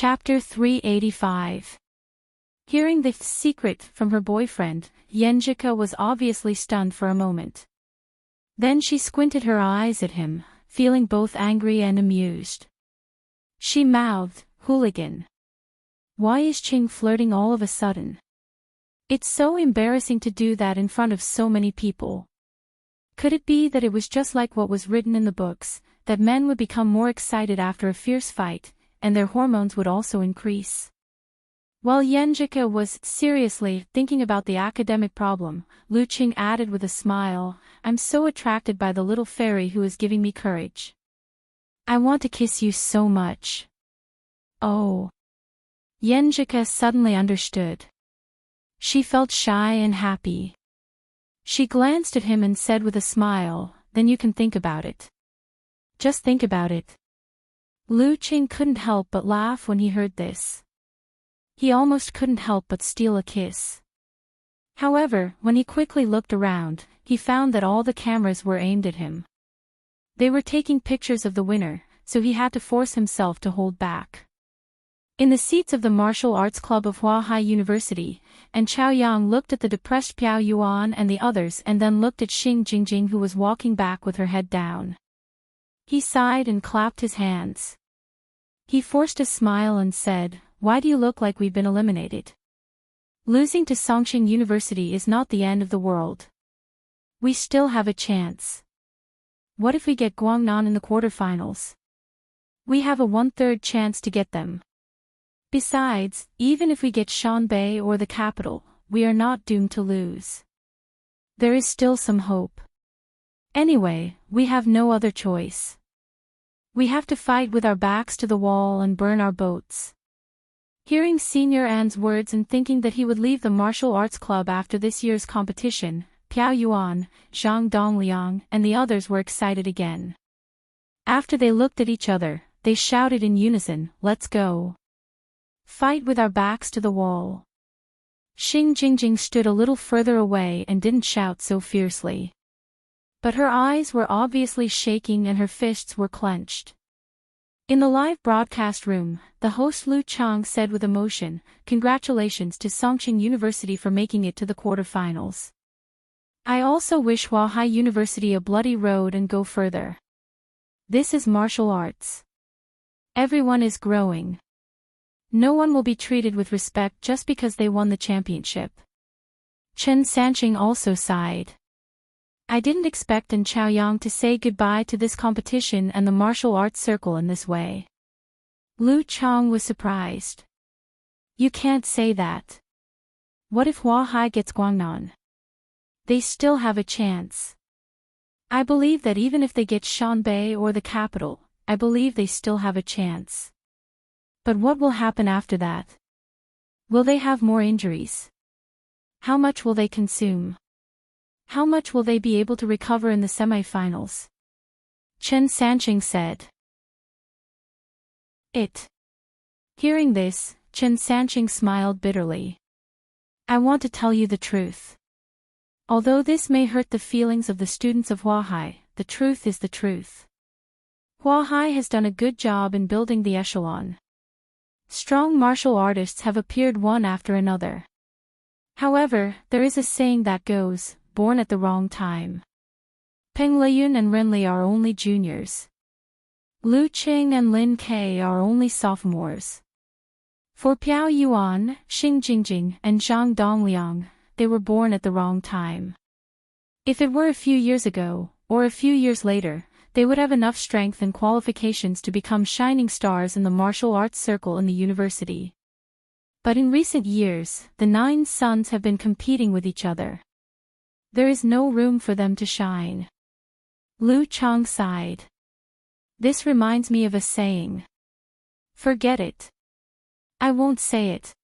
Chapter 385. Hearing the secret from her boyfriend, Yenjika was obviously stunned for a moment. Then she squinted her eyes at him, feeling both angry and amused. She mouthed, "Hooligan. Why is Ching flirting all of a sudden? It's so embarrassing to do that in front of so many people." Could it be that it was just like what was written in the books, that men would become more excited after a fierce fight, and their hormones would also increase? While Yenjika was seriously thinking about the academic problem, Lu Qing added with a smile, "I'm so attracted by the little fairy who is giving me courage. I want to kiss you so much." Oh. Yenjika suddenly understood. She felt shy and happy. She glanced at him and said with a smile, "Then you can think about it. Just think about it." Lu Qing couldn't help but laugh when he heard this. He almost couldn't help but steal a kiss. However, when he quickly looked around, he found that all the cameras were aimed at him. They were taking pictures of the winner, so he had to force himself to hold back. In the seats of the martial arts club of Huahai University, and Chao Yang looked at the depressed Piao Yuan and the others and then looked at Xing Jingjing who was walking back with her head down. He sighed and clapped his hands. He forced a smile and said, "Why do you look like we've been eliminated? Losing to Songqing University is not the end of the world. We still have a chance. What if we get Guangnan in the quarterfinals? We have a 1/3 chance to get them. Besides, even if we get Shanbei or the capital, we are not doomed to lose. There is still some hope. Anyway, we have no other choice. We have to fight with our backs to the wall and burn our boats." Hearing Senior An's words and thinking that he would leave the martial arts club after this year's competition, Piao Yuan, Zhang Dongliang, and the others were excited again. After they looked at each other, they shouted in unison, "Let's go. Fight with our backs to the wall." Xing Jingjing stood a little further away and didn't shout so fiercely. But her eyes were obviously shaking and her fists were clenched. In the live broadcast room, the host Lu Chang said with emotion, "Congratulations to Songqing University for making it to the quarterfinals. I also wish Huahai University a bloody road and go further. This is martial arts. Everyone is growing. No one will be treated with respect just because they won the championship." Chen Sanqing also sighed. "I didn't expect An Chaoyang to say goodbye to this competition and the martial arts circle in this way." Lu Chang was surprised. "You can't say that. What if Huahai gets Guangnan? They still have a chance. I believe that even if they get Shanbei or the capital, I believe they still have a chance. But what will happen after that? Will they have more injuries? How much will they consume? How much will they be able to recover in the semifinals?" Chen Sanqing said. Hearing this, Chen Sanqing smiled bitterly. "I want to tell you the truth. Although this may hurt the feelings of the students of Huahai, the truth is the truth. Huahai has done a good job in building the echelon. Strong martial artists have appeared one after another. However, there is a saying that goes, born at the wrong time. Peng Liyun and Renli are only juniors. Lu Qing and Lin Ke are only sophomores. For Piao Yuan, Xing Jingjing, and Zhang Dongliang, they were born at the wrong time. If it were a few years ago, or a few years later, they would have enough strength and qualifications to become shining stars in the martial arts circle in the university. But in recent years, the 9 sons have been competing with each other. There is no room for them to shine." Lu Chang sighed. "This reminds me of a saying. Forget it. I won't say it.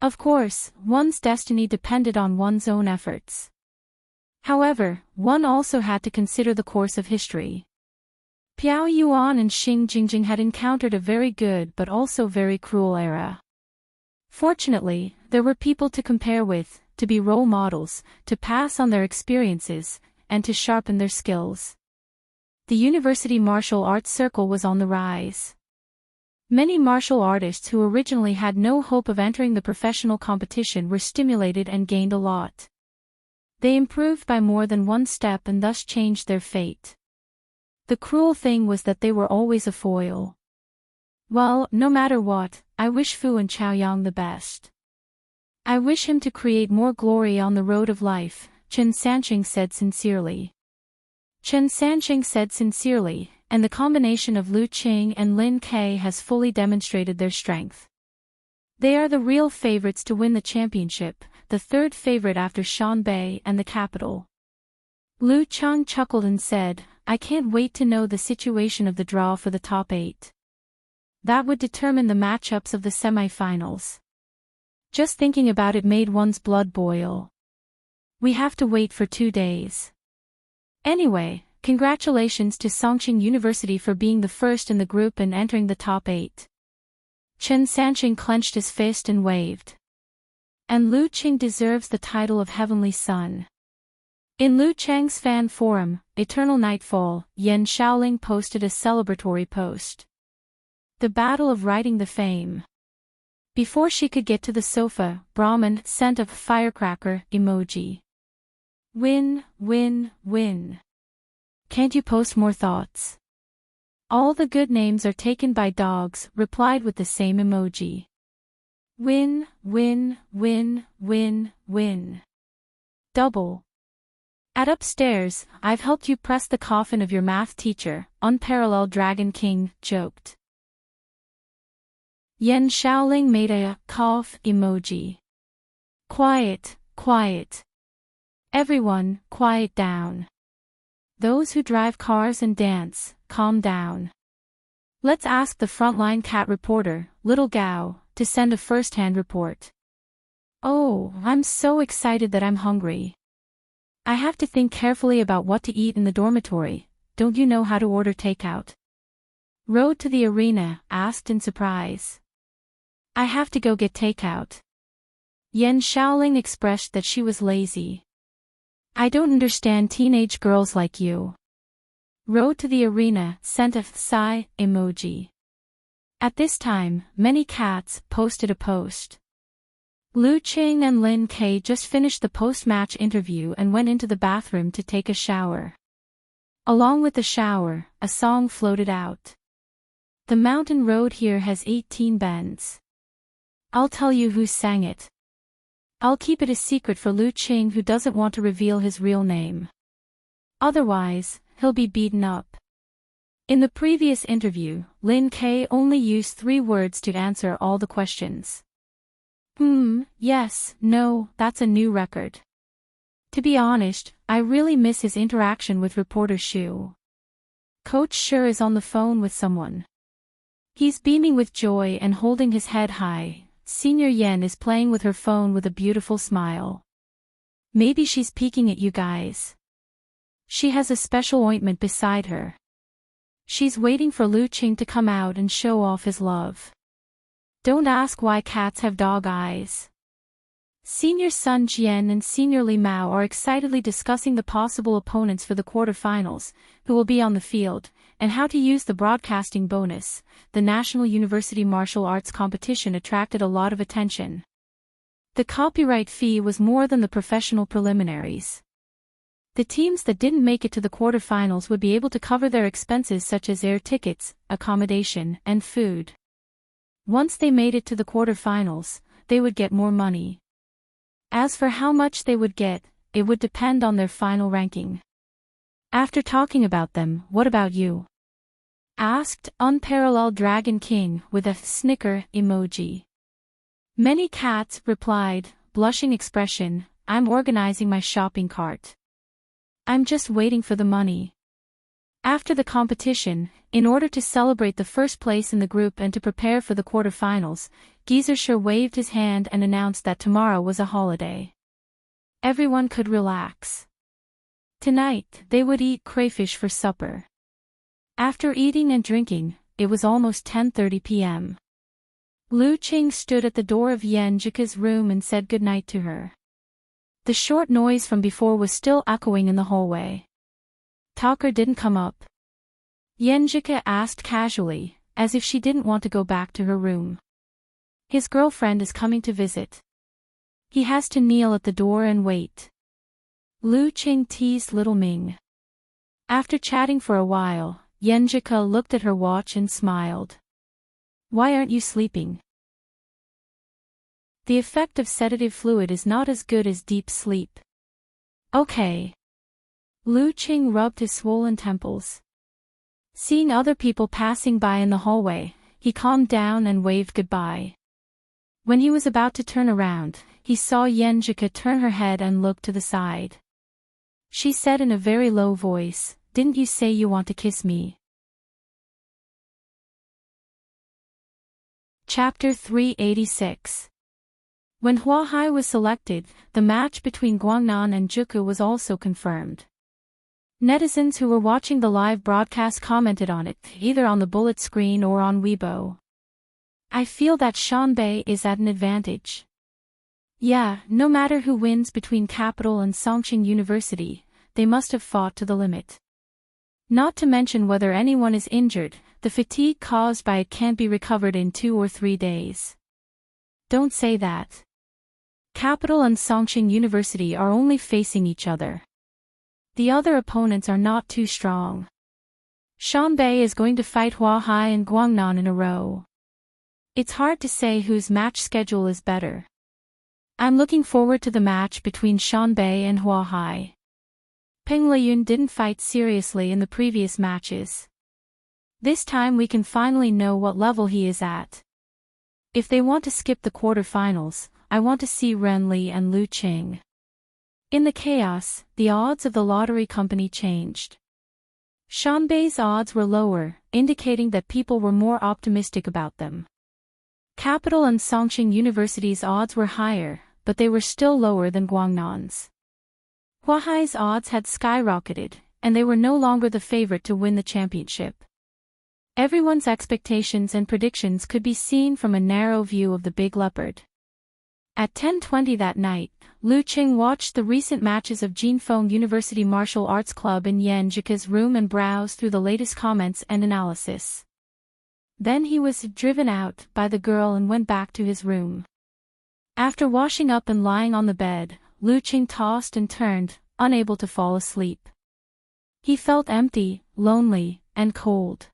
Of course, one's destiny depended on one's own efforts. However, one also had to consider the course of history. Piao Yuan and Xing Jingjing had encountered a very good but also very cruel era. Fortunately, there were people to compare with, to be role models, to pass on their experiences, and to sharpen their skills. The university martial arts circle was on the rise. Many martial artists who originally had no hope of entering the professional competition were stimulated and gained a lot. They improved by more than one step and thus changed their fate. The cruel thing was that they were always a foil. Well, no matter what, I wish Fu and Chaoyang the best. I wish him to create more glory on the road of life, Chen Sanqing said sincerely. Chen Sanqing said sincerely, and the combination of Lu Qing and Lin Ke has fully demonstrated their strength. They are the real favorites to win the championship, the third favorite after Shanbei and the capital. Lu Chang chuckled and said, I can't wait to know the situation of the draw for the top 8. That would determine the matchups of the semi-finals. Just thinking about it made one's blood boil. We have to wait for 2 days. Anyway, congratulations to Songqing University for being the first in the group and entering the top 8. Chen Sanqing clenched his fist and waved. And Lu Qing deserves the title of Heavenly Son. In Lu Chang's fan forum, Eternal Nightfall, Yan Shaoling posted a celebratory post. The battle of writing the fame. Before she could get to the sofa, Brahman sent a firecracker emoji. Win, win, win. Can't you post more thoughts? All the good names are taken by dogs, replied with the same emoji. Win, win, win, win, win. Double. At upstairs, I've helped you press the coffin of your math teacher, Unparalleled Dragon King, joked. Yan Shaoling made a cough emoji. Quiet, quiet. Everyone, quiet down. Those who drive cars and dance, calm down. Let's ask the frontline cat reporter, Little Gao, to send a first-hand report. Oh, I'm so excited that I'm hungry. I have to think carefully about what to eat in the dormitory. Don't you know how to order takeout? Road to the arena, asked in surprise. I have to go get takeout. Yan Shaoling expressed that she was lazy. I don't understand teenage girls like you. Road to the arena sent a sigh emoji. At this time, many cats posted a post. Lu Qing and Lin Ke just finished the post-match interview and went into the bathroom to take a shower. Along with the shower, a song floated out. The mountain road here has 18 bends. I'll tell you who sang it. I'll keep it a secret for Lu Qing, who doesn't want to reveal his real name. Otherwise, he'll be beaten up. In the previous interview, Lin Ke only used 3 words to answer all the questions. Yes, no, that's a new record. To be honest, I really miss his interaction with reporter Shu. Coach sure is on the phone with someone. He's beaming with joy and holding his head high. Senior Yen is playing with her phone with a beautiful smile. Maybe she's peeking at you guys. She has a special ointment beside her. She's waiting for Lu Qing to come out and show off his love. Don't ask why cats have dog eyes. Senior Sun Jian and Senior Li Mao are excitedly discussing the possible opponents for the quarterfinals, who will be on the field, and how to use the broadcasting bonus. The National University Martial Arts competition attracted a lot of attention. The copyright fee was more than the professional preliminaries. The teams that didn't make it to the quarterfinals would be able to cover their expenses such as air tickets, accommodation, and food. Once they made it to the quarterfinals, they would get more money. As for how much they would get, it would depend on their final ranking. After talking about them, what about you? Asked Unparalleled Dragon King with a snicker emoji. Many cats replied, blushing expression, I'm organizing my shopping cart. I'm just waiting for the money. After the competition, in order to celebrate the first place in the group and to prepare for the quarterfinals, Geyser waved his hand and announced that tomorrow was a holiday. Everyone could relax. Tonight, they would eat crayfish for supper. After eating and drinking, it was almost 10:30 p.m. Lu Qing stood at the door of Yan Jika's room and said goodnight to her. The short noise from before was still echoing in the hallway. Talker didn't come up. Yan Jika asked casually, as if she didn't want to go back to her room. His girlfriend is coming to visit. He has to kneel at the door and wait. Lu Qing teased little Ming. After chatting for a while, Yenjika looked at her watch and smiled. Why aren't you sleeping? The effect of sedative fluid is not as good as deep sleep. Okay. Lu Qing rubbed his swollen temples. Seeing other people passing by in the hallway, he calmed down and waved goodbye. When he was about to turn around, he saw Yenjika turn her head and look to the side. She said in a very low voice, "Didn't you say you want to kiss me?" Chapter 386. When Huahai was selected, the match between Guangnan and Juku was also confirmed. Netizens who were watching the live broadcast commented on it, either on the bullet screen or on Weibo. I feel that Shanbei is at an advantage. Yeah, no matter who wins between Capital and Songqing University, they must have fought to the limit. Not to mention whether anyone is injured, the fatigue caused by it can't be recovered in 2 or 3 days. Don't say that. Capital and Songqing University are only facing each other. The other opponents are not too strong. Shanbei is going to fight Huahai and Guangnan in a row. It's hard to say whose match schedule is better. I'm looking forward to the match between Shanbei and Huahai. Peng Liyun didn't fight seriously in the previous matches. This time we can finally know what level he is at. If they want to skip the quarterfinals, I want to see Ren Li and Lu Qing. In the chaos, the odds of the lottery company changed. Shanbei's odds were lower, indicating that people were more optimistic about them. Capital and Songqing University's odds were higher, but they were still lower than Guangnan's. Huahai's odds had skyrocketed, and they were no longer the favorite to win the championship. Everyone's expectations and predictions could be seen from a narrow view of the big leopard. At 10:20 that night, Lu Qing watched the recent matches of Jinfeng University Martial Arts Club in Yenjika's room and browsed through the latest comments and analysis. Then he was driven out by the girl and went back to his room. After washing up and lying on the bed, Lu Qing tossed and turned, unable to fall asleep. He felt empty, lonely, and cold.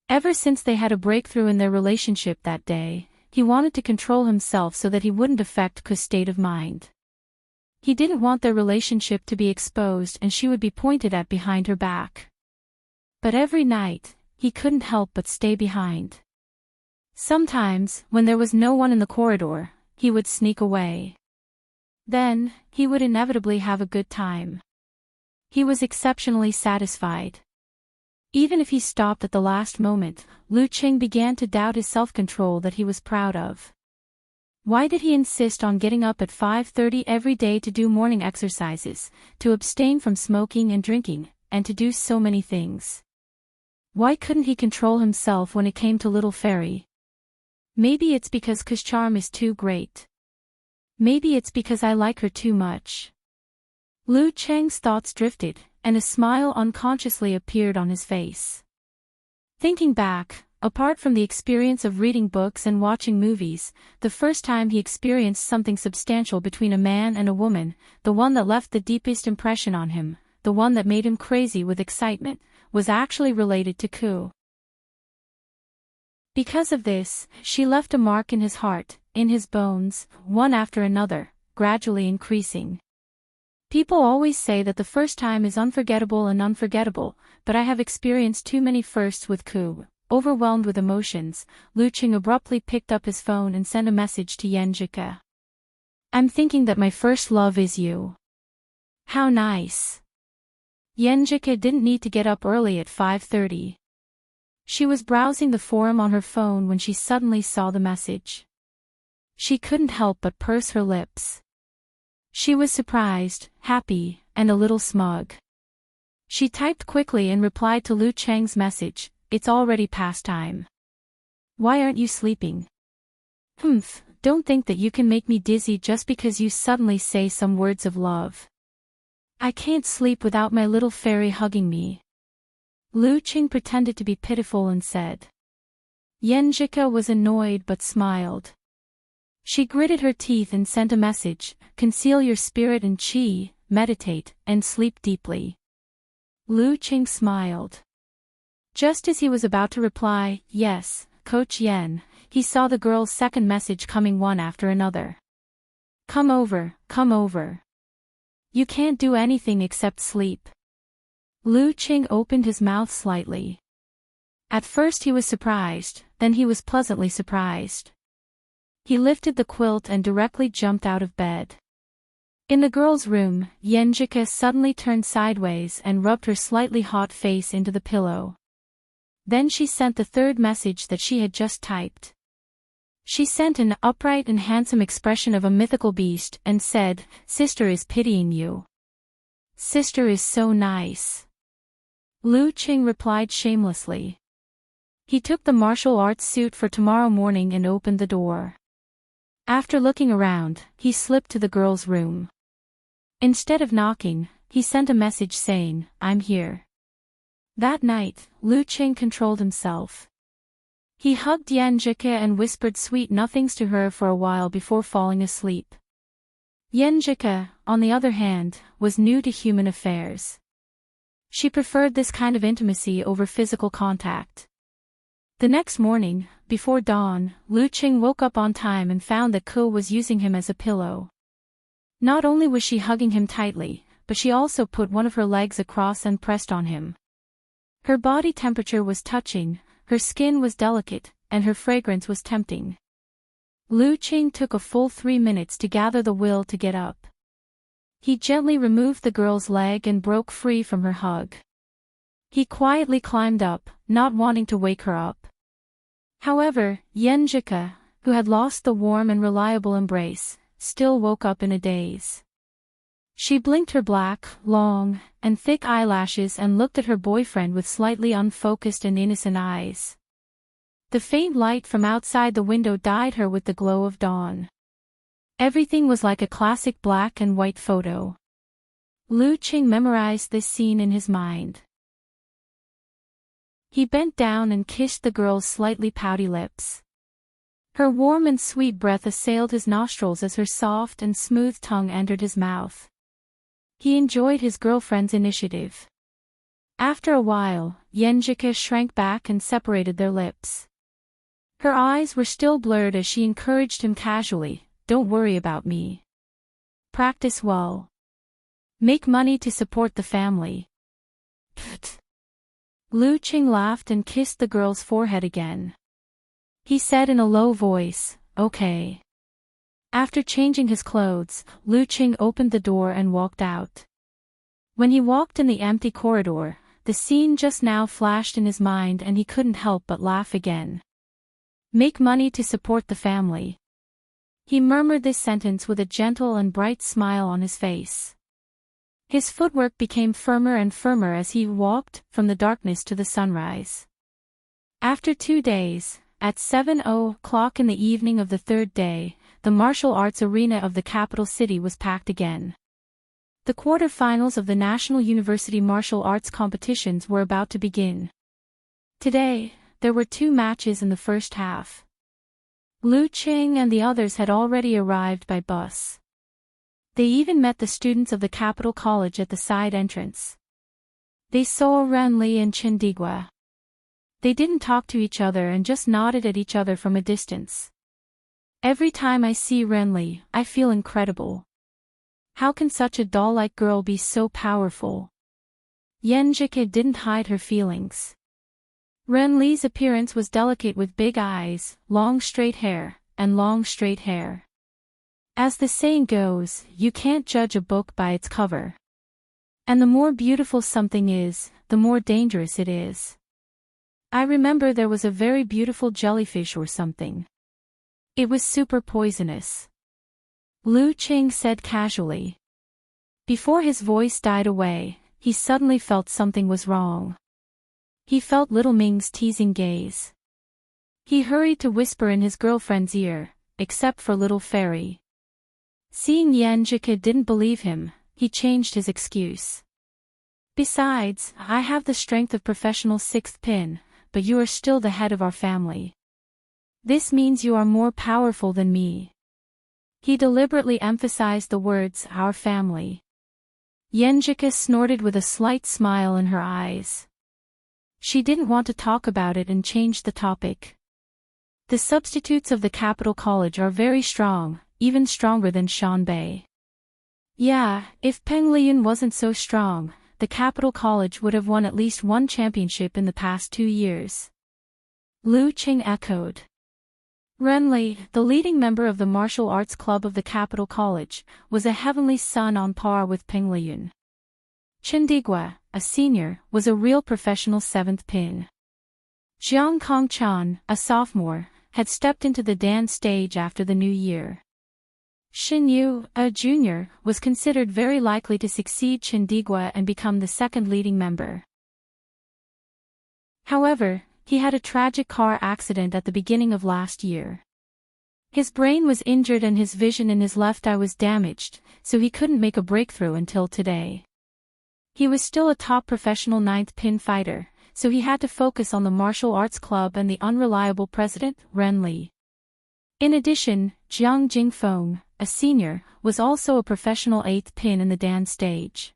Ever since they had a breakthrough in their relationship that day, he wanted to control himself so that he wouldn't affect Ku's state of mind. He didn't want their relationship to be exposed and she would be pointed at behind her back. But every night, he couldn't help but stay behind. Sometimes, when there was no one in the corridor, he would sneak away. Then, he would inevitably have a good time. He was exceptionally satisfied. Even if he stopped at the last moment, Lu Qing began to doubt his self-control that he was proud of. Why did he insist on getting up at 5:30 every day to do morning exercises, to abstain from smoking and drinking, and to do so many things? Why couldn't he control himself when it came to little Fairy? Maybe it's because Ku's charm is too great. Maybe it's because I like her too much. Lu Cheng's thoughts drifted, and a smile unconsciously appeared on his face. Thinking back, apart from the experience of reading books and watching movies, the first time he experienced something substantial between a man and a woman, the one that left the deepest impression on him, the one that made him crazy with excitement, was actually related to Ku. Because of this, she left a mark in his heart, in his bones, one after another, gradually increasing. People always say that the first time is unforgettable and unforgettable, but I have experienced too many firsts with Ku. Overwhelmed with emotions, Lu Qing abruptly picked up his phone and sent a message to Yenjika. I'm thinking that my first love is you. How nice. Yenjika didn't need to get up early at 5:30. She was browsing the forum on her phone when she suddenly saw the message. She couldn't help but purse her lips. She was surprised, happy, and a little smug. She typed quickly and replied to Lu Cheng's message, it's already past time. Why aren't you sleeping? Don't think that you can make me dizzy just because you suddenly say some words of love. I can't sleep without my little fairy hugging me. Lu Qing pretended to be pitiful and said. Yenjika was annoyed but smiled. She gritted her teeth and sent a message: conceal your spirit in qi, meditate, and sleep deeply. Lu Qing smiled. Just as he was about to reply, yes, Coach Yen, he saw the girl's second message coming one after another. Come over, come over. You can't do anything except sleep. Lu Qing opened his mouth slightly. At first he was surprised, then he was pleasantly surprised. He lifted the quilt and directly jumped out of bed. In the girl's room, Yenjika suddenly turned sideways and rubbed her slightly hot face into the pillow. Then she sent the third message that she had just typed. She sent an upright and handsome expression of a mythical beast and said, "Sister is pitying you. Sister is so nice." Lu Qing replied shamelessly. He took the martial arts suit for tomorrow morning and opened the door. After looking around, he slipped to the girl's room. Instead of knocking, he sent a message saying, "I'm here." That night, Lu Qing controlled himself. He hugged Yenjika and whispered sweet nothings to her for a while before falling asleep. Yenjika, on the other hand, was new to human affairs. She preferred this kind of intimacy over physical contact. The next morning, before dawn, Lu Qing woke up on time and found that Ko was using him as a pillow. Not only was she hugging him tightly, but she also put one of her legs across and pressed on him. Her body temperature was touching, her skin was delicate, and her fragrance was tempting. Lu Qing took a full 3 minutes to gather the will to get up. He gently removed the girl's leg and broke free from her hug. He quietly climbed up, not wanting to wake her up. However, Yenjika, who had lost the warm and reliable embrace, still woke up in a daze. She blinked her black, long, and thick eyelashes and looked at her boyfriend with slightly unfocused and innocent eyes. The faint light from outside the window dyed her with the glow of dawn. Everything was like a classic black and white photo. Lu Qing memorized this scene in his mind. He bent down and kissed the girl's slightly pouty lips. Her warm and sweet breath assailed his nostrils as her soft and smooth tongue entered his mouth. He enjoyed his girlfriend's initiative. After a while, Yenjika shrank back and separated their lips. Her eyes were still blurred as she encouraged him casually, "Don't worry about me. Practice well. Make money to support the family." Pfft. Lu Qing laughed and kissed the girl's forehead again. He said in a low voice, "Okay." After changing his clothes, Lu Qing opened the door and walked out. When he walked in the empty corridor, the scene just now flashed in his mind and he couldn't help but laugh again. Make money to support the family. He murmured this sentence with a gentle and bright smile on his face. His footwork became firmer and firmer as he walked from the darkness to the sunrise. After 2 days, at 7:00 in the evening of the third day, the martial arts arena of the capital city was packed again. The quarter-finals of the National University Martial Arts competitions were about to begin. Today, there were 2 matches in the first half. Lu Qing and the others had already arrived by bus. They even met the students of the capital college at the side entrance. They saw Renli and Chindigua. They didn't talk to each other and just nodded at each other from a distance. Every time I see Renli, I feel incredible. How can such a doll-like girl be so powerful? Yenjika didn't hide her feelings. Renli's appearance was delicate with big eyes, long straight hair, and long straight hair. As the saying goes, you can't judge a book by its cover. And the more beautiful something is, the more dangerous it is. I remember there was a very beautiful jellyfish or something. It was super poisonous. Lu Qing said casually. Before his voice died away, he suddenly felt something was wrong. He felt Little Ming's teasing gaze. He hurried to whisper in his girlfriend's ear, "Except for Little Fairy." Seeing Yenjika didn't believe him, he changed his excuse. "Besides, I have the strength of professional sixth pin, but you are still the head of our family. This means you are more powerful than me. He deliberately emphasized the words, our family. Yenjika snorted with a slight smile in her eyes. She didn't want to talk about it and changed the topic. The substitutes of the capital college are very strong, even stronger than Shanbei. Yeah, if Penglian wasn't so strong, the capital college would have won at least one championship in the past 2 years. Lu Qing echoed. Renli, the leading member of the martial arts club of the capital college, was a heavenly son on par with Penglian. Chindigua, a senior, was a real professional 7th pin. Jiang Kongchan, a sophomore, had stepped into the dance stage after the new year. Xin Yu, a junior, was considered very likely to succeed Chindigua and become the second leading member. However, he had a tragic car accident at the beginning of last year. His brain was injured and his vision in his left eye was damaged, so he couldn't make a breakthrough until today. He was still a top professional 9th pin fighter, so he had to focus on the martial arts club and the unreliable president, Ren Li. In addition, Jiang Jingfeng, a senior, was also a professional 8th pin in the dance stage.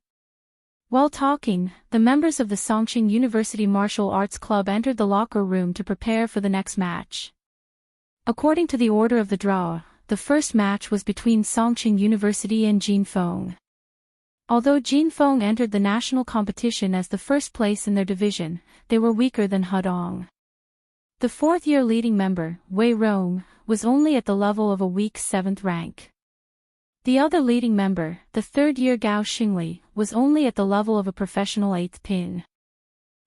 While talking, the members of the Songqing University Martial Arts Club entered the locker room to prepare for the next match. According to the order of the draw, the first match was between Songqing University and Jinfeng. Although Jinfeng entered the national competition as the first place in their division, they were weaker than Hudong. The 4th-year leading member, Wei Rong, was only at the level of a weak 7th rank. The other leading member, the 3rd-year Gao Xingli, was only at the level of a professional 8th pin.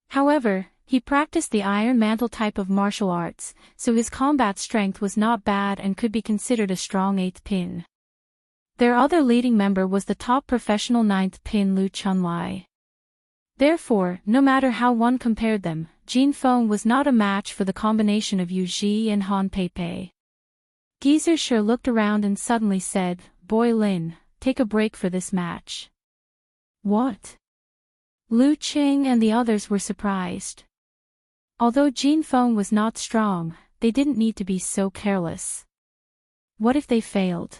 However, he practiced the Iron Mantle type of martial arts, so his combat strength was not bad and could be considered a strong 8th pin. Their other leading member was the top professional 9th pin Lu Chunlai. Therefore, no matter how one compared them, Jinfeng was not a match for the combination of Yu Ji and Han Peipei. Geezer Shi looked around and suddenly said, Boy Lin, take a break for this match. What? Lu Qing and the others were surprised. Although Jinfeng was not strong, they didn't need to be so careless. What if they failed?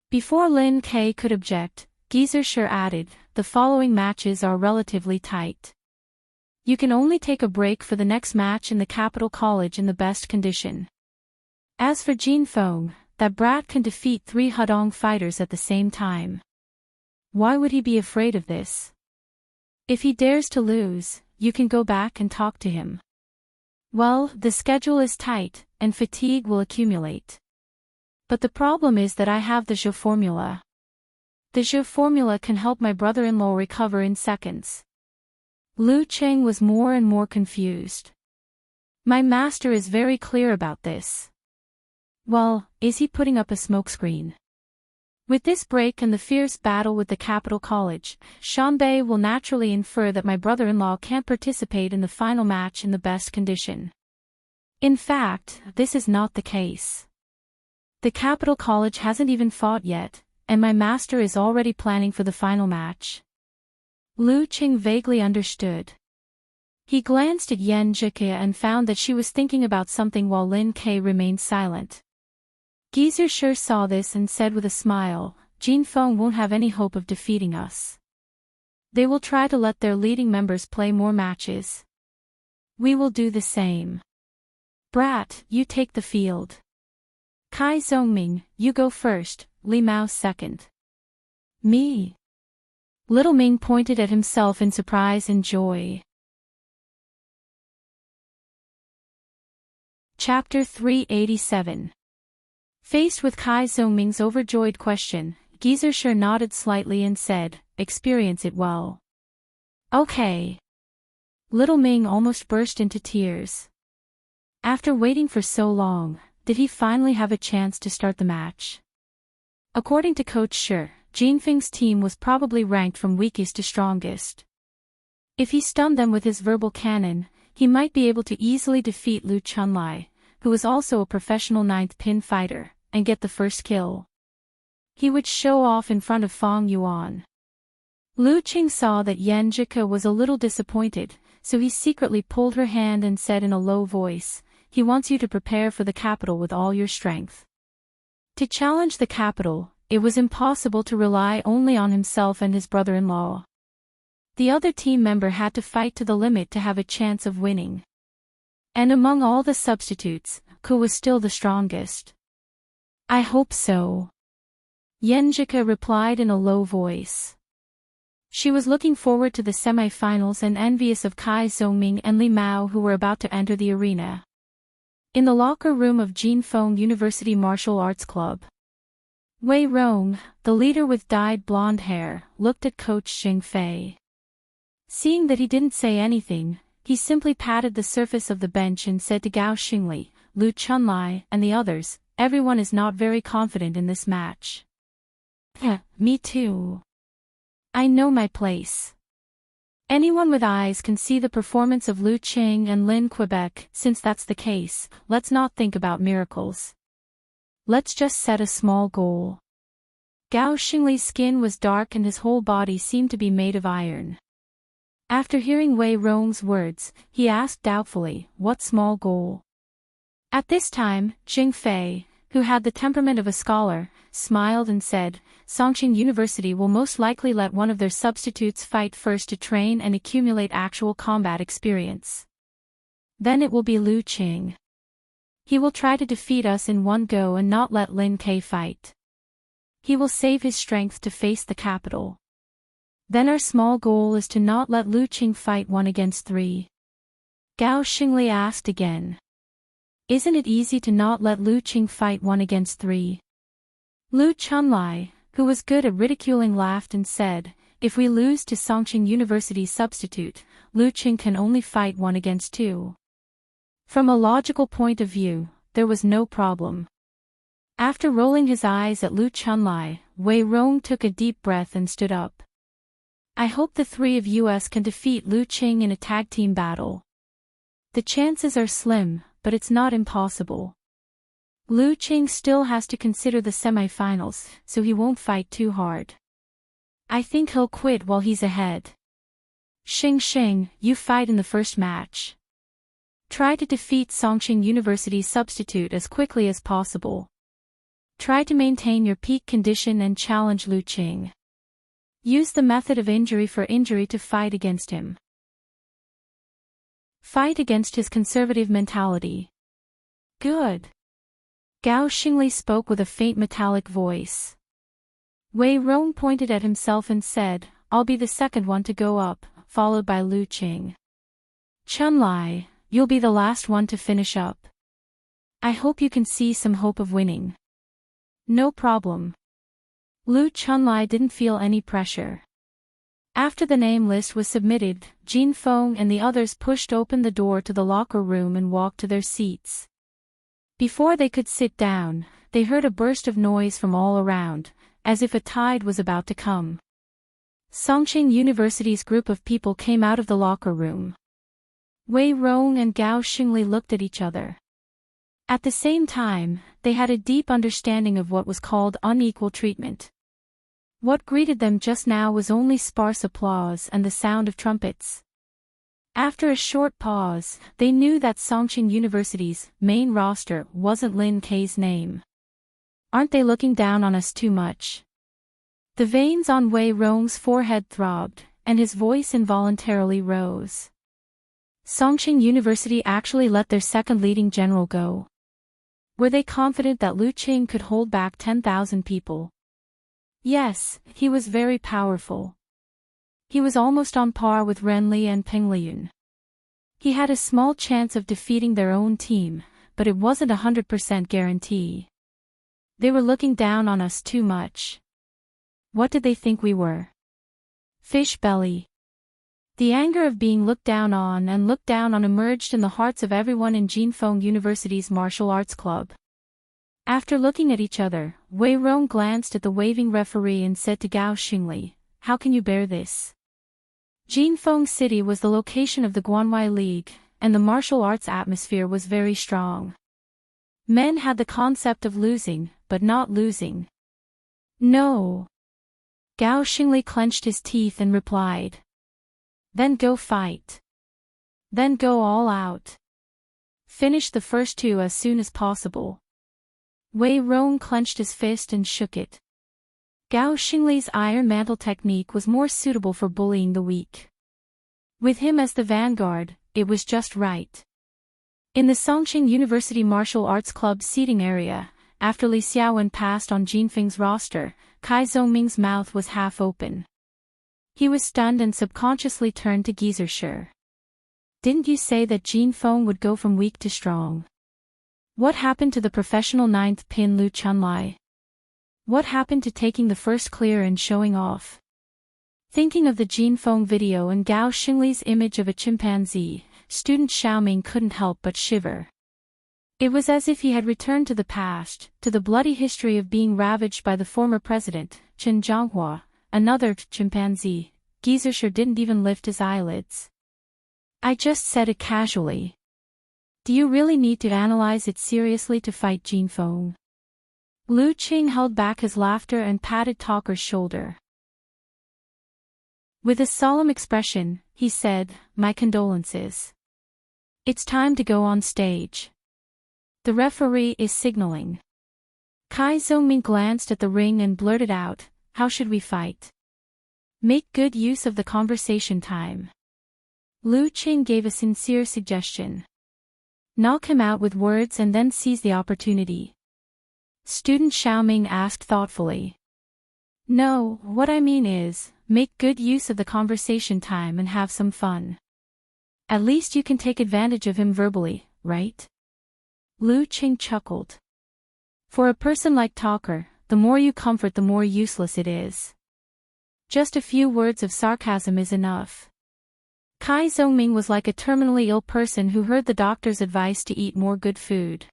Before Lin Ke could object, Geezer Shi added, the following matches are relatively tight. You can only take a break for the next match in the capital college in the best condition. As for Jinfeng, that brat can defeat 3 Hudong fighters at the same time. Why would he be afraid of this? If he dares to lose, you can go back and talk to him. Well, the schedule is tight, and fatigue will accumulate. But the problem is that I have the Zhe formula. The Zhe formula can help my brother-in-law recover in seconds. Lu Cheng was more and more confused. My master is very clear about this. Well, is he putting up a smokescreen? With this break and the fierce battle with the capital college, Shanbei will naturally infer that my brother-in-law can't participate in the final match in the best condition. In fact, this is not the case. The capital college hasn't even fought yet, and my master is already planning for the final match. Lu Qing vaguely understood. He glanced at Yen Zhiqia and found that she was thinking about something while Lin Ke remained silent. Geezer Shi saw this and said with a smile, Jinfeng won't have any hope of defeating us. They will try to let their leading members play more matches. We will do the same. Brat, you take the field. Kai Zhongming, you go first, Li Mao second. Me. Little Ming pointed at himself in surprise and joy. Chapter 387. Faced with Kai Zhongming's overjoyed question, Geezer Shi nodded slightly and said, experience it well. Okay. Little Ming almost burst into tears. After waiting for so long, did he finally have a chance to start the match? According to Coach Shi, Jinfeng's team was probably ranked from weakest to strongest. If he stunned them with his verbal cannon, he might be able to easily defeat Lu Chunlai, who was also a professional 9th pin fighter, and get the first kill. He would show off in front of Fang Yuan. Lu Qing saw that Yen Zhiqia was a little disappointed, so he secretly pulled her hand and said in a low voice, he wants you to prepare for the capital with all your strength. To challenge the capital, it was impossible to rely only on himself and his brother-in-law. The other team member had to fight to the limit to have a chance of winning. And among all the substitutes, Ku was still the strongest. I hope so. Yenjika replied in a low voice. She was looking forward to the semi-finals and envious of Kai Zhongming and Li Mao who were about to enter the arena. In the locker room of Jinfeng University Martial Arts Club, Wei Rong, the leader with dyed blonde hair, looked at Coach Xing Fei. Seeing that he didn't say anything, he simply patted the surface of the bench and said to Gao Xingli, Lu Chunlai, and the others, everyone is not very confident in this match. Me too. I know my place. Anyone with eyes can see the performance of Lu Qing and Lin Quebec. Since that's the case, let's not think about miracles. Let's just set a small goal. Gao Xingli's skin was dark and his whole body seemed to be made of iron. After hearing Wei Rong's words, he asked doubtfully, what small goal? At this time, Xing Fei, who had the temperament of a scholar, smiled and said, Songqing University will most likely let one of their substitutes fight first to train and accumulate actual combat experience. Then it will be Lu Qing. He will try to defeat us in one go and not let Lin Ke fight. He will save his strength to face the capital. Then our small goal is to not let Lu Qing fight 1 against 3. Gao Xingli asked again. Isn't it easy to not let Lu Qing fight 1 against 3? Lu Chunlai, who was good at ridiculing, laughed and said, if we lose to Songqing University's substitute, Lu Qing can only fight 1 against 2. From a logical point of view, there was no problem. After rolling his eyes at Lu Chunlai, Wei Rong took a deep breath and stood up. I hope the 3 of us can defeat Lu Qing in a tag team battle. The chances are slim, but it's not impossible. Lu Qing still has to consider the semi-finals, so he won't fight too hard. I think he'll quit while he's ahead. Xing, you fight in the first match. Try to defeat Songqing University's substitute as quickly as possible. Try to maintain your peak condition and challenge Lu Qing. Use the method of injury for injury to fight against him. Fight against his conservative mentality. Good. Gao Xingli spoke with a faint metallic voice. Wei Rong pointed at himself and said, I'll be the second one to go up, followed by Lu Qing. Chunlai, you'll be the last one to finish up. I hope you can see some hope of winning. No problem. Lu Chunlai didn't feel any pressure. After the name list was submitted, Jin Feng and the others pushed open the door to the locker room and walked to their seats. Before they could sit down, they heard a burst of noise from all around, as if a tide was about to come. Songqing University's group of people came out of the locker room. Wei Rong and Gao Xingli looked at each other. At the same time, they had a deep understanding of what was called unequal treatment. What greeted them just now was only sparse applause and the sound of trumpets. After a short pause, they knew that Songqing University's main roster wasn't Lin Ke's name. Aren't they looking down on us too much? The veins on Wei Rong's forehead throbbed, and his voice involuntarily rose. Songqing University actually let their second leading general go. Were they confident that Lu Qing could hold back 10,000 people? Yes, he was very powerful. He was almost on par with Renli and Pingliun. He had a small chance of defeating their own team, but it wasn't 100% guarantee. They were looking down on us too much. What did they think we were? Fish belly. The anger of being looked down on emerged in the hearts of everyone in Jinfeng University's martial arts club. After looking at each other, Wei Rong glanced at the waving referee and said to Gao Xingli, how can you bear this? Jinfeng City was the location of the Guanwai League, and the martial arts atmosphere was very strong. Men had the concept of losing, but not losing. No. Gao Xingli clenched his teeth and replied. Then go fight. Then go all out. finish the first two as soon as possible. Wei Rong clenched his fist and shook it. Gao Xingli's iron mantle technique was more suitable for bullying the weak. With him as the vanguard, it was just right. In the Songqing University Martial Arts Club seating area, after Li Xiaowen passed on Jinfeng's roster, Kai Zhongming's mouth was half open. He was stunned and subconsciously turned to Geezer. Didn't you say that Jinfeng would go from weak to strong? What happened to the professional ninth pin Lu Chunlai? What happened to taking the first clear and showing off? Thinking of the Jinfeng video and Gao Xingli's image of a chimpanzee, student Xiaoming couldn't help but shiver. It was as if he had returned to the past, to the bloody history of being ravaged by the former president, Chen Zhonghua, another chimpanzee. Geezer didn't even lift his eyelids. I just said it casually. Do you really need to analyze it seriously to fight Jinfeng? Lu Qing held back his laughter and patted Talker's shoulder. With a solemn expression, he said, My condolences. It's time to go on stage. The referee is signaling. Kai Zhongming glanced at the ring and blurted out, How should we fight? Make good use of the conversation time. Lu Qing gave a sincere suggestion. Knock him out with words and then seize the opportunity. Student Xiaoming asked thoughtfully. No, what I mean is, make good use of the conversation time and have some fun. At least you can take advantage of him verbally, right? Lu Qing chuckled. For a person like Talker, the more you comfort the more useless it is. Just a few words of sarcasm is enough. Kai Zhongming was like a terminally ill person who heard the doctor's advice to eat more good food.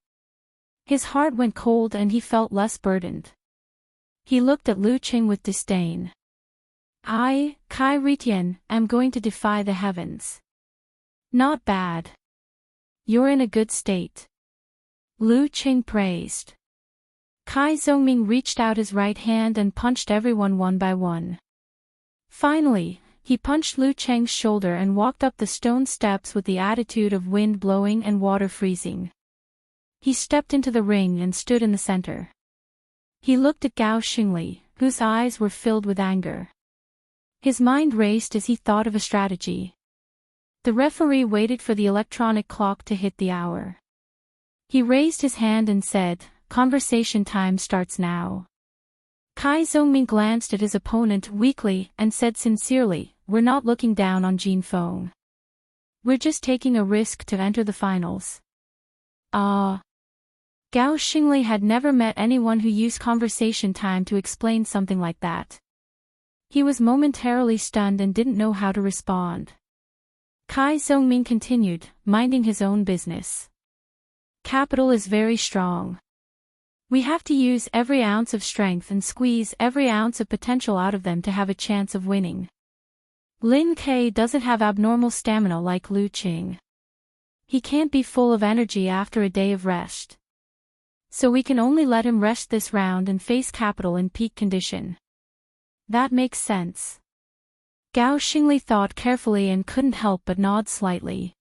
His heart went cold and he felt less burdened. He looked at Lu Qing with disdain. I, Kai Ritian, am going to defy the heavens. Not bad. You're in a good state. Lu Qing praised. Kai Zhongming reached out his right hand and punched everyone one by one. Finally, he punched Lu Cheng's shoulder and walked up the stone steps with the attitude of wind blowing and water freezing. He stepped into the ring and stood in the center. He looked at Gao Xingli, whose eyes were filled with anger. His mind raced as he thought of a strategy. The referee waited for the electronic clock to hit the hour. He raised his hand and said, Conversation time starts now. Kai Zhongming glanced at his opponent weakly and said sincerely, We're not looking down on Jinfeng. We're just taking a risk to enter the finals. Gao Xingli had never met anyone who used conversation time to explain something like that. He was momentarily stunned and didn't know how to respond. Kai Zhongming continued, minding his own business. Capital is very strong. We have to use every ounce of strength and squeeze every ounce of potential out of them to have a chance of winning. Lin Ke doesn't have abnormal stamina like Lu Qing. He can't be full of energy after a day of rest. So we can only let him rest this round and face Capital in peak condition. That makes sense. Gao Xingli thought carefully and couldn't help but nod slightly.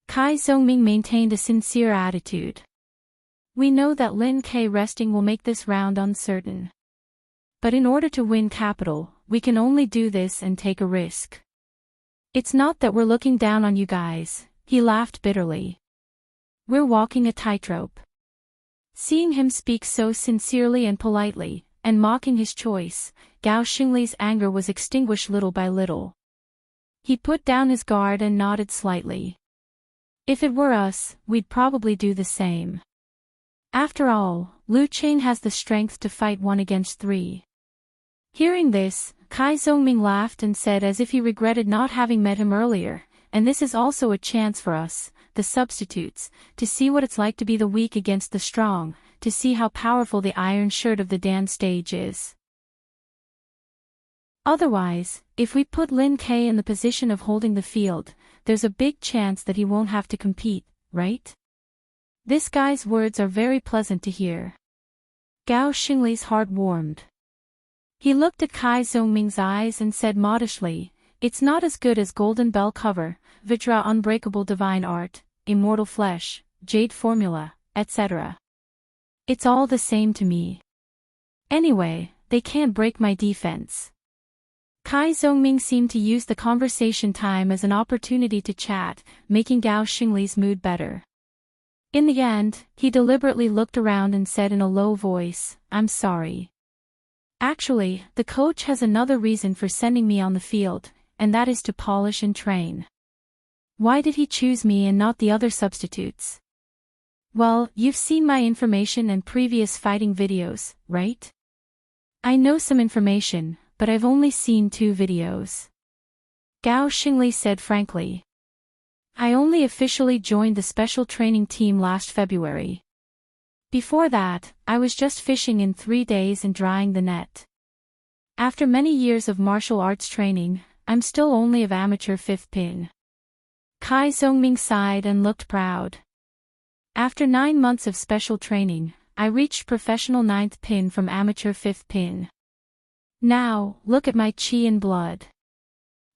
Kai Zhongming maintained a sincere attitude. We know that Lin Ke resting will make this round uncertain. But in order to win Capital, we can only do this and take a risk. It's not that we're looking down on you guys, he laughed bitterly. We're walking a tightrope. Seeing him speak so sincerely and politely, and mocking his choice, Gao Xingli's anger was extinguished little by little. He put down his guard and nodded slightly. If it were us, we'd probably do the same. After all, Lu Qing has the strength to fight 1 against 3. Hearing this, Kai Zhongming laughed and said as if he regretted not having met him earlier, and this is also a chance for us, the substitutes, to see what it's like to be the weak against the strong, to see how powerful the iron shirt of the dance stage is. Otherwise, if we put Lin Ke in the position of holding the field, there's a big chance that he won't have to compete, right? This guy's words are very pleasant to hear. Gao Xingli's heart warmed. He looked at Kai Zhongming's eyes and said modestly, It's not as good as Golden Bell cover, Vajra Unbreakable Divine Art, Immortal Flesh, jade formula, etc. It's all the same to me. Anyway, they can't break my defense. Kai Zhongming seemed to use the conversation time as an opportunity to chat, making Gao Xingli's mood better. In the end, he deliberately looked around and said in a low voice, "I'm sorry. Actually, the coach has another reason for sending me on the field, and that is to polish and train. Why did he choose me and not the other substitutes? Well, you've seen my information and previous fighting videos, right? I know some information, but I've only seen 2 videos." Gao Xingli said frankly. "I only officially joined the special training team last February. Before that, I was just fishing in 3 days and drying the net. After many years of martial arts training, I'm still only of amateur 5th pin." Kai Zhongming sighed and looked proud. "After 9 months of special training, I reached professional 9th pin from amateur 5th pin. Now, look at my chi and blood.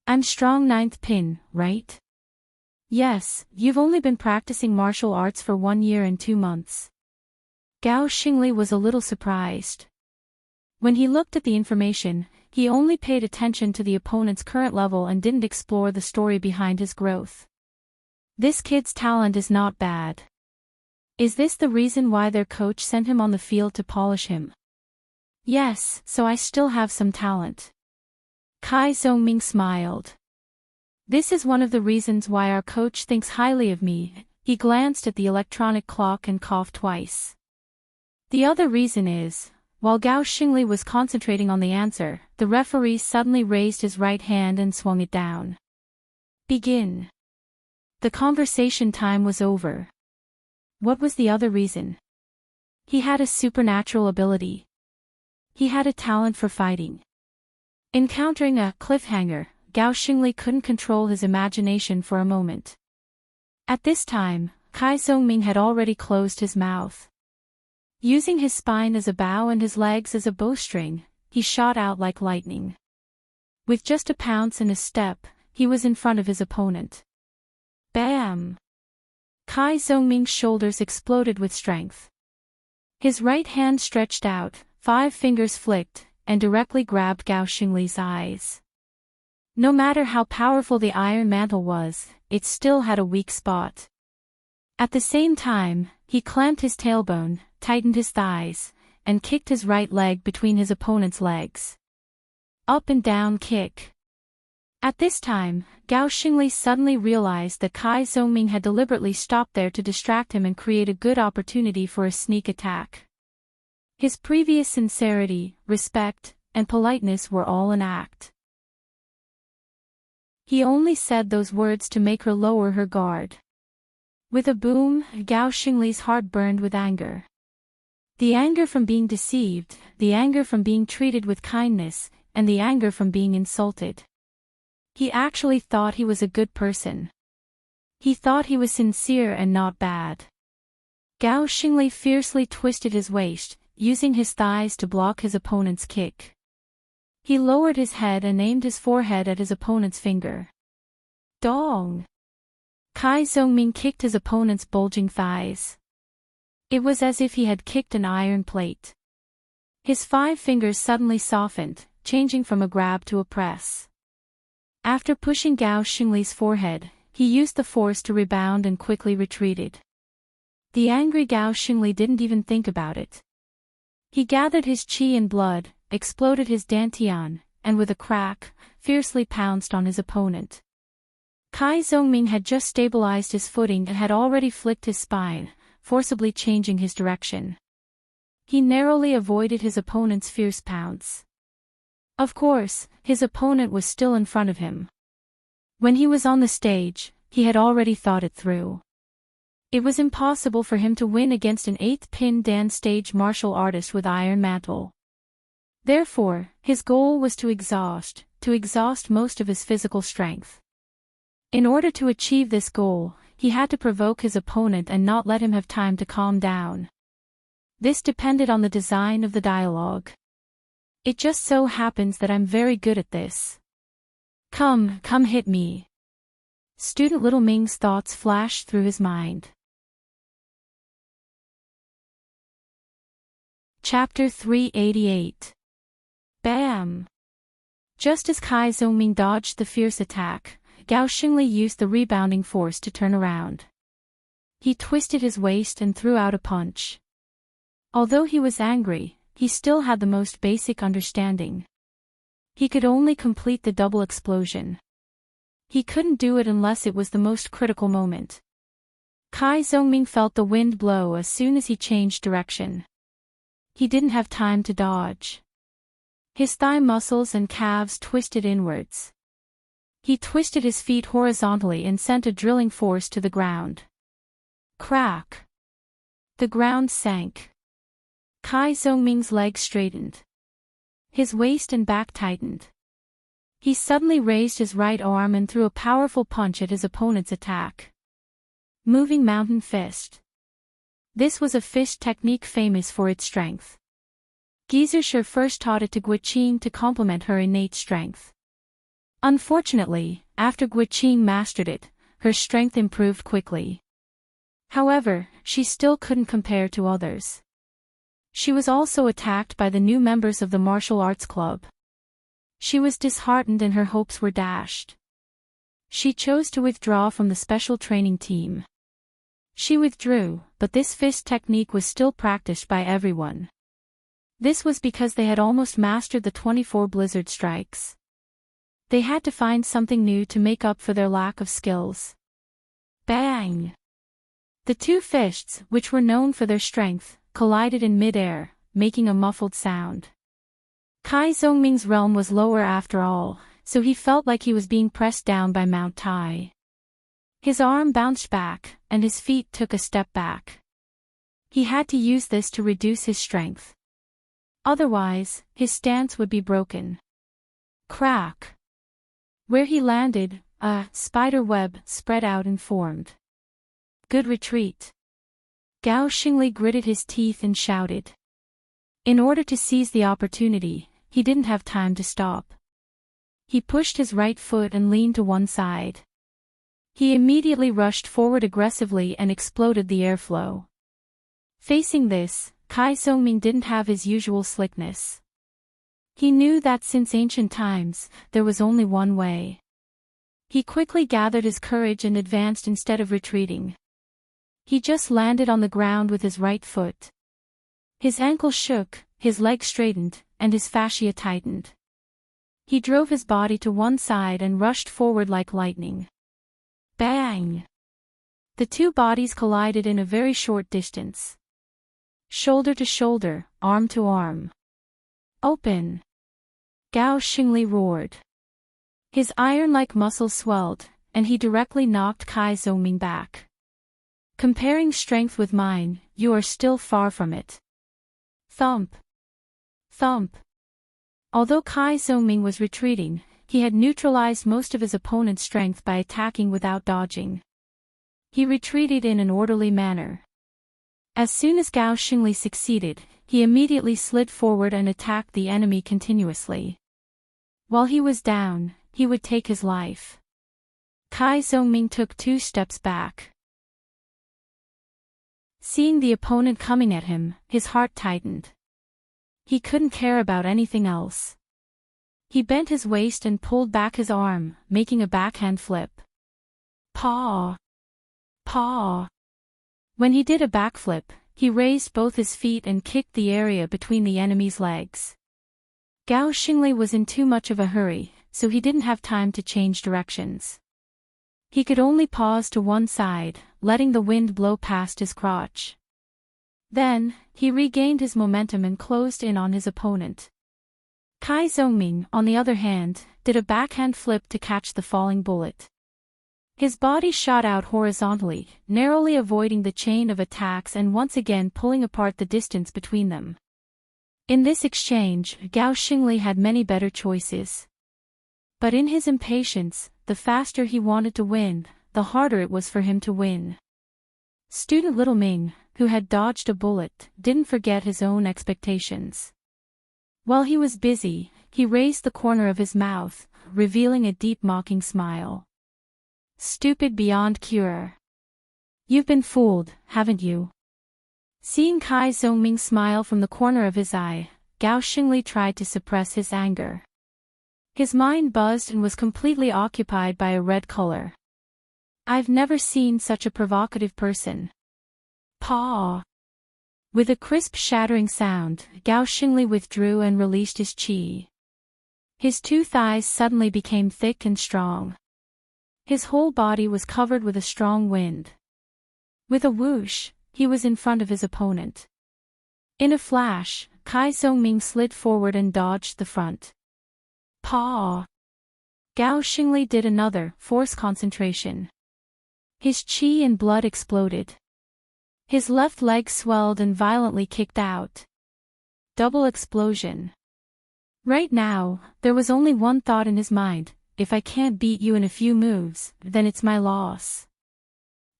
I'm strong 9th pin, right?" "Yes, you've only been practicing martial arts for 1 year and 2 months. Gao Xingli was a little surprised. When he looked at the information, he only paid attention to the opponent's current level and didn't explore the story behind his growth. This kid's talent is not bad. Is this the reason why their coach sent him on the field to polish him? Yes, so I still have some talent. Kai Zhongming smiled. This is one of the reasons why our coach thinks highly of me. He glanced at the electronic clock and coughed twice. The other reason is, while Gao Xingli was concentrating on the answer, the referee suddenly raised his right hand and swung it down. Begin. The conversation time was over. What was the other reason? He had a supernatural ability. He had a talent for fighting. Encountering a cliffhanger, Gao Xingli couldn't control his imagination for a moment. At this time, Kai Zhongming had already closed his mouth. Using his spine as a bow and his legs as a bowstring, he shot out like lightning. With just a pounce and a step, he was in front of his opponent. Bam! Kai Zhongming's shoulders exploded with strength. His right hand stretched out, 5 fingers flicked, and directly grabbed Gao Xingli's eyes. No matter how powerful the iron mantle was, it still had a weak spot. At the same time, he clamped his tailbone, tightened his thighs, and kicked his right leg between his opponent's legs. Up and down kick. At this time, Gao Xingli suddenly realized that Kai Zhongming had deliberately stopped there to distract him and create a good opportunity for a sneak attack. His previous sincerity, respect, and politeness were all an act. He only said those words to make her lower her guard. With a boom, Gao Xingli's heart burned with anger. The anger from being deceived, the anger from being treated with kindness, and the anger from being insulted. He actually thought he was a good person. He thought he was sincere and not bad. Gao Xingli fiercely twisted his waist, using his thighs to block his opponent's kick. He lowered his head and aimed his forehead at his opponent's finger. Dong! Kai Zhongming kicked his opponent's bulging thighs. It was as if he had kicked an iron plate. His 5 fingers suddenly softened, changing from a grab to a press. After pushing Gao Xingli's forehead, he used the force to rebound and quickly retreated. The angry Gao Xingli didn't even think about it. He gathered his qi and blood, exploded his dantian, and with a crack, fiercely pounced on his opponent. Kai Zhongming had just stabilized his footing and had already flicked his spine, forcibly changing his direction. He narrowly avoided his opponent's fierce pounce. Of course, his opponent was still in front of him. When he was on the stage, he had already thought it through. It was impossible for him to win against an 8th pin Dan stage martial artist with iron mantle. Therefore, his goal was to exhaust most of his physical strength. In order to achieve this goal, he had to provoke his opponent and not let him have time to calm down. This depended on the design of the dialogue. It just so happens that I'm very good at this. Come hit me. Student Little Ming's thoughts flashed through his mind. Chapter 388. Bam! Just as Kai Zhongming dodged the fierce attack, Gao Xingli used the rebounding force to turn around. He twisted his waist and threw out a punch. Although he was angry, he still had the most basic understanding. He could only complete the double explosion. He couldn't do it unless it was the most critical moment. Kai Zhongming felt the wind blow as soon as he changed direction. He didn't have time to dodge. His thigh muscles and calves twisted inwards. He twisted his feet horizontally and sent a drilling force to the ground. Crack! The ground sank. Kai Zhongming's legs straightened. His waist and back tightened. He suddenly raised his right arm and threw a powerful punch at his opponent's attack. Moving mountain fist. This was a fist technique famous for its strength. Gizershi first taught it to Guiqing to complement her innate strength. Unfortunately, after Guiqing mastered it, her strength improved quickly. However, she still couldn't compare to others. She was also attacked by the new members of the martial arts club. She was disheartened and her hopes were dashed. She chose to withdraw from the special training team. She withdrew, but this fist technique was still practiced by everyone. This was because they had almost mastered the 24 blizzard strikes. They had to find something new to make up for their lack of skills. Bang! The two fists, which were known for their strength, collided in mid-air, making a muffled sound. Kai Zhongming's realm was lower after all, so he felt like he was being pressed down by Mount Tai. His arm bounced back, and his feet took a step back. He had to use this to reduce his strength. Otherwise, his stance would be broken. Crack! Where he landed, a spider web spread out and formed. Good retreat. Gao Xingli gritted his teeth and shouted. In order to seize the opportunity, he didn't have time to stop. He pushed his right foot and leaned to one side. He immediately rushed forward aggressively and exploded the airflow. Facing this, Kai Zhongming didn't have his usual slickness. He knew that since ancient times, there was only one way. He quickly gathered his courage and advanced instead of retreating. He just landed on the ground with his right foot. His ankle shook, his leg straightened, and his fascia tightened. He drove his body to one side and rushed forward like lightning. Bang! The two bodies collided in a very short distance. Shoulder to shoulder, arm to arm. Open! Gao Xingli roared. His iron-like muscles swelled, and he directly knocked Kai Zhongming back. Comparing strength with mine, you are still far from it. Thump! Thump! Although Kai Zhongming was retreating, he had neutralized most of his opponent's strength by attacking without dodging. He retreated in an orderly manner. As soon as Gao Xingli succeeded, he immediately slid forward and attacked the enemy continuously. While he was down, he would take his life. Kai Zhongming took 2 steps back. Seeing the opponent coming at him, his heart tightened. He couldn't care about anything else. He bent his waist and pulled back his arm, making a backhand flip. Paw! Paw! When he did a backflip, he raised both his feet and kicked the area between the enemy's legs. Gao Xingli was in too much of a hurry, so he didn't have time to change directions. He could only pause to one side, letting the wind blow past his crotch. Then, he regained his momentum and closed in on his opponent. Kai Zhongming, on the other hand, did a backhand flip to catch the falling bullet. His body shot out horizontally, narrowly avoiding the chain of attacks and once again pulling apart the distance between them. In this exchange, Gao Xingli had many better choices. But in his impatience, the faster he wanted to win, the harder it was for him to win. Student Little Ming, who had dodged a bullet, didn't forget his own expectations. While he was busy, he raised the corner of his mouth, revealing a deep mocking smile. Stupid beyond cure. You've been fooled, haven't you? Seeing Kai Zhongming smile from the corner of his eye, Gao Xingli tried to suppress his anger. His mind buzzed and was completely occupied by a red color. I've never seen such a provocative person. Paw! With a crisp shattering sound, Gao Xingli withdrew and released his qi. His two thighs suddenly became thick and strong. His whole body was covered with a strong wind. With a whoosh, he was in front of his opponent. In a flash, Kai Zhongming slid forward and dodged the front. Paw! Gao Xingli did another, force concentration. His qi and blood exploded. His left leg swelled and violently kicked out. Double explosion. Right now, there was only one thought in his mind: if I can't beat you in a few moves, then it's my loss.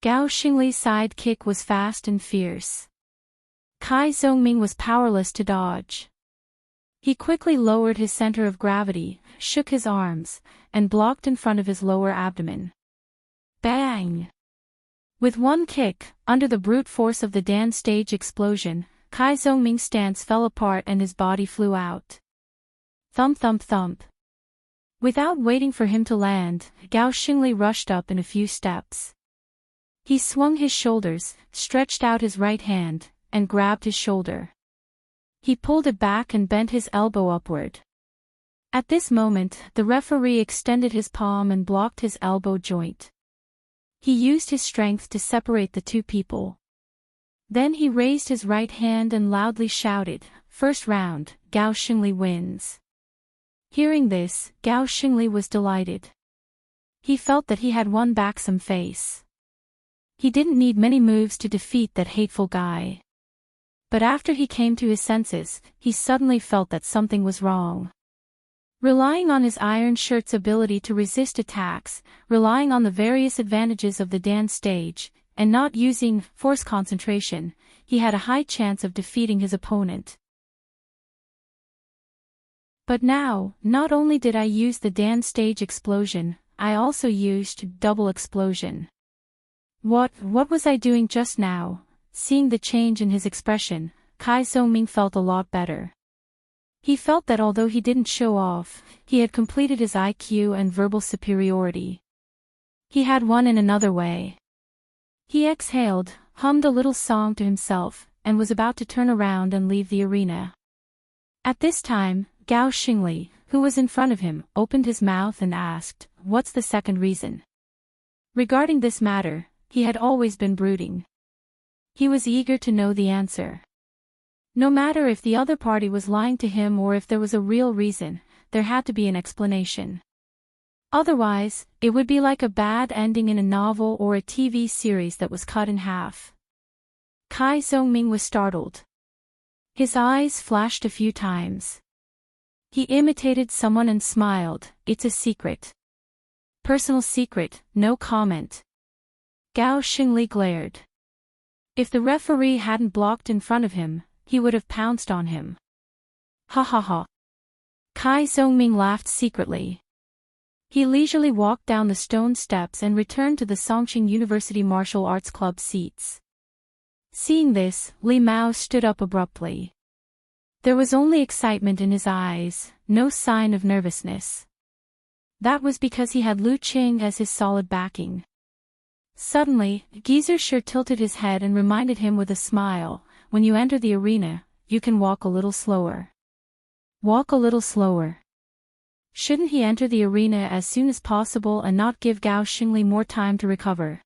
Gao Xingli's side kick was fast and fierce. Kai Zhongming was powerless to dodge. He quickly lowered his center of gravity, shook his arms, and blocked in front of his lower abdomen. Bang! With one kick, under the brute force of the dance stage explosion, Kai Zhongming's stance fell apart and his body flew out. Thump thump thump. Without waiting for him to land, Gao Xingli rushed up in a few steps. He swung his shoulders, stretched out his right hand, and grabbed his shoulder. He pulled it back and bent his elbow upward. At this moment, the referee extended his palm and blocked his elbow joint. He used his strength to separate the two people. Then he raised his right hand and loudly shouted, "First round, Gao Xingli wins." Hearing this, Gao Xingli was delighted. He felt that he had won back some face. He didn't need many moves to defeat that hateful guy. But after he came to his senses, he suddenly felt that something was wrong. Relying on his iron shirt's ability to resist attacks, relying on the various advantages of the dance stage, and not using force concentration, he had a high chance of defeating his opponent. But now, not only did I use the dance stage explosion, I also used double explosion. What was I doing just now? Seeing the change in his expression, Kai Zhongming felt a lot better. He felt that although he didn't show off, he had completed his IQ and verbal superiority. He had won in another way. He exhaled, hummed a little song to himself, and was about to turn around and leave the arena. At this time, Gao Xingli, who was in front of him, opened his mouth and asked, "What's the second reason?" Regarding this matter, he had always been brooding. He was eager to know the answer. No matter if the other party was lying to him or if there was a real reason, there had to be an explanation. Otherwise, it would be like a bad ending in a novel or a TV series that was cut in half. Kai Zhongming was startled. His eyes flashed a few times. He imitated someone and smiled. "It's a secret. Personal secret, no comment." Gao Xingli glared. If the referee hadn't blocked in front of him, he would have pounced on him. Ha ha ha. Kai Zhongming laughed secretly. He leisurely walked down the stone steps and returned to the Songqing University Martial Arts Club seats. Seeing this, Li Mao stood up abruptly. There was only excitement in his eyes, no sign of nervousness. That was because he had Lu Qing as his solid backing. Suddenly, Geyser tilted his head and reminded him with a smile, "When you enter the arena, you can walk a little slower." Walk a little slower. Shouldn't he enter the arena as soon as possible and not give Gao Xingli more time to recover?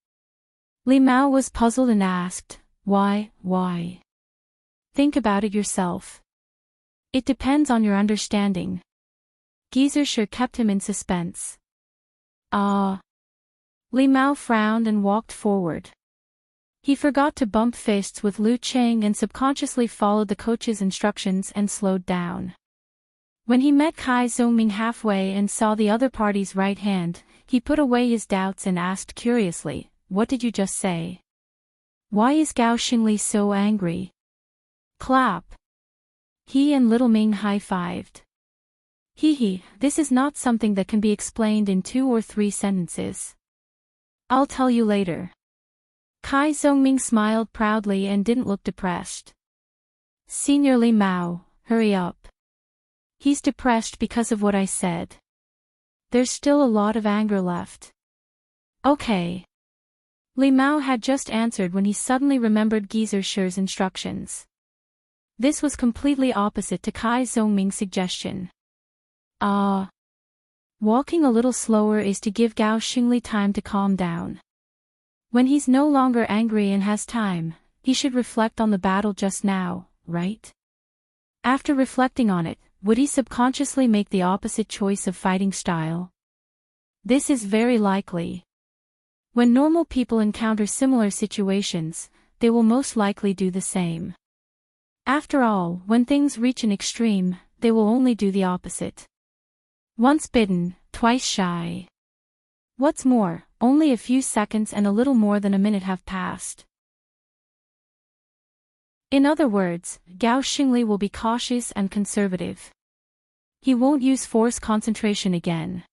Li Mao was puzzled and asked, Why? Think about it yourself. It depends on your understanding. Geyser kept him in suspense. Ah. Li Mao frowned and walked forward. He forgot to bump fists with Lu Qing and subconsciously followed the coach's instructions and slowed down. When he met Kai Zhongming halfway and saw the other party's right hand, he put away his doubts and asked curiously, "What did you just say? Why is Gao Xingli so angry?" Clap. He and Little Ming high-fived. This is not something that can be explained in 2 or 3 sentences. I'll tell you later. Kai Zhongming smiled proudly and didn't look depressed. Senior Li Mao, hurry up. He's depressed because of what I said. There's still a lot of anger left. Okay. Li Mao had just answered when he suddenly remembered Geezer Shi's instructions. This was completely opposite to Kai Zhongming's suggestion. Walking a little slower is to give Gao Xingli time to calm down. When he's no longer angry and has time, he should reflect on the battle just now, right? After reflecting on it, would he subconsciously make the opposite choice of fighting style? This is very likely. When normal people encounter similar situations, they will most likely do the same. After all, when things reach an extreme, they will only do the opposite. Once bitten, twice shy. What's more, only a few seconds and a little more than a minute have passed. In other words, Gao Xingli will be cautious and conservative. He won't use force concentration again.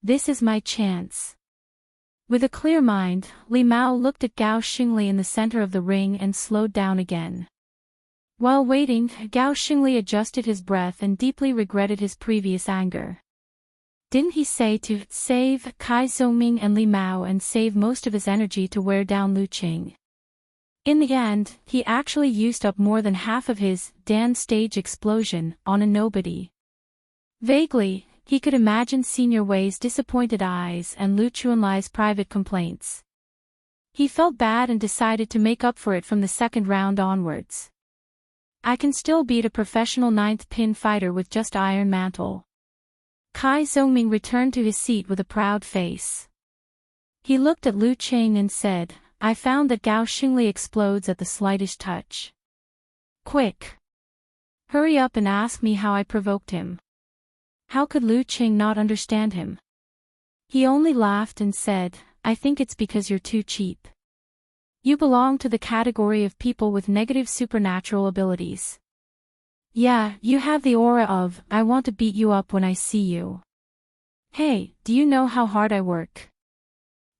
This is my chance. With a clear mind, Li Mao looked at Gao Xingli in the center of the ring and slowed down again. While waiting, Gao Xingli adjusted his breath and deeply regretted his previous anger. Didn't he say to save Kai Zhongming and Li Mao and save most of his energy to wear down Lu Qing? In the end, he actually used up more than half of his Dan stage explosion on a nobody. Vaguely, he could imagine Senior Wei's disappointed eyes and Lu Chuanlai's private complaints. He felt bad and decided to make up for it from the second round onwards. I can still beat a professional 9th pin fighter with just Iron Mantle. Kai Zhongming returned to his seat with a proud face. He looked at Lu Qing and said, I found that Gao Xingli explodes at the slightest touch. Quick! Hurry up and ask me how I provoked him. How could Lu Qing not understand him? He only laughed and said, I think it's because you're too cheap. You belong to the category of people with negative supernatural abilities. Yeah, you have the aura of, I want to beat you up when I see you. Hey, do you know how hard I work?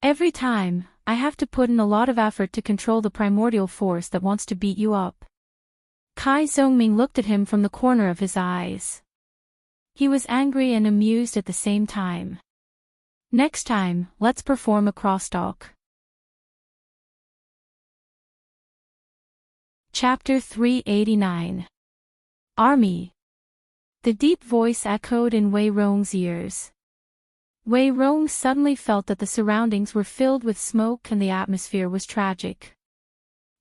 Every time, I have to put in a lot of effort to control the primordial force that wants to beat you up. Kai Zhongming looked at him from the corner of his eyes. He was angry and amused at the same time. Next time, let's perform a crosstalk. Chapter 389. Army. The deep voice echoed in Wei Rong's ears. Wei Rong suddenly felt that the surroundings were filled with smoke and the atmosphere was tragic.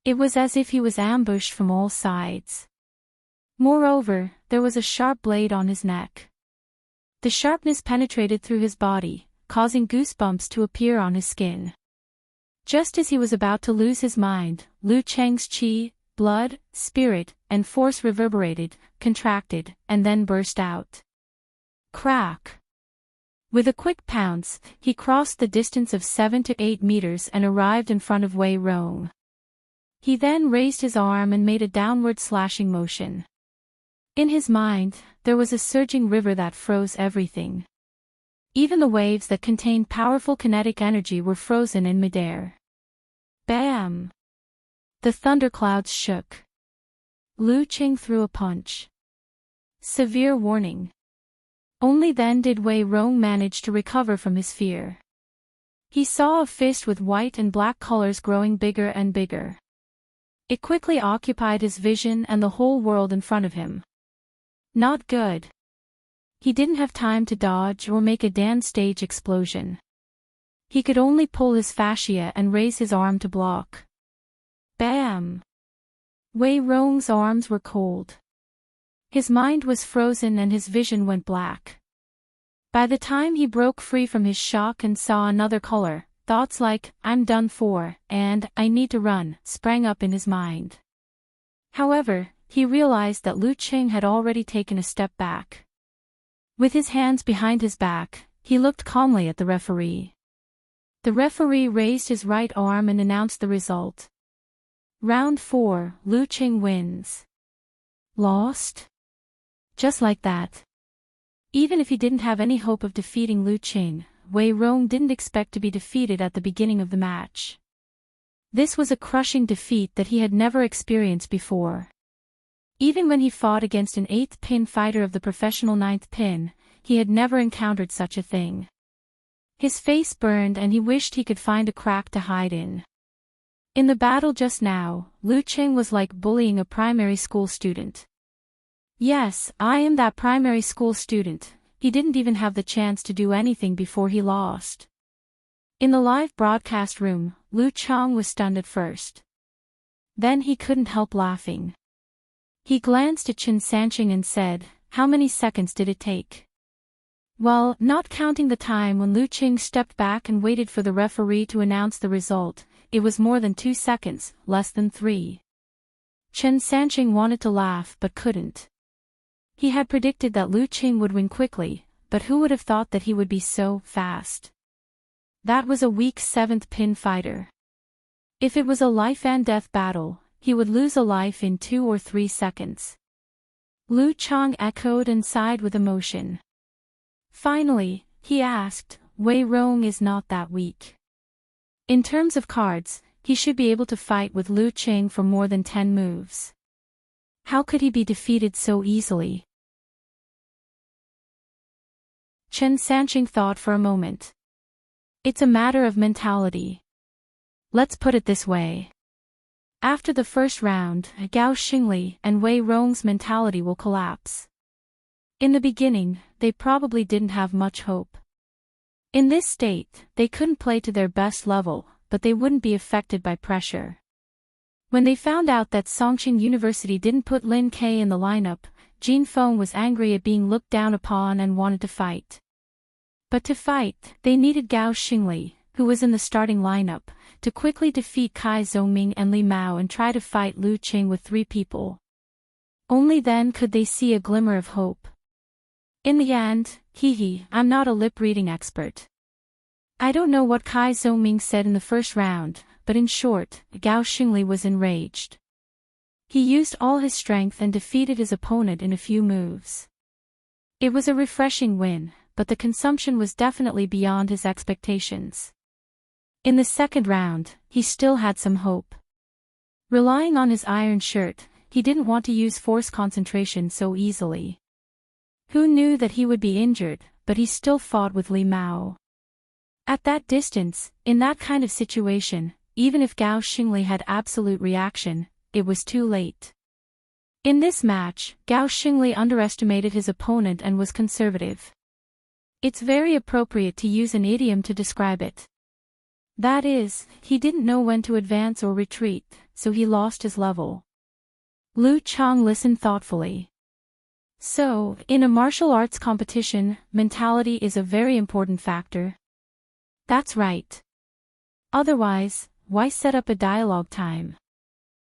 It was as if he was ambushed from all sides. Moreover, there was a sharp blade on his neck. The sharpness penetrated through his body, causing goosebumps to appear on his skin. Just as he was about to lose his mind, Lu Cheng's qi, blood, spirit, and force reverberated, contracted, and then burst out. Crack! With a quick pounce, he crossed the distance of 7 to 8 meters and arrived in front of Wei Rong. He then raised his arm and made a downward slashing motion. In his mind, there was a surging river that froze everything. Even the waves that contained powerful kinetic energy were frozen in midair. Bam! The thunderclouds shook. Lu Qing threw a punch. Severe warning. Only then did Wei Rong manage to recover from his fear. He saw a fist with white and black colors growing bigger and bigger. It quickly occupied his vision and the whole world in front of him. Not good. He didn't have time to dodge or make a Dan stage explosion. He could only pull his fascia and raise his arm to block. Bam! Wei Rong's arms were cold. His mind was frozen and his vision went black. By the time he broke free from his shock and saw another color, thoughts like, I'm done for, and, I need to run, sprang up in his mind. However, he realized that Lu Qing had already taken a step back. With his hands behind his back, he looked calmly at the referee. The referee raised his right arm and announced the result. Round 4, Lu Qing wins. Lost? Just like that. Even if he didn't have any hope of defeating Lu Qing, Wei Rong didn't expect to be defeated at the beginning of the match. This was a crushing defeat that he had never experienced before. Even when he fought against an 8th pin fighter of the professional 9th pin, he had never encountered such a thing. His face burned and he wished he could find a crack to hide in. In the battle just now, Lu Qing was like bullying a primary school student. Yes, I am that primary school student. He didn't even have the chance to do anything before he lost. In the live broadcast room, Lu Chang was stunned at first. Then he couldn't help laughing. He glanced at Chen Sanqing and said, "How many seconds did it take?" Well, not counting the time when Lu Qing stepped back and waited for the referee to announce the result, it was more than 2 seconds, less than 3. Chen Sanqing wanted to laugh but couldn't. He had predicted that Lu Qing would win quickly, but who would have thought that he would be so fast? That was a weak 7th pin fighter. If it was a life-and-death battle, he would lose a life in 2 or 3 seconds. Lu Chang echoed and sighed with emotion. Finally, he asked, Wei Rong is not that weak. In terms of cards, he should be able to fight with Lu Qing for more than 10 moves. How could he be defeated so easily? Chen Sanqing thought for a moment. It's a matter of mentality. Let's put it this way. After the first round, Gao Xingli and Wei Rong's mentality will collapse. In the beginning, they probably didn't have much hope. In this state, they couldn't play to their best level, but they wouldn't be affected by pressure. When they found out that Songqing University didn't put Lin Ke in the lineup, Jin Feng was angry at being looked down upon and wanted to fight. But to fight, they needed Gao Xingli, who was in the starting lineup, to quickly defeat Kai Zhongming and Li Mao and try to fight Lu Qing with 3 people. Only then could they see a glimmer of hope. In the end, I'm not a lip-reading expert. I don't know what Kai Zhongming said in the first round, but in short, Gao Xingli was enraged. He used all his strength and defeated his opponent in a few moves. It was a refreshing win, but the consumption was definitely beyond his expectations. In the second round, he still had some hope. Relying on his iron shirt, he didn't want to use force concentration so easily. Who knew that he would be injured, but he still fought with Li Mao. At that distance, in that kind of situation, even if Gao Xingli had absolute reaction, it was too late. In this match, Gao Xingli underestimated his opponent and was conservative. It's very appropriate to use an idiom to describe it. That is, he didn't know when to advance or retreat, so he lost his level. Lu Chang listened thoughtfully. So, in a martial arts competition, mentality is a very important factor. That's right. Otherwise, why set up a dialogue time?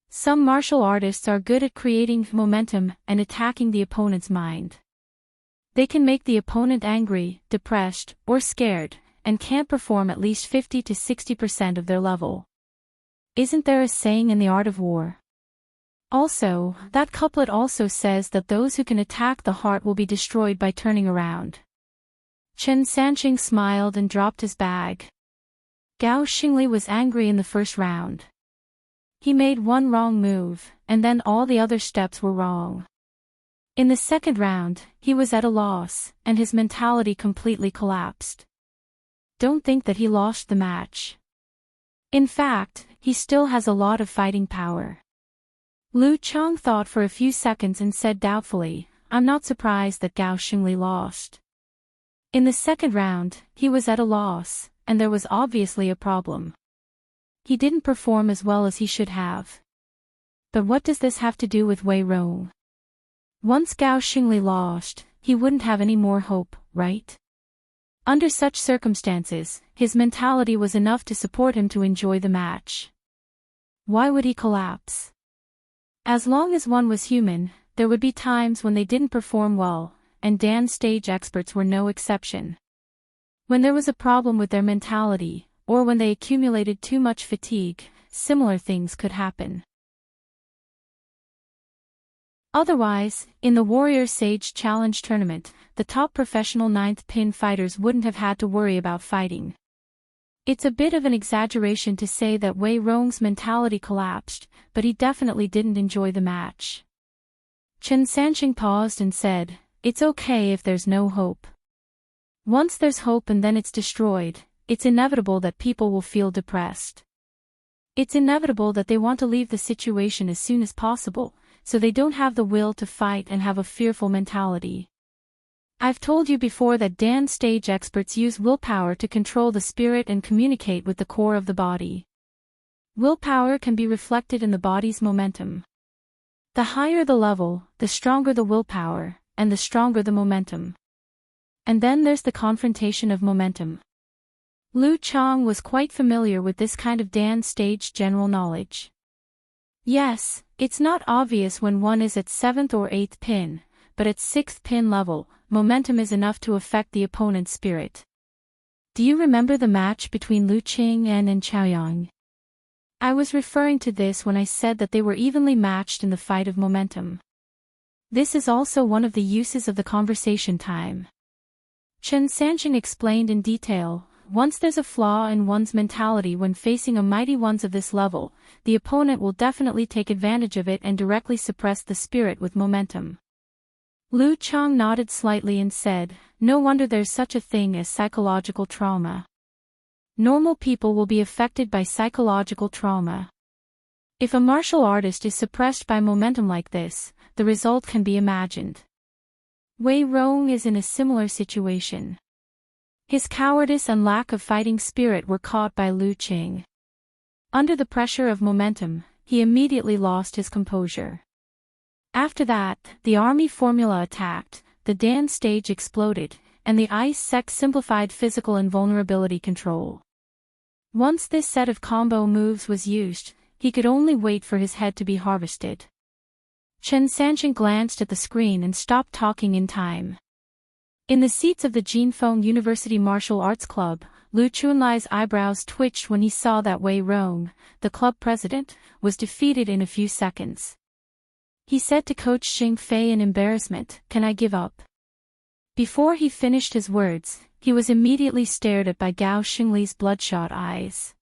Some martial artists are good at creating momentum and attacking the opponent's mind. They can make the opponent angry, depressed, or scared, and can't perform at least 50 to 60% of their level. Isn't there a saying in the art of war? Also, that couplet also says that those who can attack the heart will be destroyed by turning around. Chen Sanqing smiled and dropped his bag. Gao Xingli was angry in the first round. He made one wrong move, and then all the other steps were wrong. In the second round, he was at a loss, and his mentality completely collapsed. Don't think that he lost the match. In fact, he still has a lot of fighting power. Lu Chang thought for a few seconds and said doubtfully, I'm not surprised that Gao Xingli lost. In the second round, he was at a loss, and there was obviously a problem. He didn't perform as well as he should have. But what does this have to do with Wei Rong? Once Gao Xingli lost, he wouldn't have any more hope, right? Under such circumstances, his mentality was enough to support him to enjoy the match. Why would he collapse? As long as one was human, there would be times when they didn't perform well, and dance stage experts were no exception. When there was a problem with their mentality, or when they accumulated too much fatigue, similar things could happen. Otherwise, in the Warrior Sage Challenge tournament, the top professional 9th pin fighters wouldn't have had to worry about fighting. It's a bit of an exaggeration to say that Wei Rong's mentality collapsed, but he definitely didn't enjoy the match. Chen Sanqing paused and said, "It's okay if there's no hope. Once there's hope and then it's destroyed, it's inevitable that people will feel depressed. It's inevitable that they want to leave the situation as soon as possible, so they don't have the will to fight and have a fearful mentality. I've told you before that Dan stage experts use willpower to control the spirit and communicate with the core of the body. Willpower can be reflected in the body's momentum. The higher the level, the stronger the willpower, and the stronger the momentum. And then there's the confrontation of momentum." Lu Chang was quite familiar with this kind of Dan stage general knowledge. Yes, it's not obvious when one is at 7th or 8th pin, but at 6th pin level, momentum is enough to affect the opponent's spirit. Do you remember the match between Lu Qing'an and Chaoyang? I was referring to this when I said that they were evenly matched in the fight of momentum. This is also one of the uses of the conversation time. Chen Sanqing explained in detail. Once there's a flaw in one's mentality when facing a mighty ones of this level, the opponent will definitely take advantage of it and directly suppress the spirit with momentum. Lu Chang nodded slightly and said, "No wonder there's such a thing as psychological trauma. Normal people will be affected by psychological trauma. If a martial artist is suppressed by momentum like this, the result can be imagined. Wei Rong is in a similar situation. His cowardice and lack of fighting spirit were caught by Lu Qing. Under the pressure of momentum, he immediately lost his composure. After that, the army formula attacked, the Dan stage exploded, and the ice sect simplified physical invulnerability control. Once this set of combo moves was used, he could only wait for his head to be harvested." Chen Sanqing glanced at the screen and stopped talking in time. In the seats of the Jinfeng University Martial Arts Club, Lu Chunlai's eyebrows twitched when he saw that Wei Rong, the club president, was defeated in a few seconds. He said to Coach Xing Fei in embarrassment, "Can I give up?" Before he finished his words, he was immediately stared at by Gao Xingli's bloodshot eyes.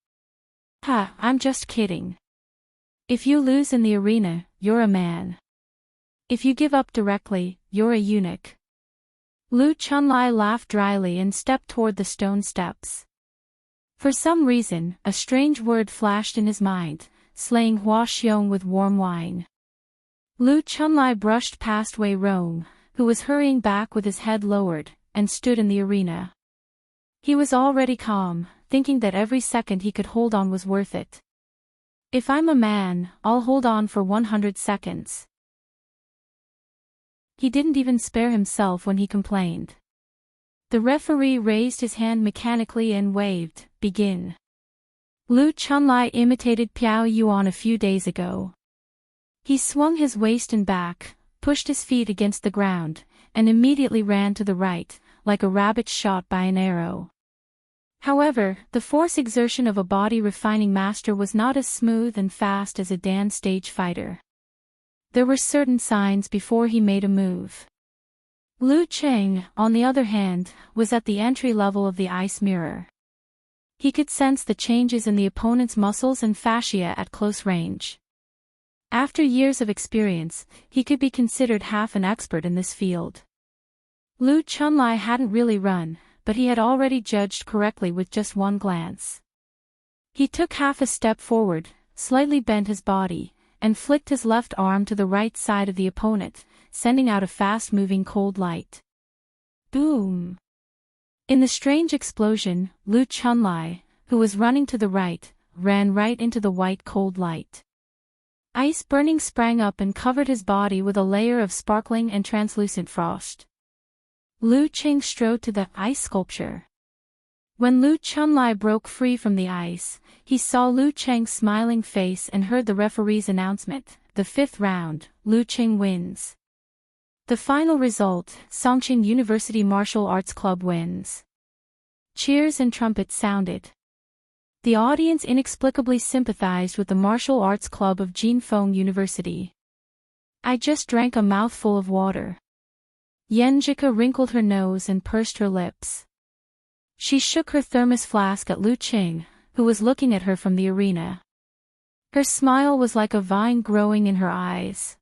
"Ha, I'm just kidding. If you lose in the arena, you're a man. If you give up directly, you're a eunuch." Lu Chunlai laughed dryly and stepped toward the stone steps. For some reason, a strange word flashed in his mind, slaying Hua Xiong with warm wine. Lu Chunlai brushed past Wei Rong, who was hurrying back with his head lowered, and stood in the arena. He was already calm, thinking that every second he could hold on was worth it. "If I'm a man, I'll hold on for 100 seconds. He didn't even spare himself when he complained. The referee raised his hand mechanically and waved, "Begin." Lu Chunlai imitated Piao Yuan a few days ago. He swung his waist and back, pushed his feet against the ground, and immediately ran to the right, like a rabbit shot by an arrow. However, the force exertion of a body refining master was not as smooth and fast as a Dan stage fighter. There were certain signs before he made a move. Lu Cheng, on the other hand, was at the entry level of the ice mirror. He could sense the changes in the opponent's muscles and fascia at close range. After years of experience, he could be considered half an expert in this field. Lu Chunlai hadn't really run, but he had already judged correctly with just one glance. He took half a step forward, slightly bent his body, and flicked his left arm to the right side of the opponent, sending out a fast-moving cold light. Boom! In the strange explosion, Lu Chunlai, who was running to the right, ran right into the white cold light. Ice burning sprang up and covered his body with a layer of sparkling and translucent frost. Lu Qing strode to the ice sculpture. When Lu Chunlai broke free from the ice, he saw Lu Cheng's smiling face and heard the referee's announcement, "The 5th round, Lu Qing wins." The final result, Songqing University Martial Arts Club wins. Cheers and trumpets sounded. The audience inexplicably sympathized with the Martial Arts Club of Jinfeng University. "I just drank a mouthful of water." Yenjika wrinkled her nose and pursed her lips. She shook her thermos flask at Lu Qing, who was looking at her from the arena. Her smile was like a vine growing in her eyes.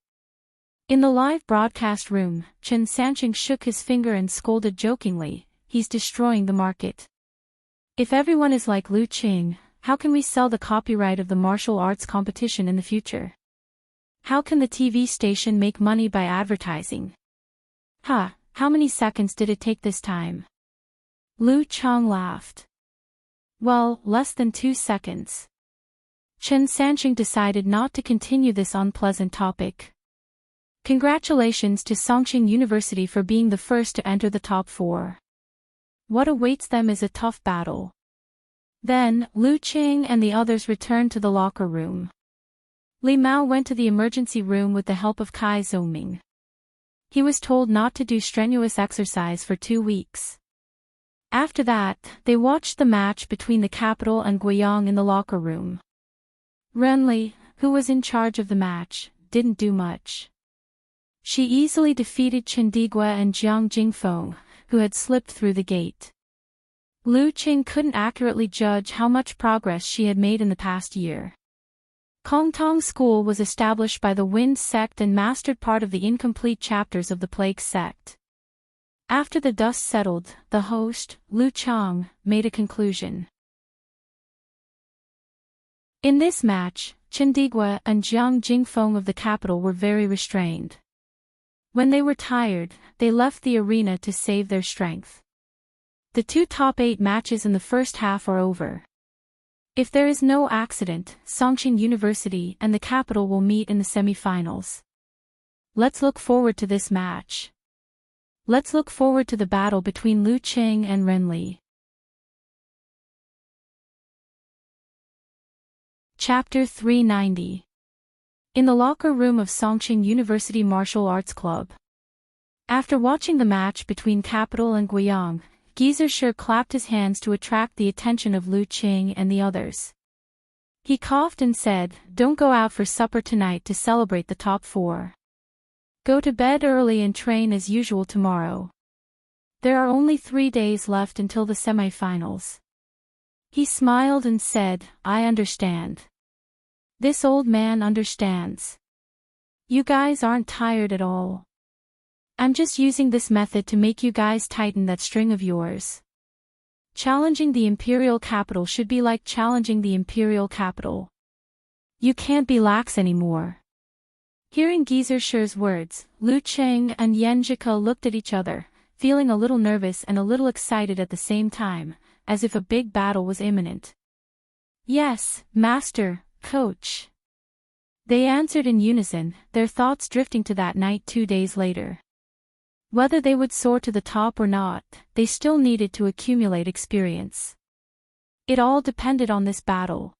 In the live broadcast room, Chen Sanqing shook his finger and scolded jokingly, "He's destroying the market. If everyone is like Lu Qing, how can we sell the copyright of the martial arts competition in the future? How can the TV station make money by advertising? How many seconds did it take this time?" Lu Chang laughed. "Well, less than 2 seconds. Chen Sanqing decided not to continue this unpleasant topic. Congratulations to Songqing University for being the first to enter the top 4. What awaits them is a tough battle. Then, Lu Qing and the others returned to the locker room. Li Mao went to the emergency room with the help of Kai Zongming. He was told not to do strenuous exercise for 2 weeks. After that, they watched the match between the capital and Guiyang in the locker room. Renli, who was in charge of the match, didn't do much. She easily defeated Chen Digua and Jiang Jingfeng, who had slipped through the gate. Lu Qing couldn't accurately judge how much progress she had made in the past year. Kongtong School was established by the Wind sect and mastered part of the incomplete chapters of the Plague sect. After the dust settled, the host, Lu Chang, made a conclusion. In this match, Chen Digua and Jiang Jingfeng of the capital were very restrained. When they were tired, they left the arena to save their strength. The 2 top 8 matches in the first half are over. If there is no accident, Songqing University and the capital will meet in the semi-finals. Let's look forward to this match. Let's look forward to the battle between Lu Qing and Renli. Chapter 390. In the locker room of Songqing University Martial Arts Club. After watching the match between Capital and Guiyang, Geyser clapped his hands to attract the attention of Lu Qing and the others. He coughed and said, "Don't go out for supper tonight to celebrate the top 4. Go to bed early and train as usual tomorrow. There are only 3 days left until the semi-finals." He smiled and said, "I understand. This old man understands. You guys aren't tired at all. I'm just using this method to make you guys tighten that string of yours. Challenging the imperial capital should be like challenging the imperial capital. You can't be lax anymore." Hearing Geyser's words, Lu Qing and Yan Zhike looked at each other, feeling a little nervous and a little excited at the same time, as if a big battle was imminent. "Yes, Master, Coach." They answered in unison, their thoughts drifting to that night 2 days later. Whether they would soar to the top or not, they still needed to accumulate experience. It all depended on this battle.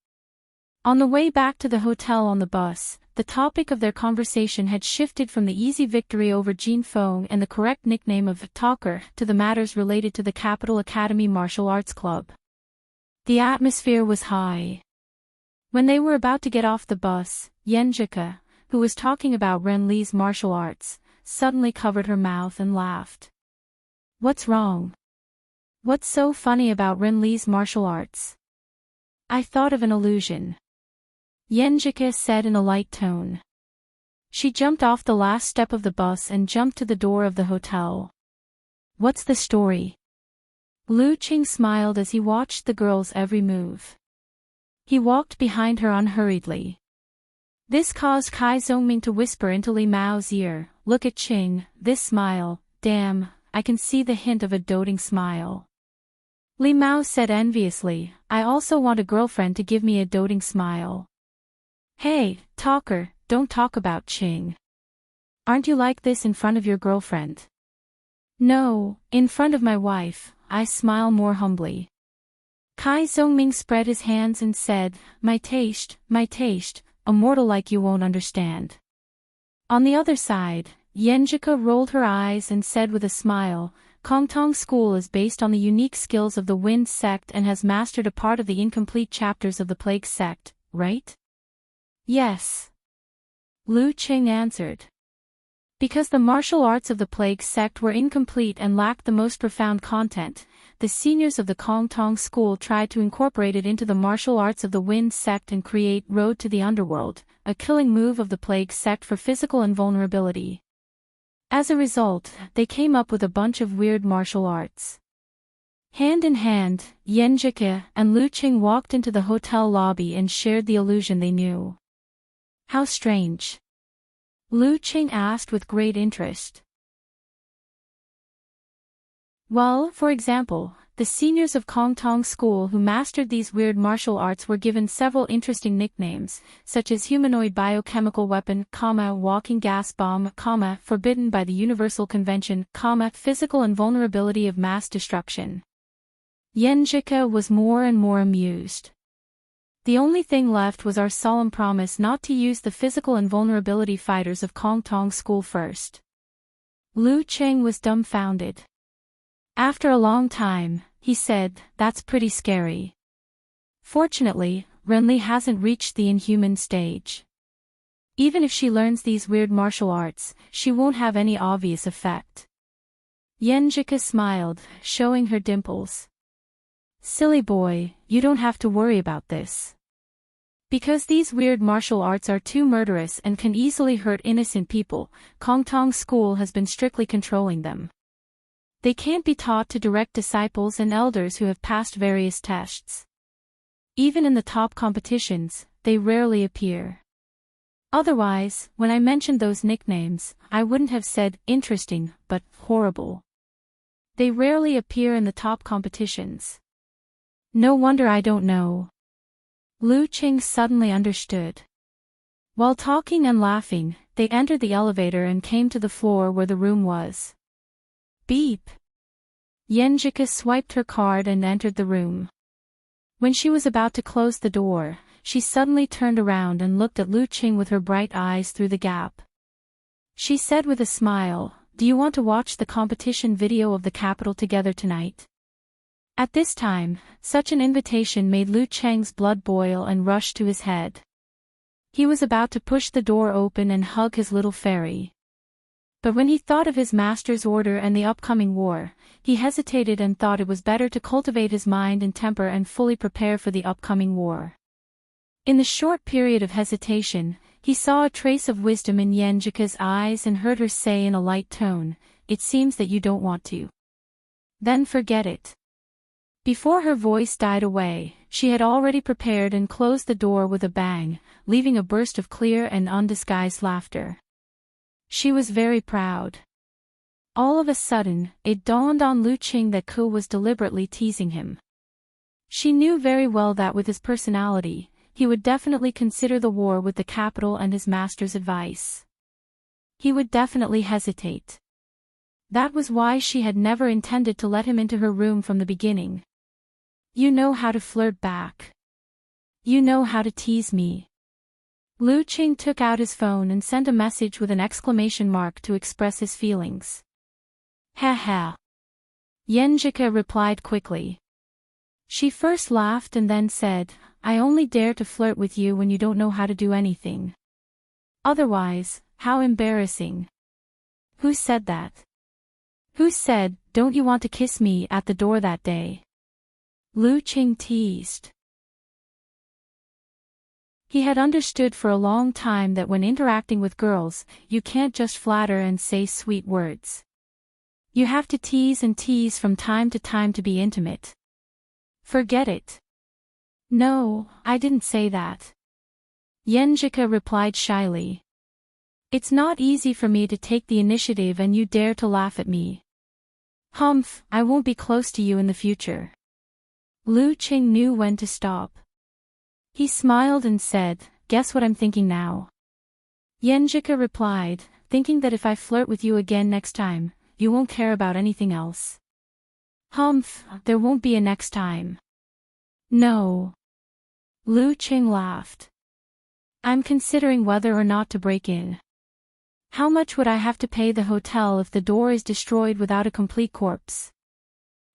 On the way back to the hotel on the bus, the topic of their conversation had shifted from the easy victory over Jin Feng and the correct nickname of Talker to the matters related to the Capital Academy Martial Arts Club. The atmosphere was high. When they were about to get off the bus, Yan Zhike, who was talking about Renli's martial arts, suddenly covered her mouth and laughed. "What's wrong? What's so funny about Renli's martial arts?" "I thought of an illusion," Yan Zhike said in a light tone. She jumped off the last step of the bus and jumped to the door of the hotel. "What's the story?" Lu Qing smiled as he watched the girl's every move. He walked behind her unhurriedly. This caused Kai Zongming to whisper into Li Mao's ear, "Look at Qing, this smile, damn, I can see the hint of a doting smile." Li Mao said enviously, "I also want a girlfriend to give me a doting smile." "Hey, talker, don't talk about Qing. Aren't you like this in front of your girlfriend?" "No, in front of my wife, I smile more humbly." Kai Zongming spread his hands and said, my taste, a mortal like you won't understand." On the other side, Yan Zhike rolled her eyes and said with a smile, "Kongtong School is based on the unique skills of the Wind sect and has mastered a part of the incomplete chapters of the Plague sect, right?" "Yes," Lu Qing answered. Because the martial arts of the plague sect were incomplete and lacked the most profound content, the seniors of the Kong Tong school tried to incorporate it into the martial arts of the Wind sect and create Road to the Underworld, a killing move of the plague sect for physical invulnerability. As a result, they came up with a bunch of weird martial arts. Hand in hand, Yan Jike and Lu Qing walked into the hotel lobby and shared the illusion they knew. How strange. Lu Qing asked with great interest. Well, for example, the seniors of Kong Tong School who mastered these weird martial arts were given several interesting nicknames, such as humanoid biochemical weapon, walking gas bomb, forbidden by the Universal Convention, physical invulnerability of mass destruction. Yan Jike was more and more amused. The only thing left was our solemn promise not to use the physical invulnerability fighters of Kong Tong School first. Lu Qing was dumbfounded. After a long time, he said, "That's pretty scary." Fortunately, Renli hasn't reached the inhuman stage. Even if she learns these weird martial arts, she won't have any obvious effect. Yan Jike smiled, showing her dimples. Silly boy, you don't have to worry about this. Because these weird martial arts are too murderous and can easily hurt innocent people, Kong Tong School has been strictly controlling them. They can't be taught to direct disciples and elders who have passed various tests. Even in the top competitions, they rarely appear. Otherwise, when I mentioned those nicknames, I wouldn't have said interesting, but horrible. They rarely appear in the top competitions. No wonder I don't know. Lu Qing suddenly understood. While talking and laughing, they entered the elevator and came to the floor where the room was. Beep. Yan Jike swiped her card and entered the room. When she was about to close the door, she suddenly turned around and looked at Lu Qing with her bright eyes through the gap. She said with a smile, "Do you want to watch the competition video of the capital together tonight?" At this time, such an invitation made Lu Cheng's blood boil and rush to his head. He was about to push the door open and hug his little fairy. But when he thought of his master's order and the upcoming war, he hesitated and thought it was better to cultivate his mind and temper and fully prepare for the upcoming war. In the short period of hesitation, he saw a trace of wisdom in Yan Jike's eyes and heard her say in a light tone, "It seems that you don't want to. Then forget it." Before her voice died away, she had already prepared and closed the door with a bang, leaving a burst of clear and undisguised laughter. She was very proud. All of a sudden, it dawned on Lu Qing that Ku was deliberately teasing him. She knew very well that with his personality, he would definitely consider the war with the capital and his master's advice. He would definitely hesitate. That was why she had never intended to let him into her room from the beginning. "You know how to flirt back. You know how to tease me." Lu Qing took out his phone and sent a message with an exclamation mark to express his feelings. "Ha ha." Yan Jike replied quickly. She first laughed and then said, "I only dare to flirt with you when you don't know how to do anything. Otherwise, how embarrassing." "Who said that? Who said, 'Don't you want to kiss me' at the door that day?" Lu Qing teased. He had understood for a long time that when interacting with girls, you can't just flatter and say sweet words. You have to tease and tease from time to time to be intimate. "Forget it." "No, I didn't say that." Yan Jike replied shyly. "It's not easy for me to take the initiative and you dare to laugh at me." "Humph, I won't be close to you in the future." Lu Qing knew when to stop. He smiled and said, "Guess what I'm thinking now?" Yan Jike replied, "Thinking that if I flirt with you again next time, you won't care about anything else." "Humph, there won't be a next time." "No." Lu Qing laughed. "I'm considering whether or not to break in. How much would I have to pay the hotel if the door is destroyed without a complete corpse?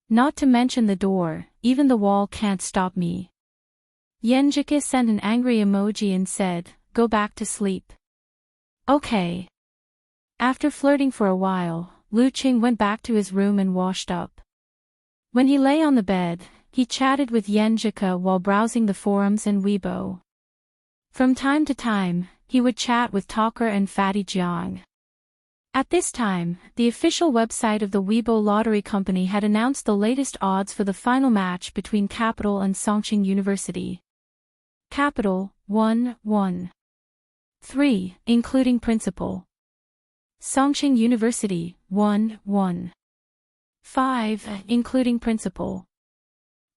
Not to mention the door, even the wall can't stop me." Yan Jike sent an angry emoji and said, "Go back to sleep." "Okay." After flirting for a while, Lu Qing went back to his room and washed up. When he lay on the bed, he chatted with Yan Jike while browsing the forums and Weibo. From time to time, he would chat with Talker and Fatty Jiang. At this time, the official website of the Weibo Lottery Company had announced the latest odds for the final match between Capital and Songqing University. Capital, 1-1. 3, including principal. Songqing University, 1-1. 5, including principal.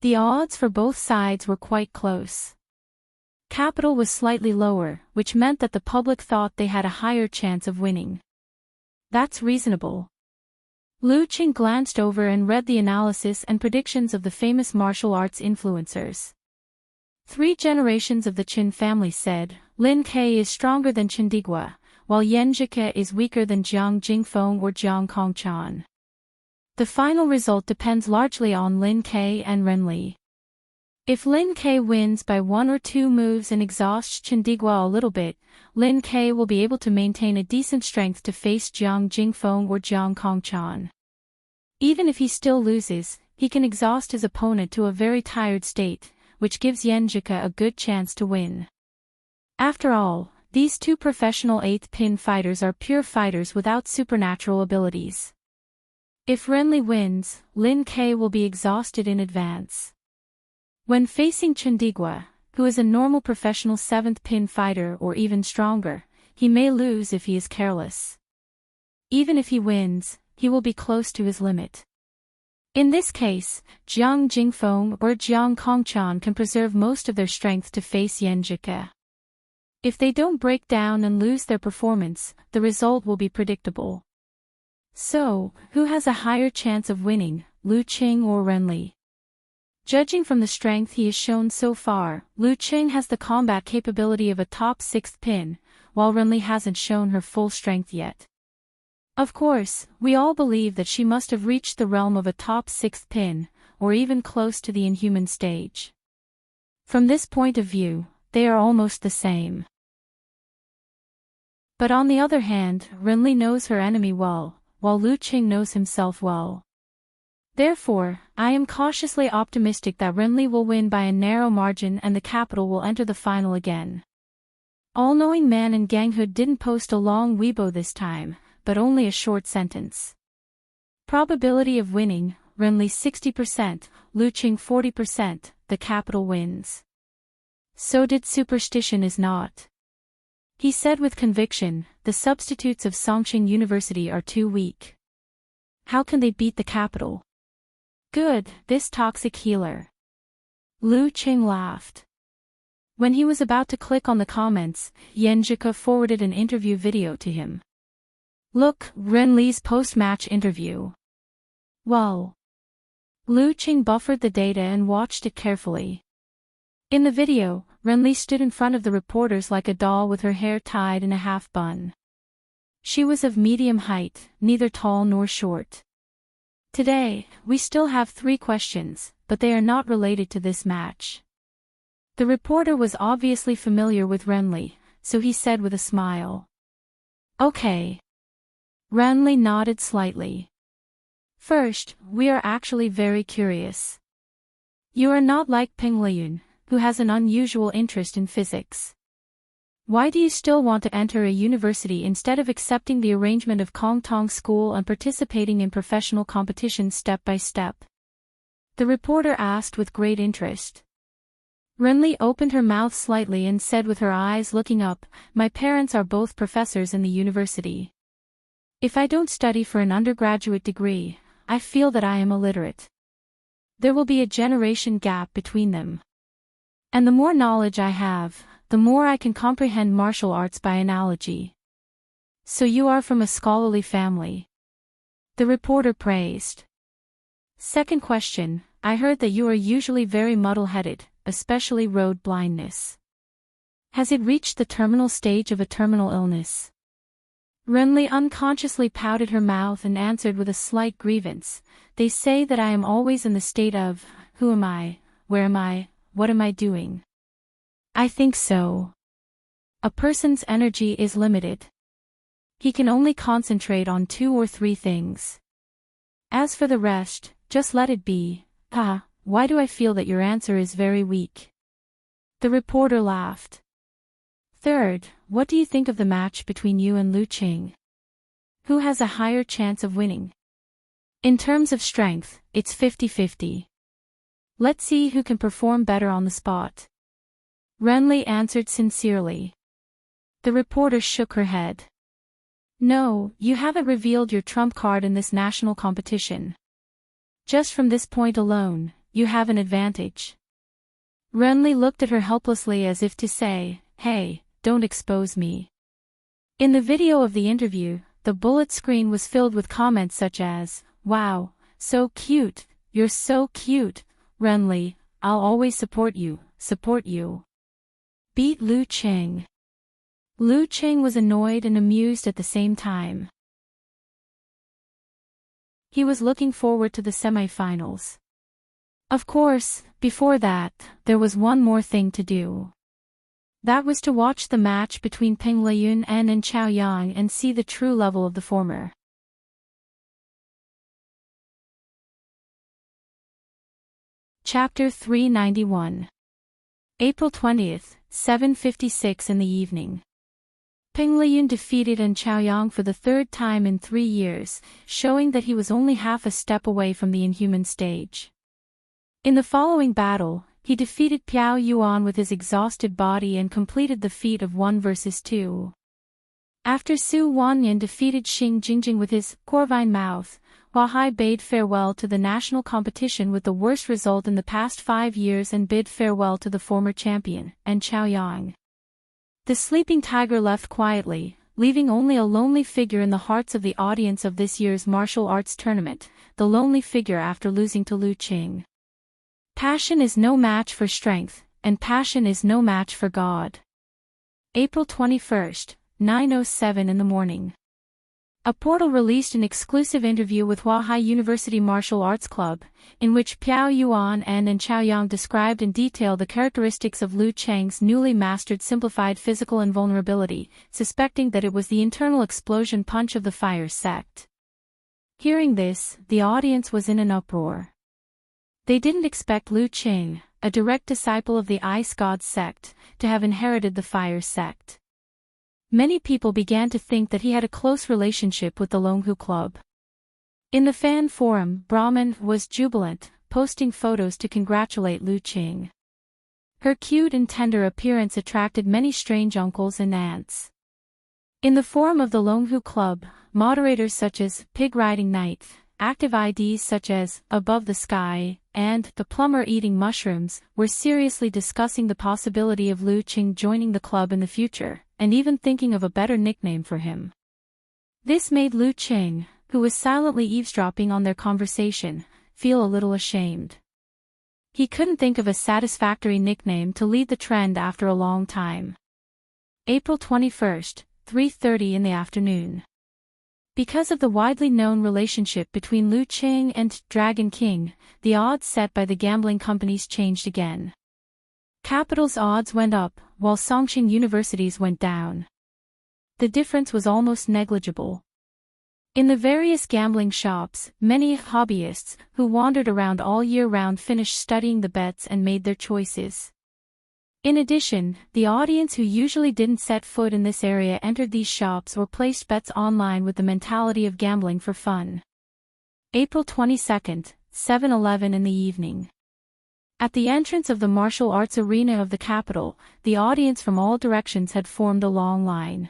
The odds for both sides were quite close. Capital was slightly lower, which meant that the public thought they had a higher chance of winning. That's reasonable. Lu Qing glanced over and read the analysis and predictions of the famous martial arts influencers. 3 generations of the Qin family said, Lin Ke is stronger than Qindigua, while Yan Jike is weaker than Jiang Jingfeng or Jiang Kongchan. The final result depends largely on Lin Ke and Renli. If Lin Ke wins by 1 or 2 moves and exhausts Qindigua a little bit, Lin Ke will be able to maintain a decent strength to face Jiang Jingfeng or Jiang Kongchan. Even if he still loses, he can exhaust his opponent to a very tired state, which gives Yan Jike a good chance to win. After all, these 2 professional 8th pin fighters are pure fighters without supernatural abilities. If Renli wins, Lin Ke will be exhausted in advance. When facing Qindigua, who is a normal professional 7th pin fighter or even stronger, he may lose if he is careless. Even if he wins, he will be close to his limit. In this case, Jiang Jingfeng or Jiang Kongchan can preserve most of their strength to face Yan Jike. If they don't break down and lose their performance, the result will be predictable. So, who has a higher chance of winning, Lu Qing or Renli? Judging from the strength he has shown so far, Lu Qing has the combat capability of a top 6th pin, while Renli hasn't shown her full strength yet. Of course, we all believe that she must have reached the realm of a top 6th pin, or even close to the inhuman stage. From this point of view, they are almost the same. But on the other hand, Renli knows her enemy well, while Lu Qing knows himself well. Therefore, I am cautiously optimistic that Renli will win by a narrow margin and the capital will enter the final again. All-knowing man and Ganghood didn't post a long Weibo this time, but only a short sentence. Probability of winning, Renli 60%, Lu Qing 40%, the capital wins. So did superstition is not. He said with conviction, the substitutes of Songqing University are too weak. How can they beat the capital? Good, this toxic healer. Lu Qing laughed. When he was about to click on the comments, Yan Jike forwarded an interview video to him. Look, Renli's post-match interview. Well. Lu Qing buffered the data and watched it carefully. In the video, Renli stood in front of the reporters like a doll with her hair tied in a half bun. She was of medium height, neither tall nor short. Today, we still have 3 questions, but they are not related to this match. The reporter was obviously familiar with Renli, so he said with a smile. Okay. Renli nodded slightly. First, we are actually very curious. You are not like Peng Liyun, who has an unusual interest in physics. Why do you still want to enter a university instead of accepting the arrangement of Kong Tong School and participating in professional competitions step by step? The reporter asked with great interest. Renli opened her mouth slightly and said with her eyes looking up, my parents are both professors in the university. If I don't study for an undergraduate degree, I feel that I am illiterate. There will be a generation gap between them. And the more knowledge I have, the more I can comprehend martial arts by analogy. So you are from a scholarly family. The reporter praised. Second question, I heard that you are usually very muddle-headed, especially road blindness. Has it reached the terminal stage of a terminal illness? Renli unconsciously pouted her mouth and answered with a slight grievance, they say that I am always in the state of, who am I, where am I, what am I doing? I think so. A person's energy is limited. He can only concentrate on 2 or 3 things. As for the rest, just let it be. Why do I feel that your answer is very weak? The reporter laughed. Third, what do you think of the match between you and Lu Qing? Who has a higher chance of winning? In terms of strength, it's 50-50. Let's see who can perform better on the spot. Renly answered sincerely. The reporter shook her head. No, you haven't revealed your trump card in this national competition. Just from this point alone, you have an advantage. Renly looked at her helplessly as if to say, hey, don't expose me. In the video of the interview, the bullet screen was filled with comments such as, wow, so cute, you're so cute, Renly, I'll always support you. Beat Lu Qing. Lu Qing was annoyed and amused at the same time. He was looking forward to the semi-finals. Of course, before that, there was one more thing to do. That was to watch the match between Peng Liyun and Chaoyang and see the true level of the former. Chapter 391. April 20th, 7:56 in the evening. Peng Liyun defeated Chaoyang for the 3rd time in 3 years, showing that he was only half a step away from the inhuman stage. In the following battle, he defeated Piao Yuan with his exhausted body and completed the feat of 1 versus 2. After Su Wanyan defeated Xing Jingjing with his corvine mouth, Hua Hai bade farewell to the national competition with the worst result in the past 5 years and bid farewell to the former champion, Chaoyang. The sleeping tiger left quietly, leaving only a lonely figure in the hearts of the audience of this year's martial arts tournament, the lonely figure after losing to Lu Qing. Passion is no match for strength, and passion is no match for God. April 21st, 9:07 in the morning. A portal released an exclusive interview with Huahai University Martial Arts Club, in which Piao Yuan and Chaoyang described in detail the characteristics of Lu Qing's newly mastered simplified physical invulnerability, suspecting that it was the internal explosion punch of the fire sect. Hearing this, the audience was in an uproar. They didn't expect Lu Qing, a direct disciple of the Ice God sect, to have inherited the fire sect. Many people began to think that he had a close relationship with the Longhu Club. In the fan forum, Brahman was jubilant, posting photos to congratulate Lu Qing. Her cute and tender appearance attracted many strange uncles and aunts. In the forum of the Longhu Club, moderators such as Pig Riding Knight, active IDs such as Above the Sky, and The Plumber Eating Mushrooms, were seriously discussing the possibility of Lu Qing joining the club in the future, and even thinking of a better nickname for him. This made Lu Qing, who was silently eavesdropping on their conversation, feel a little ashamed. He couldn't think of a satisfactory nickname to lead the trend after a long time. April 21st, 3:30 in the afternoon. Because of the widely known relationship between Lu Qing and Dragon King, the odds set by the gambling companies changed again. Capital's odds went up, while Songqing University's went down. The difference was almost negligible. In the various gambling shops, many hobbyists, who wandered around all year round, finished studying the bets and made their choices. In addition, the audience who usually didn't set foot in this area entered these shops or placed bets online with the mentality of gambling for fun. April 22nd, 7:11 in the evening. At the entrance of the martial arts arena of the capital, the audience from all directions had formed a long line.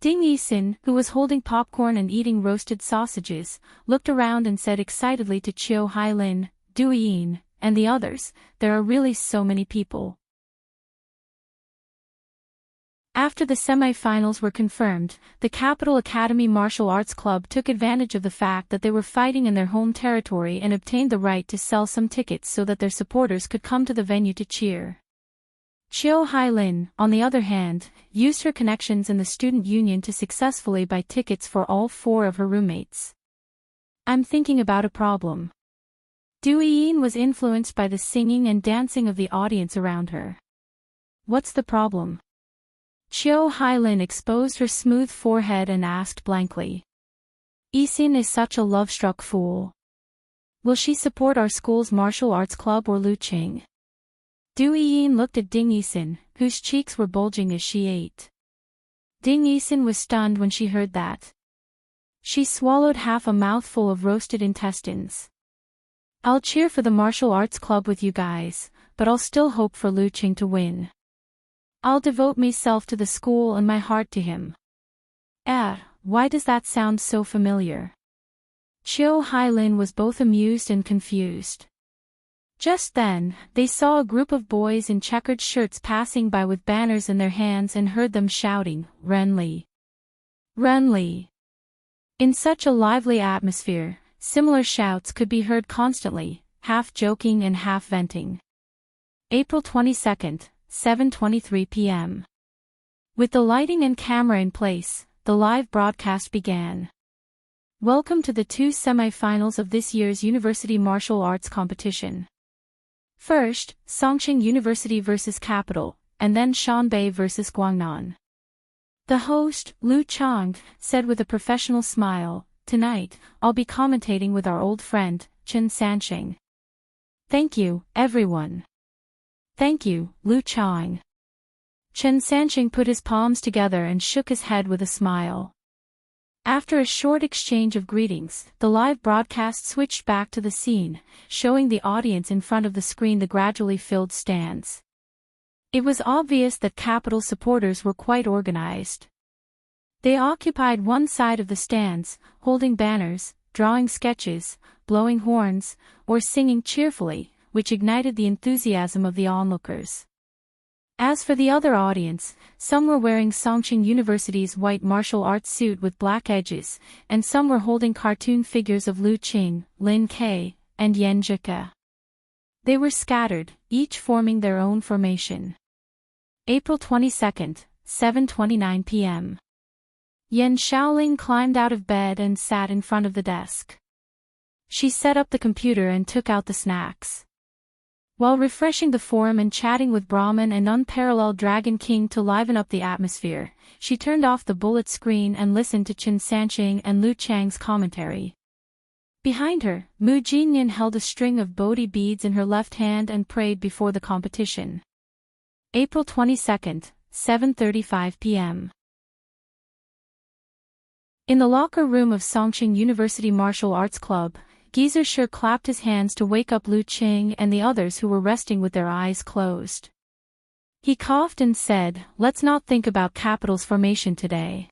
Ding Yisin, who was holding popcorn and eating roasted sausages, looked around and said excitedly to Chiu Hailin, Du Yin, and the others, "There are really so many people." After the semi-finals were confirmed, the Capital Academy Martial Arts Club took advantage of the fact that they were fighting in their home territory and obtained the right to sell some tickets so that their supporters could come to the venue to cheer. Chiu Hailin, on the other hand, used her connections in the student union to successfully buy tickets for all 4 of her roommates. "I'm thinking about a problem." Du Yin was influenced by the singing and dancing of the audience around her. "What's the problem?" Chiu Hailin exposed her smooth forehead and asked blankly. Yisin is such a love-struck fool. Will she support our school's martial arts club or Lu Qing? Du Yiyin looked at Ding Yisin, whose cheeks were bulging as she ate. Ding Yisin was stunned when she heard that. She swallowed half a mouthful of roasted intestines. I'll cheer for the martial arts club with you guys, but I'll still hope for Lu Qing to win. I'll devote myself to the school and my heart to him. Why does that sound so familiar? Chiu Hailin was both amused and confused. Just then, they saw a group of boys in checkered shirts passing by with banners in their hands and heard them shouting, Renli! Renli! In such a lively atmosphere, similar shouts could be heard constantly, half joking and half venting. April 22nd, 7:23 p.m. With the lighting and camera in place, the live broadcast began. Welcome to the two semi-finals of this year's University Martial Arts Competition. First, Songqing University vs. Capital, and then Shanbei vs. Guangnan. The host, Lu Chang, said with a professional smile, "Tonight, I'll be commentating with our old friend, Chen Sansheng. Thank you, everyone." Thank you, Lu Chang. Chen Sansheng put his palms together and shook his head with a smile. After a short exchange of greetings, the live broadcast switched back to the scene, showing the audience in front of the screen the gradually filled stands. It was obvious that Capital supporters were quite organized. They occupied one side of the stands, holding banners, drawing sketches, blowing horns, or singing cheerfully, which ignited the enthusiasm of the onlookers. As for the other audience, some were wearing Songqing University's white martial arts suit with black edges, and some were holding cartoon figures of Lu Qing, Lin Ke, and Yan Zhike. They were scattered, each forming their own formation. April 22nd, 7:29 p.m. Yan Shaoling climbed out of bed and sat in front of the desk. She set up the computer and took out the snacks. While refreshing the forum and chatting with Brahman and unparalleled Dragon King to liven up the atmosphere, she turned off the bullet screen and listened to Chen Sansheng and Lu Chang's commentary. Behind her, Mu Jinyan held a string of Bodhi beads in her left hand and prayed before the competition. April 22nd, 7:35 p.m. In the locker room of Songqing University Martial Arts Club, Geezer Shi clapped his hands to wake up Lu Qing and the others who were resting with their eyes closed. He coughed and said, "Let's not think about Capital's formation today.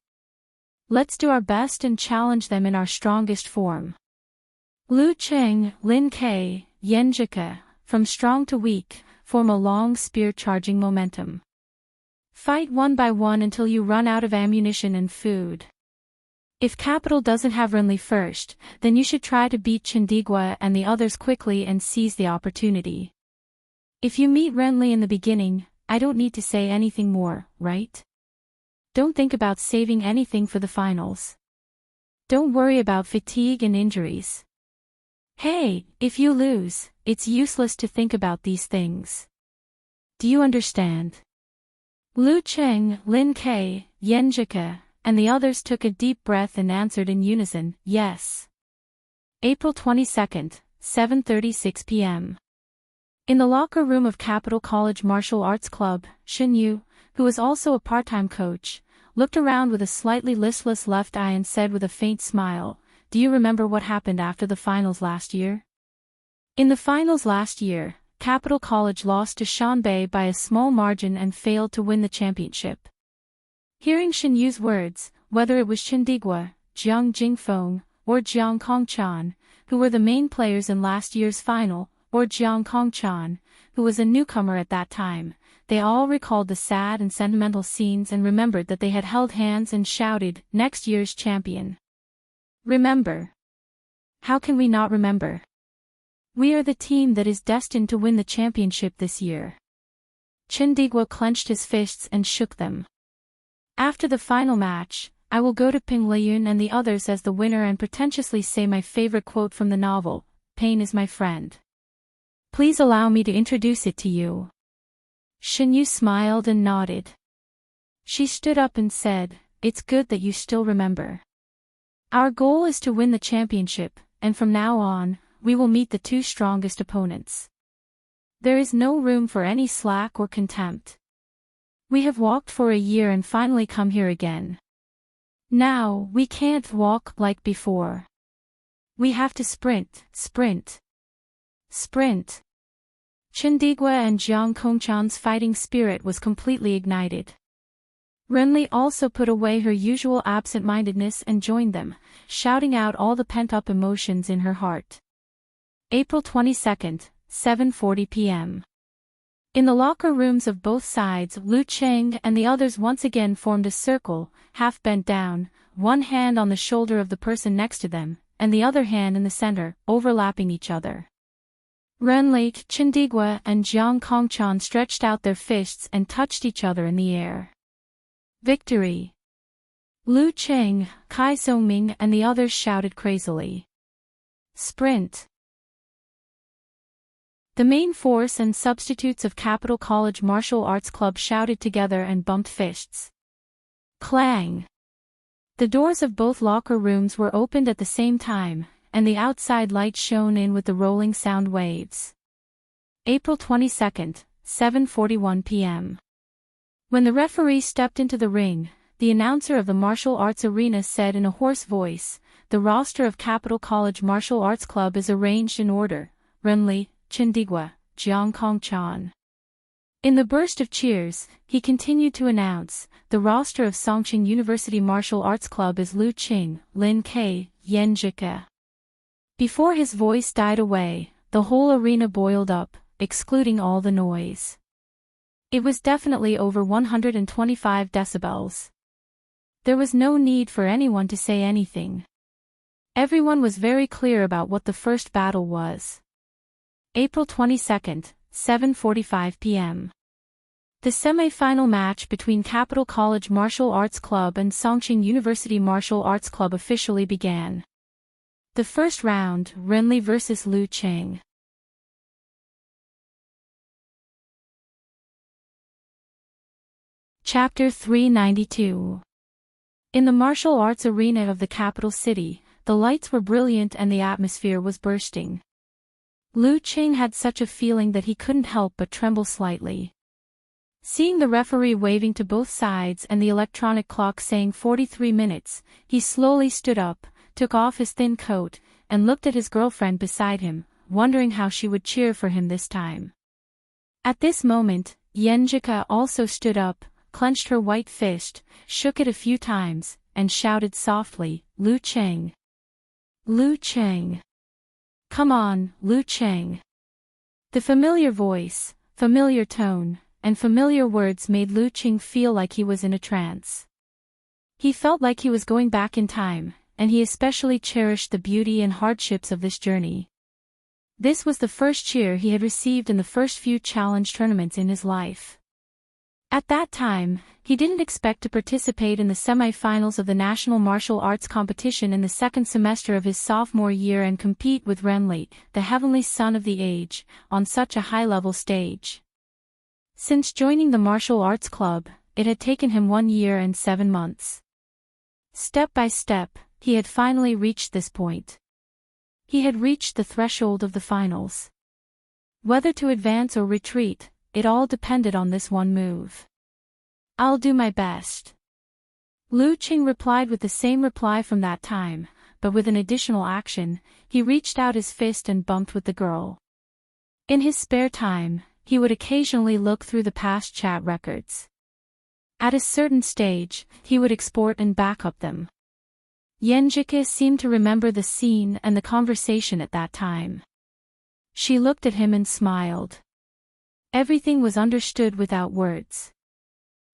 Let's do our best and challenge them in our strongest form. Lu Qing, Lin Ke, Yan Zhike, from strong to weak, form a long spear-charging momentum. Fight one by one until you run out of ammunition and food. If Capital doesn't have Renli first, then you should try to beat Chendigua and the others quickly and seize the opportunity. If you meet Renli in the beginning, I don't need to say anything more, right? Don't think about saving anything for the finals. Don't worry about fatigue and injuries. Hey, if you lose, it's useless to think about these things. Do you understand?" Lu Qing, Lin Ke, Yan Zhike, and the others took a deep breath and answered in unison, "Yes." April 22nd, 7:36 p.m. In the locker room of Capital College Martial Arts Club, Shen Yu, who was also a part-time coach, looked around with a slightly listless left eye and said with a faint smile, "Do you remember what happened after the finals last year?" In the finals last year, Capital College lost to Shanbei by a small margin and failed to win the championship. Hearing Shen Yu's words, whether it was Chendigua, Jiang Jingfeng, or Jiang Kongchan, who were the main players in last year's final, or Jiang Kongchan, who was a newcomer at that time, they all recalled the sad and sentimental scenes and remembered that they had held hands and shouted, "Next year's champion." Remember. How can we not remember? We are the team that is destined to win the championship this year. Chendigua clenched his fists and shook them. After the final match, I will go to Ping Liyun and the others as the winner and pretentiously say my favorite quote from the novel, "Pain is my friend." Please allow me to introduce it to you. Shen Yu smiled and nodded. She stood up and said, "It's good that you still remember. Our goal is to win the championship, and from now on, we will meet the two strongest opponents. There is no room for any slack or contempt. We have walked for a year and finally come here again. Now, we can't walk like before. We have to sprint, sprint, sprint." Chindigua and Jiang Kongchan's fighting spirit was completely ignited. Renli also put away her usual absent-mindedness and joined them, shouting out all the pent-up emotions in her heart. April 22nd, 7:40 p.m. In the locker rooms of both sides, Lu Cheng and the others once again formed a circle, half bent down, one hand on the shoulder of the person next to them, and the other hand in the center, overlapping each other. Renli, Chindigua, and Jiang Kongchan stretched out their fists and touched each other in the air. Victory! Lu Cheng, Kai Songming, and the others shouted crazily. Sprint! The main force and substitutes of Capital College Martial Arts Club shouted together and bumped fists. Clang! The doors of both locker rooms were opened at the same time, and the outside light shone in with the rolling sound waves. April 22nd, 7:41 p.m. When the referee stepped into the ring, the announcer of the martial arts arena said in a hoarse voice, "The roster of Capital College Martial Arts Club is arranged in order: Renli, Chindigua, Jiang Kongchan." In the burst of cheers, he continued to announce, "The roster of Songqing University Martial Arts Club is Lu Qing, Lin Ke, Yan Jike." Before his voice died away, the whole arena boiled up, excluding all the noise. It was definitely over 125 decibels. There was no need for anyone to say anything. Everyone was very clear about what the first battle was. April 22nd, 7:45 p.m. The semi-final match between Capital College Martial Arts Club and Songqing University Martial Arts Club officially began. The first round, Renli vs. Lu Cheng. Chapter 392. In the martial arts arena of the capital city, the lights were brilliant and the atmosphere was bursting. Lu Cheng had such a feeling that he couldn't help but tremble slightly. Seeing the referee waving to both sides and the electronic clock saying 43 minutes, he slowly stood up, took off his thin coat, and looked at his girlfriend beside him, wondering how she would cheer for him this time. At this moment, Yenjika also stood up, clenched her white fist, shook it a few times, and shouted softly, "Lu Cheng! Lu Cheng! Come on, Lu Cheng!" The familiar voice, familiar tone, and familiar words made Lu Cheng feel like he was in a trance. He felt like he was going back in time, and he especially cherished the beauty and hardships of this journey. This was the first cheer he had received in the first few challenge tournaments in his life. At that time, he didn't expect to participate in the semi-finals of the National Martial Arts Competition in the second semester of his sophomore year and compete with Renli, the heavenly son of the age, on such a high-level stage. Since joining the martial arts club, it had taken him 1 year and 7 months. Step by step, he had finally reached this point. He had reached the threshold of the finals. Whether to advance or retreat, it all depended on this one move. "I'll do my best." Lu Cheng replied with the same reply from that time, but with an additional action. He reached out his fist and bumped with the girl. In his spare time, he would occasionally look through the past chat records. At a certain stage, he would export and back up them. Yenjike seemed to remember the scene and the conversation at that time. She looked at him and smiled. Everything was understood without words.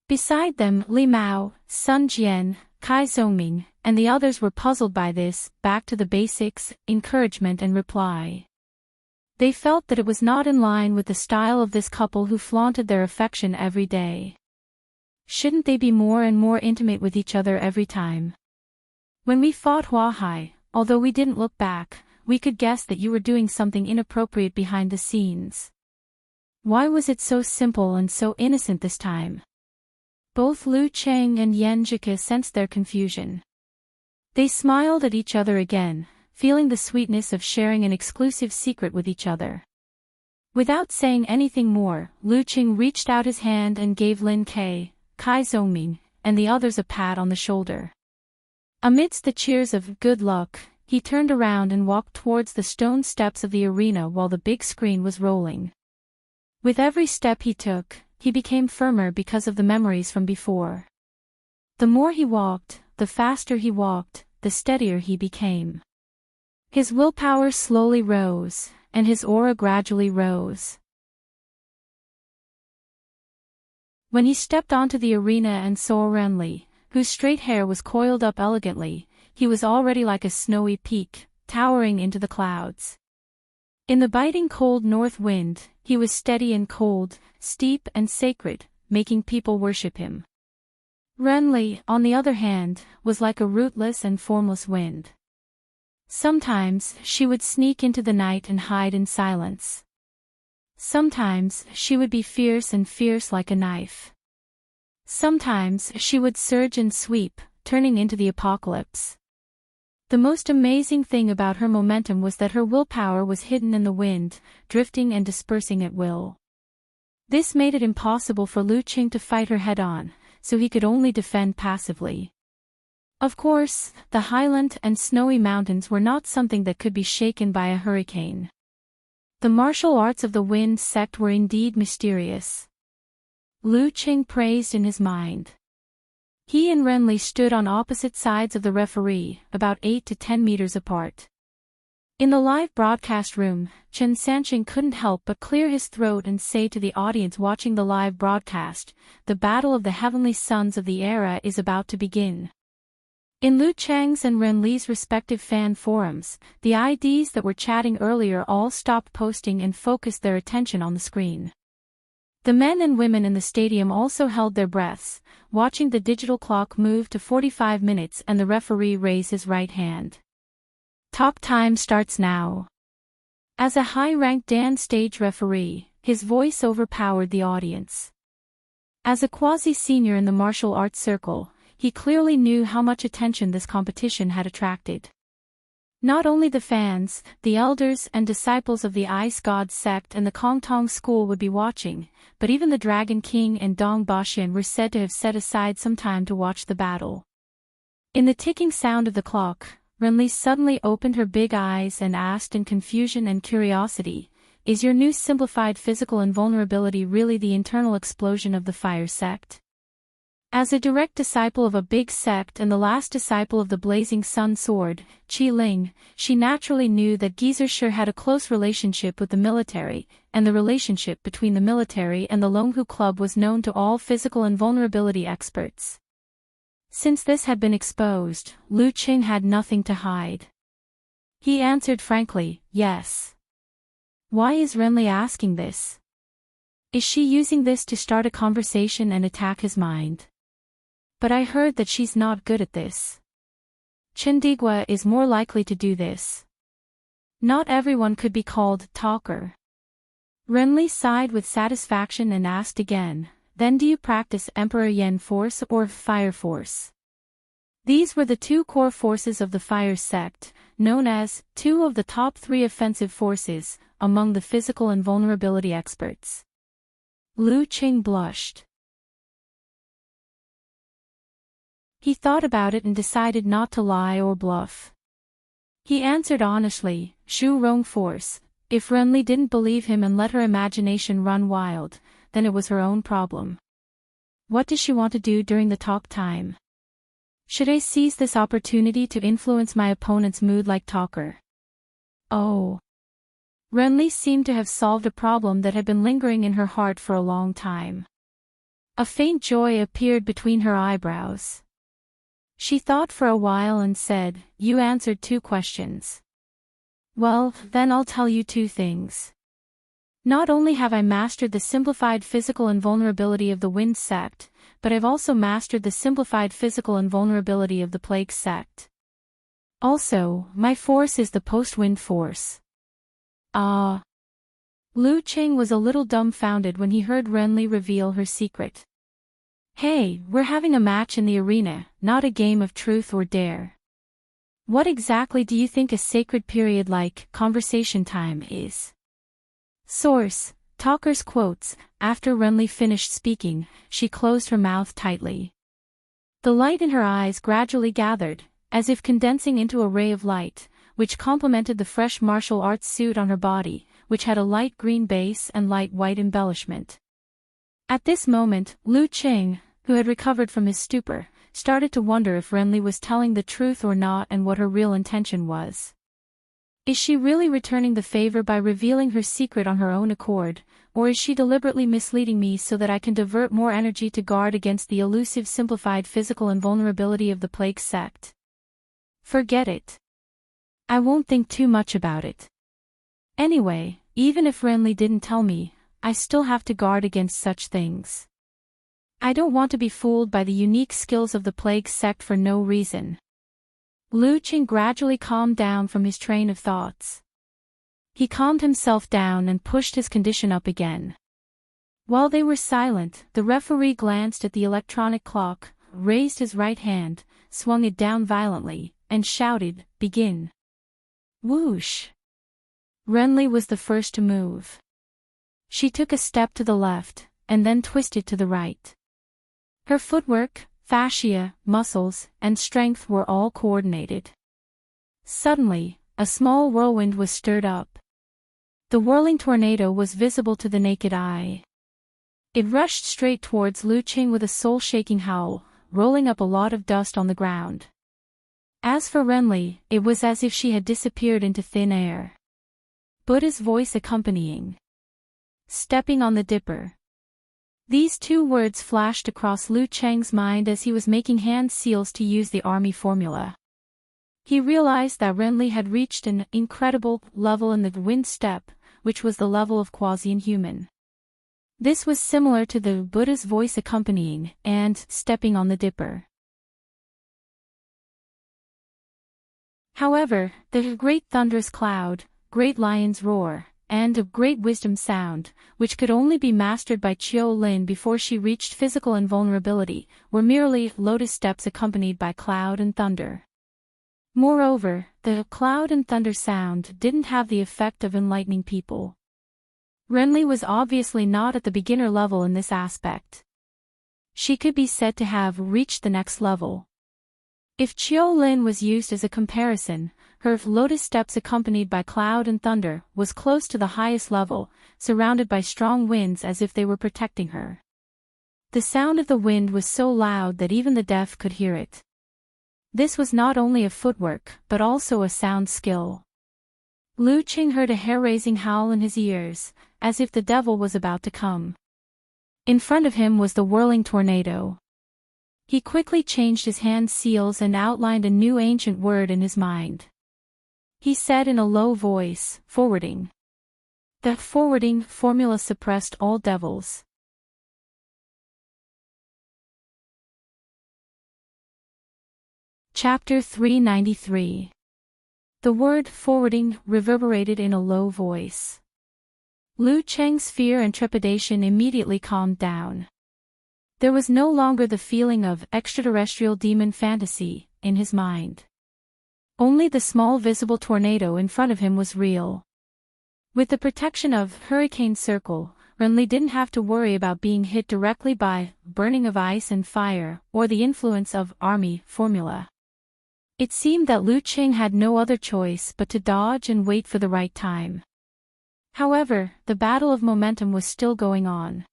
Beside them, Li Mao, Sun Jian, Kai Zongming, and the others were puzzled by this, back to the basics, encouragement and reply. They felt that it was not in line with the style of this couple who flaunted their affection every day. Shouldn't they be more and more intimate with each other every time? "When we fought Huahai, although we didn't look back, we could guess that you were doing something inappropriate behind the scenes. Why was it so simple and so innocent this time? Both Lu Cheng and Yanjika sensed their confusion. They smiled at each other again, feeling the sweetness of sharing an exclusive secret with each other. Without saying anything more, Lu Cheng reached out his hand and gave Lin Kai, Kai Zongming, and the others a pat on the shoulder. Amidst the cheers of "good luck," he turned around and walked towards the stone steps of the arena while the big screen was rolling. With every step he took, he became firmer because of the memories from before. The more he walked, the faster he walked, the steadier he became. His willpower slowly rose, and his aura gradually rose. When he stepped onto the arena and saw Renli, whose straight hair was coiled up elegantly, he was already like a snowy peak, towering into the clouds. In the biting cold north wind, he was steady and cold, steep and sacred, making people worship him. Renli, on the other hand, was like a rootless and formless wind. Sometimes she would sneak into the night and hide in silence. Sometimes she would be fierce like a knife. Sometimes she would surge and sweep, turning into the apocalypse. The most amazing thing about her momentum was that her willpower was hidden in the wind, drifting and dispersing at will. This made it impossible for Lu Cheng to fight her head-on, so he could only defend passively. Of course, the highland and snowy mountains were not something that could be shaken by a hurricane. The martial arts of the wind sect were indeed mysterious. Lu Cheng praised in his mind. He and Renli stood on opposite sides of the referee, about 8 to 10 meters apart. In the live broadcast room, Chen Sanqing couldn't help but clear his throat and say to the audience watching the live broadcast, "The battle of the heavenly sons of the era is about to begin." In Lu Cheng's and Renli's respective fan forums, the IDs that were chatting earlier all stopped posting and focused their attention on the screen. The men and women in the stadium also held their breaths, watching the digital clock move to 45 minutes and the referee raise his right hand. Talk time starts now. As a high-ranked dance stage referee, his voice overpowered the audience. As a quasi-senior in the martial arts circle, he clearly knew how much attention this competition had attracted. Not only the fans, the elders and disciples of the Ice God sect and the Kongtong school would be watching, but even the Dragon King and Dong Baxian were said to have set aside some time to watch the battle. In the ticking sound of the clock, Renli suddenly opened her big eyes and asked in confusion and curiosity, "Is your new simplified physical invulnerability really the internal explosion of the fire sect?" As a direct disciple of a big sect and the last disciple of the Blazing Sun Sword, Qi Ling, she naturally knew that Gizershur had a close relationship with the military, and the relationship between the military and the Longhu Club was known to all physical invulnerability experts. Since this had been exposed, Lu Cheng had nothing to hide. He answered frankly, "Yes." Why is Renli asking this? Is she using this to start a conversation and attack his mind? But I heard that she's not good at this. Chindigua is more likely to do this. Not everyone could be called talker. Renli sighed with satisfaction and asked again, "Then do you practice Emperor Yen force or fire force?" These were the two core forces of the fire sect, known as two of the top 3 offensive forces among the physical invulnerability experts. Lu Cheng blushed. He thought about it and decided not to lie or bluff. He answered honestly, "Shu Rong force." If Renli didn't believe him and let her imagination run wild, then it was her own problem. What does she want to do during the talk time? Should I seize this opportunity to influence my opponent's mood like talker? Oh. Renli seemed to have solved a problem that had been lingering in her heart for a long time. A faint joy appeared between her eyebrows. She thought for a while and said, "You answered 2 questions. Well, then I'll tell you 2 things. Not only have I mastered the simplified physical invulnerability of the Wind sect, but I've also mastered the simplified physical invulnerability of the Plague sect. Also, my force is the post-wind force." Ah. Lu Cheng was a little dumbfounded when he heard Renli reveal her secret. Hey, we're having a match in the arena, not a game of truth or dare. What exactly do you think a sacred period like conversation time is? Source: Talker's quotes. After Renly finished speaking, she closed her mouth tightly. The light in her eyes gradually gathered, as if condensing into a ray of light, which complemented the fresh martial arts suit on her body, which had a light green base and light white embellishment. At this moment, Lu Qing, who had recovered from his stupor, started to wonder if Renly was telling the truth or not and what her real intention was. Is she really returning the favor by revealing her secret on her own accord, or is she deliberately misleading me so that I can divert more energy to guard against the elusive simplified physical invulnerability of the plague sect? Forget it. I won't think too much about it. Anyway, even if Renly didn't tell me, I still have to guard against such things. I don't want to be fooled by the unique skills of the plague sect for no reason. Lu Qing gradually calmed down from his train of thoughts. He calmed himself down and pushed his condition up again. While they were silent, the referee glanced at the electronic clock, raised his right hand, swung it down violently, and shouted, "Begin." Whoosh! Renly was the first to move. She took a step to the left, and then twisted to the right. Her footwork, fascia, muscles, and strength were all coordinated. Suddenly, a small whirlwind was stirred up. The whirling tornado was visible to the naked eye. It rushed straight towards Lu Qing with a soul-shaking howl, rolling up a lot of dust on the ground. As for Renly, it was as if she had disappeared into thin air. Buddha's voice accompanying. Stepping on the dipper. These two words flashed across Lu Cheng's mind as he was making hand seals to use the army formula. He realized that Renly had reached an incredible level in the wind step, which was the level of quasi-inhuman. This was similar to the Buddha's voice accompanying and stepping on the dipper. However, the great thunderous cloud, great lion's roar, and a great wisdom sound, which could only be mastered by Qiu Lin before she reached physical invulnerability, were merely lotus steps accompanied by cloud and thunder. Moreover, the cloud and thunder sound didn't have the effect of enlightening people. Renly was obviously not at the beginner level in this aspect. She could be said to have reached the next level. If Qiu Lin was used as a comparison, her lotus steps accompanied by cloud and thunder was close to the highest level, surrounded by strong winds as if they were protecting her. The sound of the wind was so loud that even the deaf could hear it. This was not only a footwork, but also a sound skill. Lu Qing heard a hair-raising howl in his ears, as if the devil was about to come. In front of him was the whirling tornado. He quickly changed his hand seals and outlined a new ancient word in his mind. He said in a low voice, "Forwarding." The forwarding formula suppressed all devils. Chapter 393. The word forwarding reverberated in a low voice. Lu Cheng's fear and trepidation immediately calmed down. There was no longer the feeling of extraterrestrial demon fantasy in his mind. Only the small visible tornado in front of him was real. With the protection of Hurricane Circle, Renly didn't have to worry about being hit directly by burning of ice and fire or the influence of army formula. It seemed that Lu Qing had no other choice but to dodge and wait for the right time. However, the battle of momentum was still going on.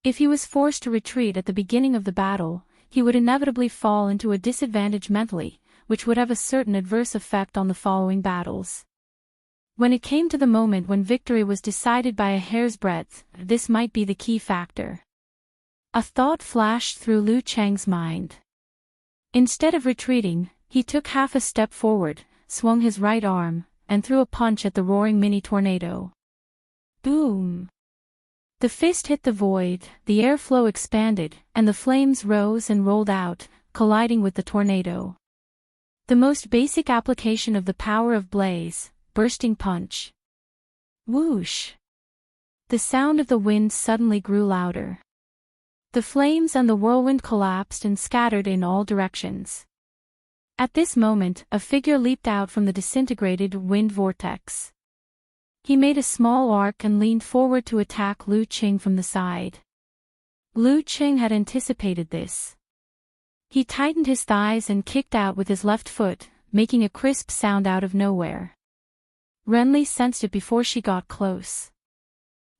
If he was forced to retreat at the beginning of the battle, he would inevitably fall into a disadvantage mentally, which would have a certain adverse effect on the following battles. When it came to the moment when victory was decided by a hair's breadth, this might be the key factor. A thought flashed through Lu Cheng's mind. Instead of retreating, he took half a step forward, swung his right arm, and threw a punch at the roaring mini-tornado. Boom! The fist hit the void, the airflow expanded, and the flames rose and rolled out, colliding with the tornado. The most basic application of the power of blaze, bursting punch. Whoosh! The sound of the wind suddenly grew louder. The flames and the whirlwind collapsed and scattered in all directions. At this moment, a figure leaped out from the disintegrated wind vortex. He made a small arc and leaned forward to attack Lu Qing from the side. Lu Qing had anticipated this. He tightened his thighs and kicked out with his left foot, making a crisp sound out of nowhere. Renly sensed it before she got close.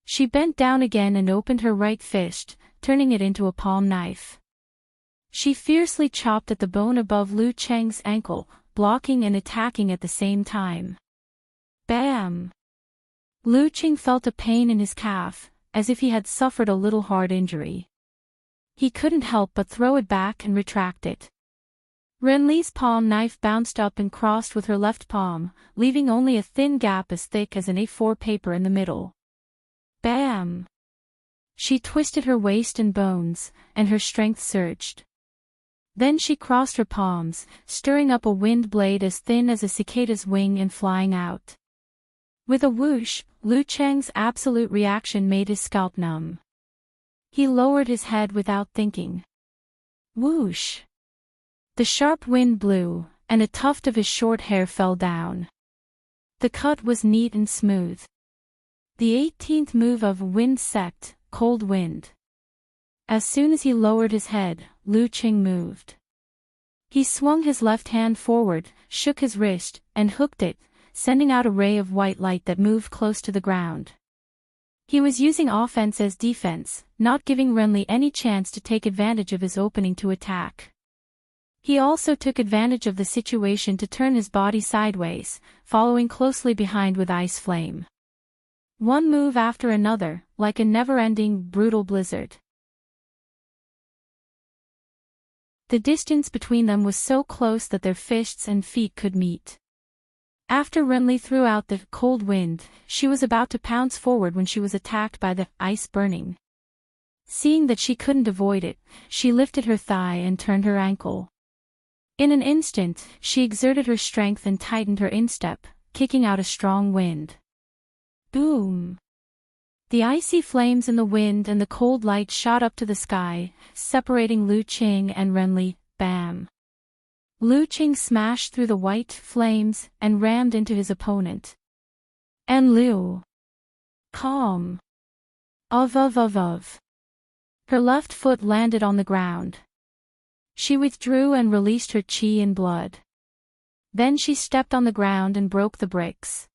She bent down again and opened her right fist, turning it into a palm knife. She fiercely chopped at the bone above Lu Cheng's ankle, blocking and attacking at the same time. Bam! Lu Qing felt a pain in his calf, as if he had suffered a little hard injury. He couldn't help but throw it back and retract it. Renly's palm knife bounced up and crossed with her left palm, leaving only a thin gap as thick as an A4 paper in the middle. Bam! She twisted her waist and bones, and her strength surged. Then she crossed her palms, stirring up a wind blade as thin as a cicada's wing and flying out. With a whoosh, Lu Cheng's absolute reaction made his scalp numb. He lowered his head without thinking. Whoosh! The sharp wind blew, and a tuft of his short hair fell down. The cut was neat and smooth. The 18th move of Wind Sect, Cold Wind. As soon as he lowered his head, Lu Qing moved. He swung his left hand forward, shook his wrist, and hooked it, sending out a ray of white light that moved close to the ground. He was using offense as defense, not giving Renly any chance to take advantage of his opening to attack. He also took advantage of the situation to turn his body sideways, following closely behind with ice flame. One move after another, like a never-ending, brutal blizzard. The distance between them was so close that their fists and feet could meet. After Renly threw out the cold wind, she was about to pounce forward when she was attacked by the ice burning. Seeing that she couldn't avoid it, she lifted her thigh and turned her ankle. In an instant, she exerted her strength and tightened her instep, kicking out a strong wind. Boom! The icy flames in the wind and the cold light shot up to the sky, separating Lu Qing and Renly. Bam! Lu Qing smashed through the white flames and rammed into his opponent. And Liu. Calm. Of. Her left foot landed on the ground. She withdrew and released her qi and blood. Then she stepped on the ground and broke the bricks.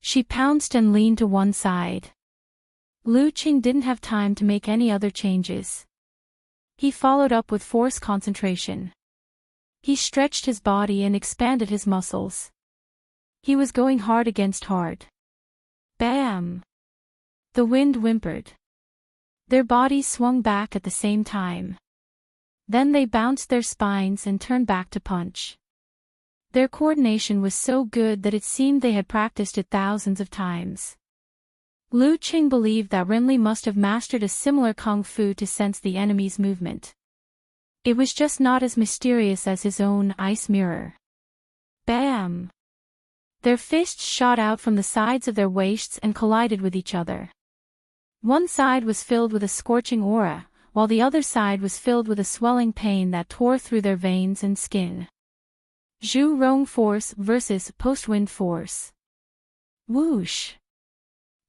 She pounced and leaned to one side. Lu Qing didn't have time to make any other changes. He followed up with force concentration. He stretched his body and expanded his muscles. He was going hard against hard. Bam! The wind whimpered. Their bodies swung back at the same time. Then they bounced their spines and turned back to punch. Their coordination was so good that it seemed they had practiced it thousands of times. Lu Qing believed that Renly must have mastered a similar kung fu to sense the enemy's movement. It was just not as mysterious as his own ice mirror. Bam! Their fists shot out from the sides of their waists and collided with each other. One side was filled with a scorching aura, while the other side was filled with a swelling pain that tore through their veins and skin. Zhu Rong force versus post-wind force. Whoosh!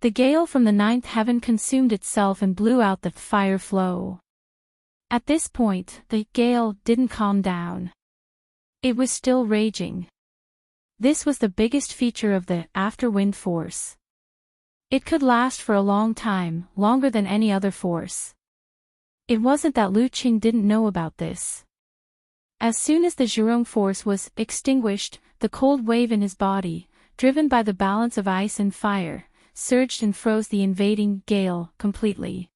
The gale from the ninth heaven consumed itself and blew out the fire flow. At this point, the gale didn't calm down. It was still raging. This was the biggest feature of the after-wind force. It could last for a long time, longer than any other force. It wasn't that Lu Qing didn't know about this. As soon as the Zhurong force was extinguished, the cold wave in his body, driven by the balance of ice and fire, surged and froze the invading gale completely.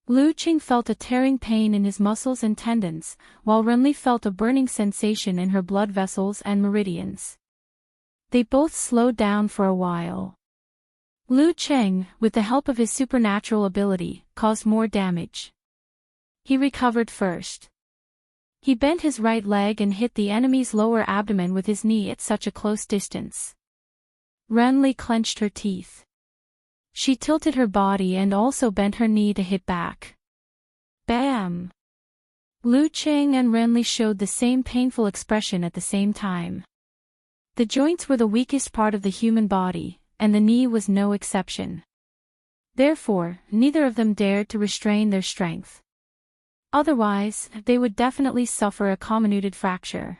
Lu Qing felt a tearing pain in his muscles and tendons, while Renly felt a burning sensation in her blood vessels and meridians. They both slowed down for a while. Lu Qing, with the help of his supernatural ability, caused more damage. He recovered first. He bent his right leg and hit the enemy's lower abdomen with his knee at such a close distance. Renly clenched her teeth. She tilted her body and also bent her knee to hit back. Bam! Lu Qing and Renli showed the same painful expression at the same time. The joints were the weakest part of the human body, and the knee was no exception. Therefore, neither of them dared to restrain their strength. Otherwise, they would definitely suffer a comminuted fracture.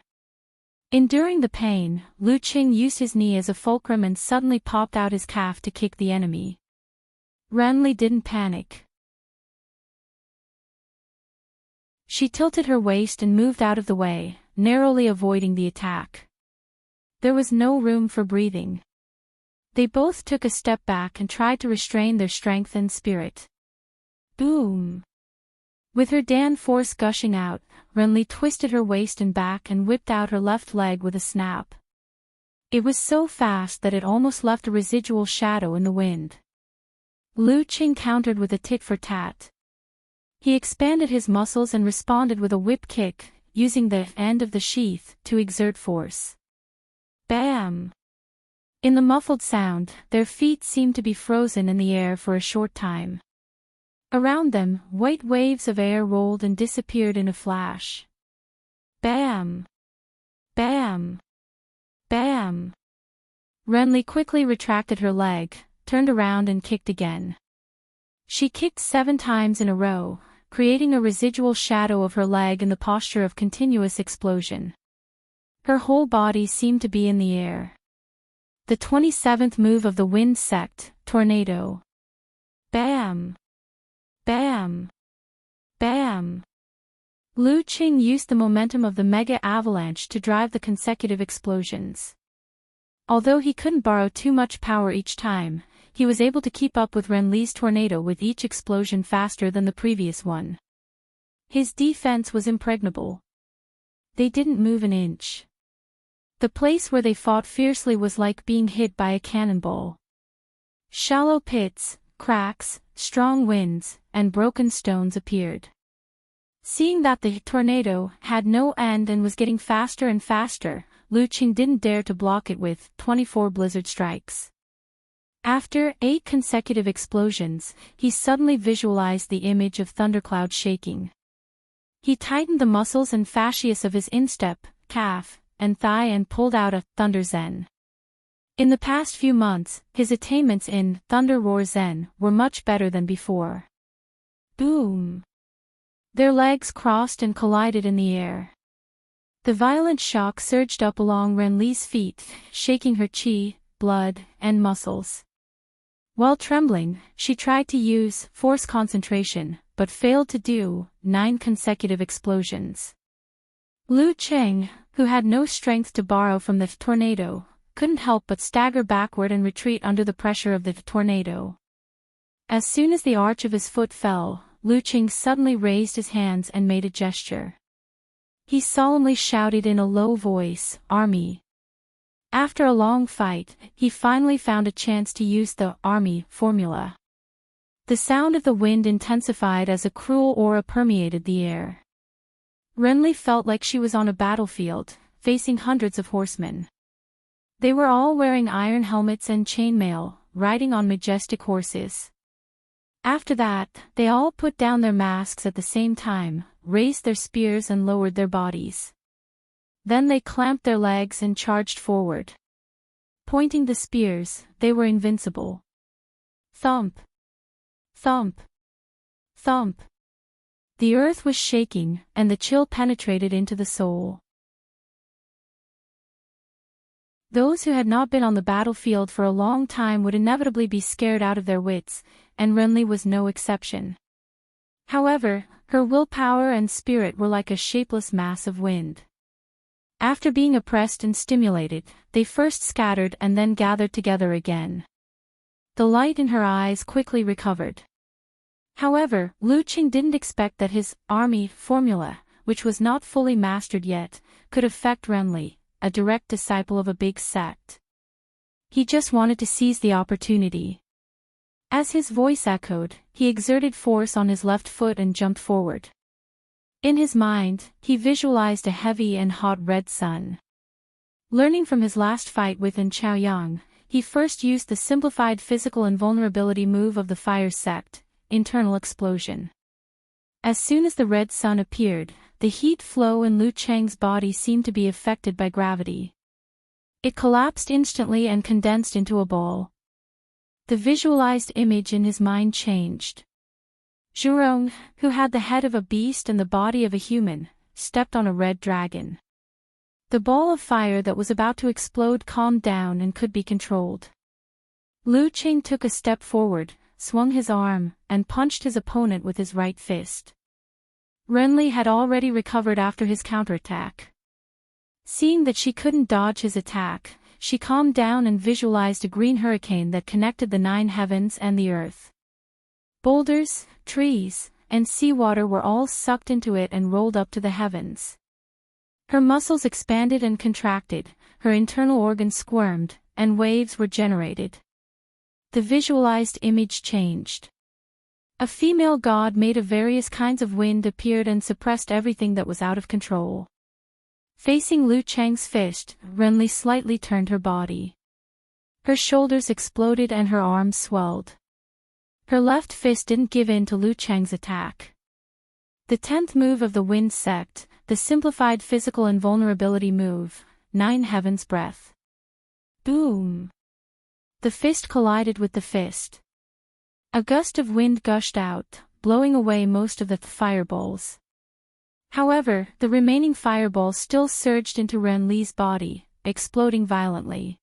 Enduring the pain, Lu Qing used his knee as a fulcrum and suddenly popped out his calf to kick the enemy. Renli didn't panic. She tilted her waist and moved out of the way, narrowly avoiding the attack. There was no room for breathing. They both took a step back and tried to restrain their strength and spirit. Boom! With her Dan force gushing out, Renli twisted her waist and back and whipped out her left leg with a snap. It was so fast that it almost left a residual shadow in the wind. Lu Qing countered with a tit-for-tat. He expanded his muscles and responded with a whip kick, using the end of the sheath to exert force. Bam! In the muffled sound, their feet seemed to be frozen in the air for a short time. Around them, white waves of air rolled and disappeared in a flash. Bam! Bam! Bam! Renli quickly retracted her leg, turned around and kicked again. She kicked 7 times in a row, creating a residual shadow of her leg in the posture of continuous explosion. Her whole body seemed to be in the air. The 27th move of the wind sect, tornado. Bam! Bam! Bam! Lu Qing used the momentum of the mega avalanche to drive the consecutive explosions. Although he couldn't borrow too much power each time, he was able to keep up with Renli's tornado with each explosion faster than the previous one. His defense was impregnable. They didn't move an inch. The place where they fought fiercely was like being hit by a cannonball. Shallow pits, cracks, strong winds, and broken stones appeared. Seeing that the tornado had no end and was getting faster and faster, Lu Qing didn't dare to block it with 24 blizzard strikes. After 8 consecutive explosions, he suddenly visualized the image of thundercloud shaking. He tightened the muscles and fascias of his instep, calf, and thigh and pulled out a Thunder Zen. In the past few months, his attainments in Thunder Roar Zen were much better than before. Boom! Their legs crossed and collided in the air. The violent shock surged up along Renli's feet, shaking her chi, blood, and muscles. While trembling, she tried to use force concentration, but failed to do 9 consecutive explosions. Lu Qing, who had no strength to borrow from the tornado, couldn't help but stagger backward and retreat under the pressure of the tornado. As soon as the arch of his foot fell, Lu Qing suddenly raised his hands and made a gesture. He solemnly shouted in a low voice, "Army." After a long fight, he finally found a chance to use the army formula. The sound of the wind intensified as a cruel aura permeated the air. Renli felt like she was on a battlefield, facing hundreds of horsemen. They were all wearing iron helmets and chainmail, riding on majestic horses. After that, they all put down their masks at the same time, raised their spears and lowered their bodies. Then they clamped their legs and charged forward. Pointing the spears, they were invincible. Thump! Thump! Thump! The earth was shaking, and the chill penetrated into the soul. Those who had not been on the battlefield for a long time would inevitably be scared out of their wits, and Renli was no exception. However, her willpower and spirit were like a shapeless mass of wind. After being oppressed and stimulated, they first scattered and then gathered together again. The light in her eyes quickly recovered. However, Lu Qing didn't expect that his army formula, which was not fully mastered yet, could affect Renli, a direct disciple of a big sect. He just wanted to seize the opportunity. As his voice echoed, he exerted force on his left foot and jumped forward. In his mind, he visualized a heavy and hot red sun. Learning from his last fight with An Chaoyang, he first used the simplified physical invulnerability move of the fire sect, internal explosion. As soon as the red sun appeared, the heat flow in Lu Cheng's body seemed to be affected by gravity. It collapsed instantly and condensed into a ball. The visualized image in his mind changed. Zhurong, who had the head of a beast and the body of a human, stepped on a red dragon. The ball of fire that was about to explode calmed down and could be controlled. Lu Cheng took a step forward, swung his arm, and punched his opponent with his right fist. Renli had already recovered after his counterattack. Seeing that she couldn't dodge his attack, she calmed down and visualized a green hurricane that connected the 9 heavens and the earth. Boulders, trees, and seawater were all sucked into it and rolled up to the heavens. Her muscles expanded and contracted, her internal organs squirmed, and waves were generated. The visualized image changed. A female god made of various kinds of wind appeared and suppressed everything that was out of control. Facing Lu Cheng's fist, Renli slightly turned her body. Her shoulders exploded and her arms swelled. Her left fist didn't give in to Lu Cheng's attack. The 10th move of the Wind Sect, the simplified physical invulnerability move, 9 Heavens Breath. Boom! The fist collided with the fist. A gust of wind gushed out, blowing away most of the fireballs. However, the remaining fireballs still surged into Renli's body, exploding violently.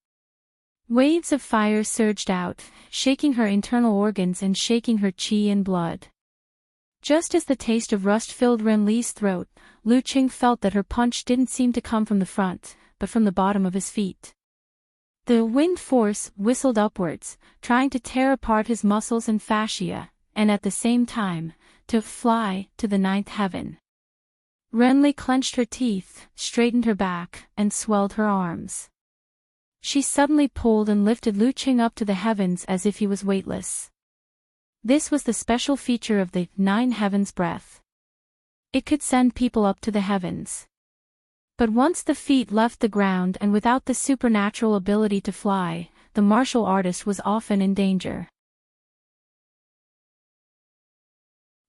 Waves of fire surged out, shaking her internal organs and shaking her qi and blood. Just as the taste of rust filled Renli's throat, Lu Cheng felt that her punch didn't seem to come from the front, but from the bottom of his feet. The wind force whistled upwards, trying to tear apart his muscles and fascia, and at the same time, to fly to the 9th heaven. Renli clenched her teeth, straightened her back, and swelled her arms. She suddenly pulled and lifted Lu Cheng up to the heavens as if he was weightless. This was the special feature of the 9 Heavens Breath. It could send people up to the heavens. But once the feet left the ground and without the supernatural ability to fly, the martial artist was often in danger.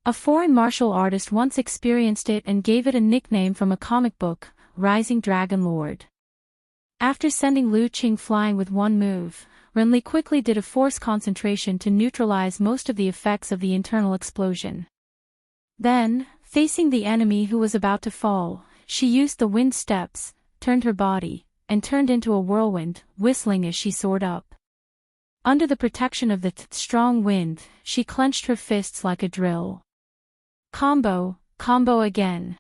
A foreign martial artist once experienced it and gave it a nickname from a comic book, Rising Dragon Lord. After sending Lu Cheng flying with one move, Renli quickly did a force concentration to neutralize most of the effects of the internal explosion. Then, facing the enemy who was about to fall, she used the wind steps, turned her body, and turned into a whirlwind, whistling as she soared up. Under the protection of the strong wind, she clenched her fists like a drill. Combo again.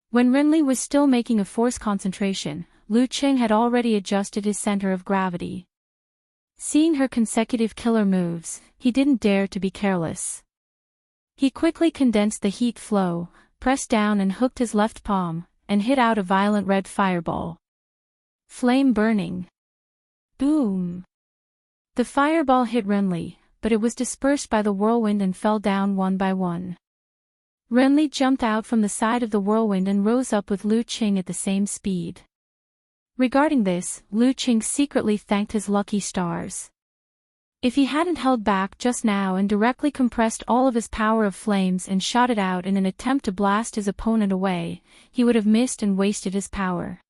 When Renli was still making a force concentration, Lu Cheng had already adjusted his center of gravity. Seeing her consecutive killer moves, he didn't dare to be careless. He quickly condensed the heat flow, pressed down and hooked his left palm, and hit out a violent red fireball. Flame burning. Boom! The fireball hit Renli, but it was dispersed by the whirlwind and fell down one by one. Renli jumped out from the side of the whirlwind and rose up with Lu Cheng at the same speed. Regarding this, Lu Cheng secretly thanked his lucky stars. If he hadn't held back just now and directly compressed all of his power of flames and shot it out in an attempt to blast his opponent away, he would have missed and wasted his power.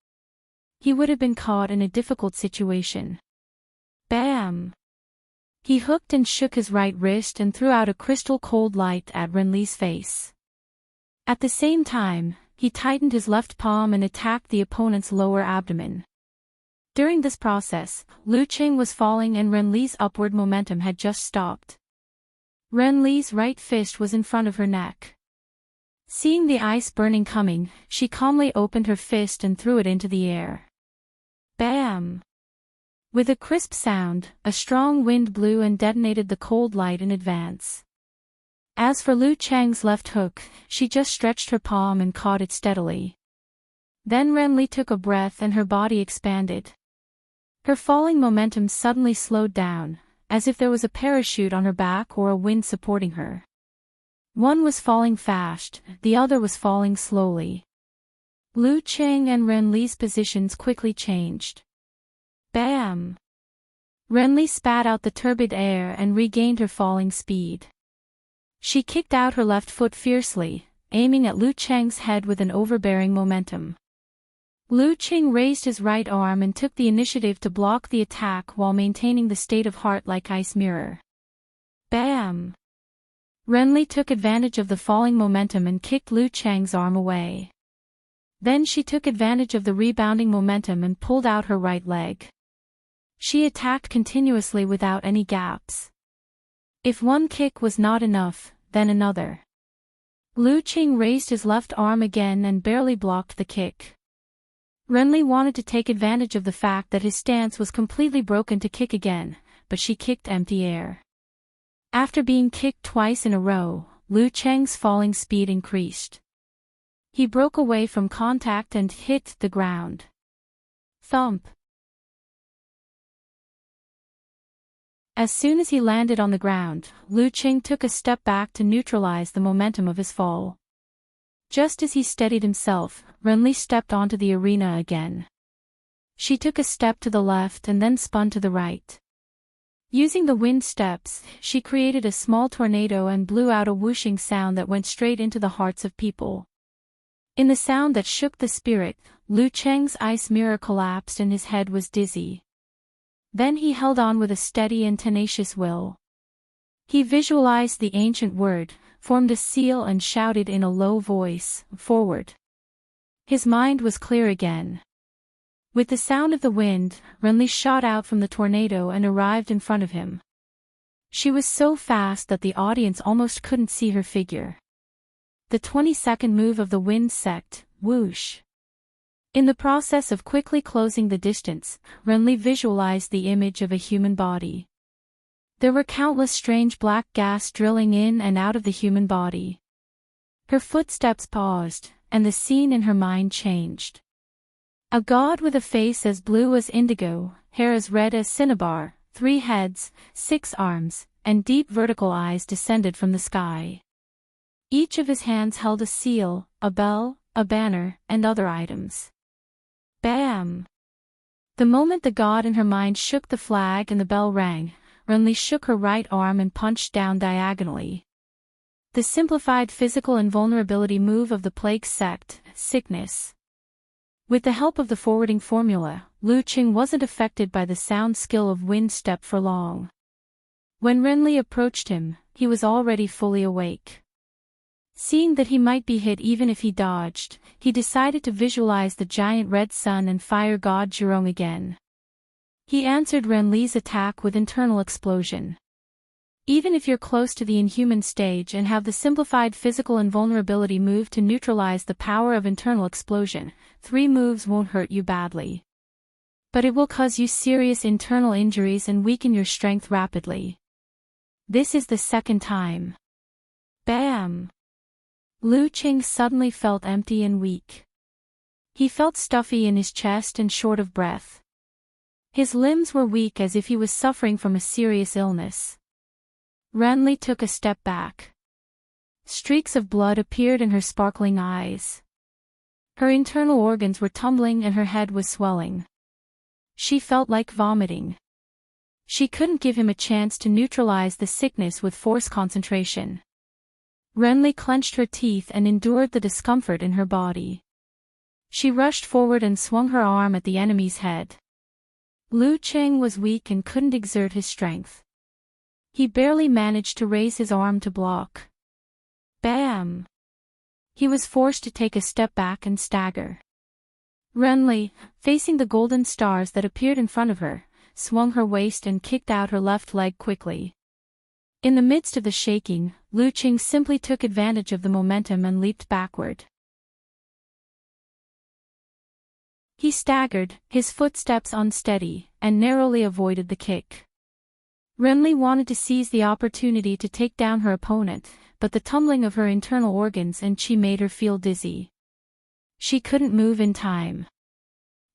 He would have been caught in a difficult situation. Bam! He hooked and shook his right wrist and threw out a crystal-cold light at Renli's face. At the same time, he tightened his left palm and attacked the opponent's lower abdomen. During this process, Lu Cheng was falling and Renli's upward momentum had just stopped. Renli's right fist was in front of her neck. Seeing the ice burning coming, she calmly opened her fist and threw it into the air. Bam! With a crisp sound, a strong wind blew and detonated the cold light in advance. As for Lu Cheng's left hook, she just stretched her palm and caught it steadily. Then Renli took a breath and her body expanded. Her falling momentum suddenly slowed down, as if there was a parachute on her back or a wind supporting her. One was falling fast, the other was falling slowly. Lu Cheng and Renli's positions quickly changed. Bam! Renli spat out the turbid air and regained her falling speed. She kicked out her left foot fiercely, aiming at Lu Cheng's head with an overbearing momentum. Lu Cheng raised his right arm and took the initiative to block the attack while maintaining the state of heart like ice mirror. Bam! Renly took advantage of the falling momentum and kicked Lu Cheng's arm away. Then she took advantage of the rebounding momentum and pulled out her right leg. She attacked continuously without any gaps. If one kick was not enough, then another. Lu Cheng raised his left arm again and barely blocked the kick. Renly wanted to take advantage of the fact that his stance was completely broken to kick again, but she kicked empty air. After being kicked twice in a row, Lu Cheng's falling speed increased. He broke away from contact and hit the ground. Thump! As soon as he landed on the ground, Lu Cheng took a step back to neutralize the momentum of his fall. Just as he steadied himself, Renly stepped onto the arena again. She took a step to the left and then spun to the right. Using the wind steps, she created a small tornado and blew out a whooshing sound that went straight into the hearts of people. In the sound that shook the spirit, Lu Cheng's ice mirror collapsed and his head was dizzy. Then he held on with a steady and tenacious will. He visualized the ancient word, formed a seal and shouted in a low voice, "Forward." His mind was clear again. With the sound of the wind, Renly shot out from the tornado and arrived in front of him. She was so fast that the audience almost couldn't see her figure. The 20-second move of the wind sect, whoosh. In the process of quickly closing the distance, Renly visualized the image of a human body. There were countless strange black gas drilling in and out of the human body. Her footsteps paused, and the scene in her mind changed. A god with a face as blue as indigo, hair as red as cinnabar, 3 heads, 6 arms, and deep vertical eyes descended from the sky. Each of his hands held a seal, a bell, a banner, and other items. Bam! The moment the god in her mind shook the flag and the bell rang, Renly shook her right arm and punched down diagonally. The simplified physical invulnerability move of the plague sect, sickness. With the help of the forwarding formula, Lu Cheng wasn't affected by the sound skill of wind step for long. When Renly approached him, he was already fully awake. Seeing that he might be hit even if he dodged, he decided to visualize the giant red sun and fire god Zhurong again. He answered Renly's attack with internal explosion. Even if you're close to the inhuman stage and have the simplified physical invulnerability move to neutralize the power of internal explosion, 3 moves won't hurt you badly. But it will cause you serious internal injuries and weaken your strength rapidly. This is the second time. Bam! Lu Cheng suddenly felt empty and weak. He felt stuffy in his chest and short of breath. His limbs were weak as if he was suffering from a serious illness. Renly took a step back. Streaks of blood appeared in her sparkling eyes. Her internal organs were tumbling and her head was swelling. She felt like vomiting. She couldn't give him a chance to neutralize the sickness with force concentration. Renly clenched her teeth and endured the discomfort in her body. She rushed forward and swung her arm at the enemy's head. Lu Cheng was weak and couldn't exert his strength. He barely managed to raise his arm to block. Bam! He was forced to take a step back and stagger. Renly, facing the golden stars that appeared in front of her, swung her waist and kicked out her left leg quickly. In the midst of the shaking, Lu Cheng simply took advantage of the momentum and leaped backward. He staggered, his footsteps unsteady, and narrowly avoided the kick. Renly wanted to seize the opportunity to take down her opponent, but the tumbling of her internal organs and chi made her feel dizzy. She couldn't move in time.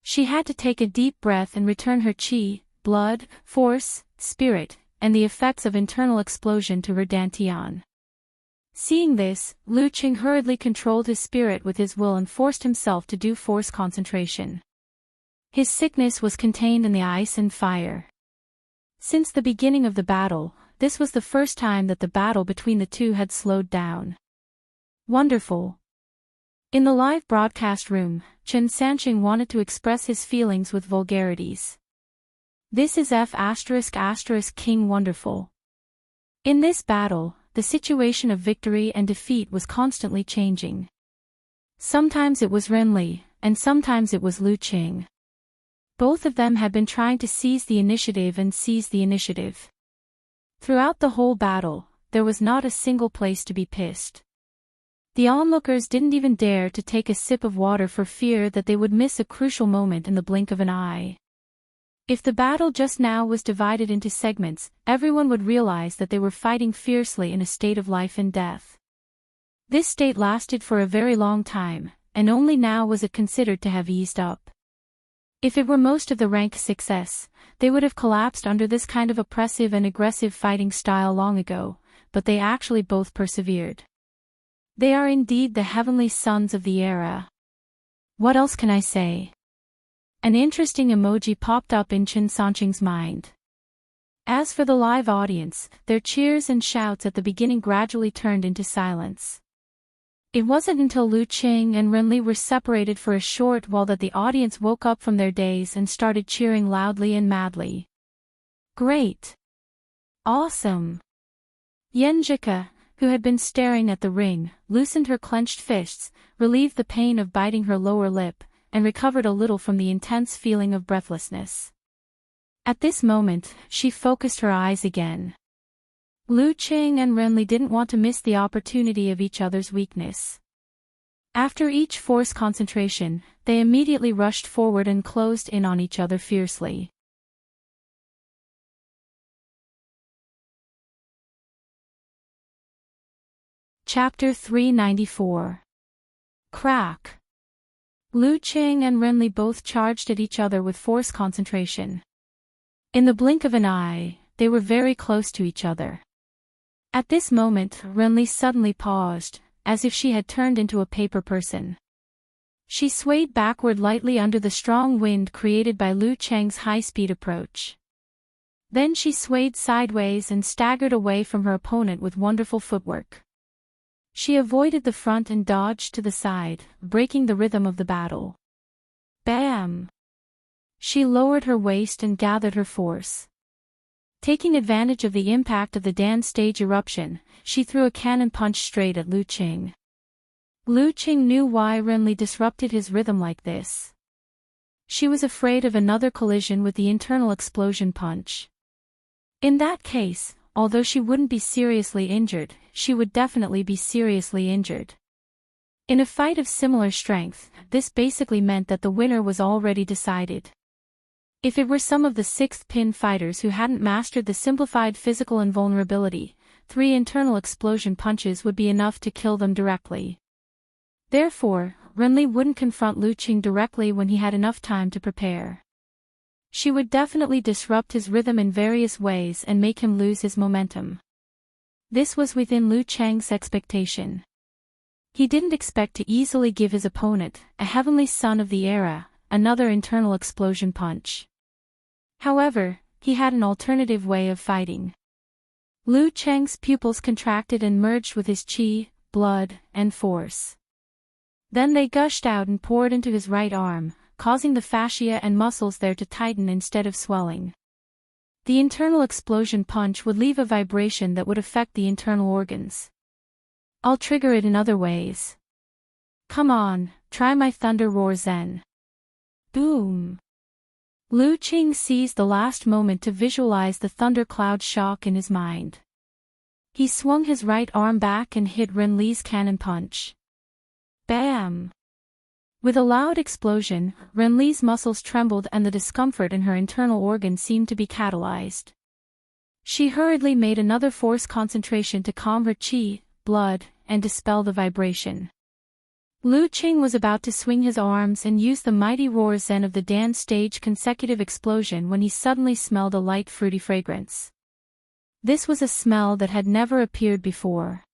She had to take a deep breath and return her chi, blood, force, spirit, and the effects of internal explosion to her dantian. Seeing this, Lu Cheng hurriedly controlled his spirit with his will and forced himself to do force concentration. His sickness was contained in the ice and fire. Since the beginning of the battle, this was the first time that the battle between the two had slowed down. Wonderful. In the live broadcast room, Chen Sanqing wanted to express his feelings with vulgarities. This is King wonderful. In this battle, the situation of victory and defeat was constantly changing. Sometimes it was Renli, and sometimes it was Lu Qing. Both of them had been trying to seize the initiative. Throughout the whole battle, there was not a single place to be pissed. The onlookers didn't even dare to take a sip of water for fear that they would miss a crucial moment in the blink of an eye. If the battle just now was divided into segments, everyone would realize that they were fighting fiercely in a state of life and death. This state lasted for a very long time, and only now was it considered to have eased up. If it were most of the rank success, they would have collapsed under this kind of oppressive and aggressive fighting style long ago, but they actually both persevered. They are indeed the heavenly sons of the era. What else can I say? An interesting emoji popped up in Chen Sanqing's mind. As for the live audience, their cheers and shouts at the beginning gradually turned into silence. It wasn't until Lu Qing and Renli were separated for a short while that the audience woke up from their daze and started cheering loudly and madly. Great! Awesome! Yenjika, who had been staring at the ring, loosened her clenched fists, relieved the pain of biting her lower lip, and recovered a little from the intense feeling of breathlessness. At this moment, she focused her eyes again. Lu Qing and Renli didn't want to miss the opportunity of each other's weakness. After each force concentration, they immediately rushed forward and closed in on each other fiercely. Chapter 394. Crack. Lu Qing and Renli both charged at each other with force concentration. In the blink of an eye, they were very close to each other. At this moment, Renli suddenly paused, as if she had turned into a paper person. She swayed backward lightly under the strong wind created by Lu Qing's high-speed approach. Then she swayed sideways and staggered away from her opponent with wonderful footwork. She avoided the front and dodged to the side, breaking the rhythm of the battle. Bam! She lowered her waist and gathered her force. Taking advantage of the impact of the Dan stage eruption, she threw a cannon punch straight at Lu Qing. Lu Qing knew why Renli disrupted his rhythm like this. She was afraid of another collision with the internal explosion punch. In that case, although she wouldn't be seriously injured, she would definitely be seriously injured. In a fight of similar strength, this basically meant that the winner was already decided. If it were some of the sixth pin fighters who hadn't mastered the simplified physical invulnerability, 3 internal explosion punches would be enough to kill them directly. Therefore, Renli wouldn't confront Lu Qing directly when he had enough time to prepare. She would definitely disrupt his rhythm in various ways and make him lose his momentum. This was within Lu Qing's expectation. He didn't expect to easily give his opponent, a heavenly son of the era, another internal explosion punch. However, he had an alternative way of fighting. Lu Qing's pupils contracted and merged with his qi, blood, and force. Then they gushed out and poured into his right arm, causing the fascia and muscles there to tighten instead of swelling. The internal explosion punch would leave a vibration that would affect the internal organs. I'll trigger it in other ways. Come on, try my Thunder Roar Zen. Boom! Lu Qing seized the last moment to visualize the thundercloud shock in his mind. He swung his right arm back and hit Renli's cannon punch. Bam! With a loud explosion, Renli's muscles trembled and the discomfort in her internal organs seemed to be catalyzed. She hurriedly made another force concentration to calm her qi, blood, and dispel the vibration. Lu Qing was about to swing his arms and use the mighty roar zen of the Dan stage consecutive explosion when he suddenly smelled a light fruity fragrance. This was a smell that had never appeared before.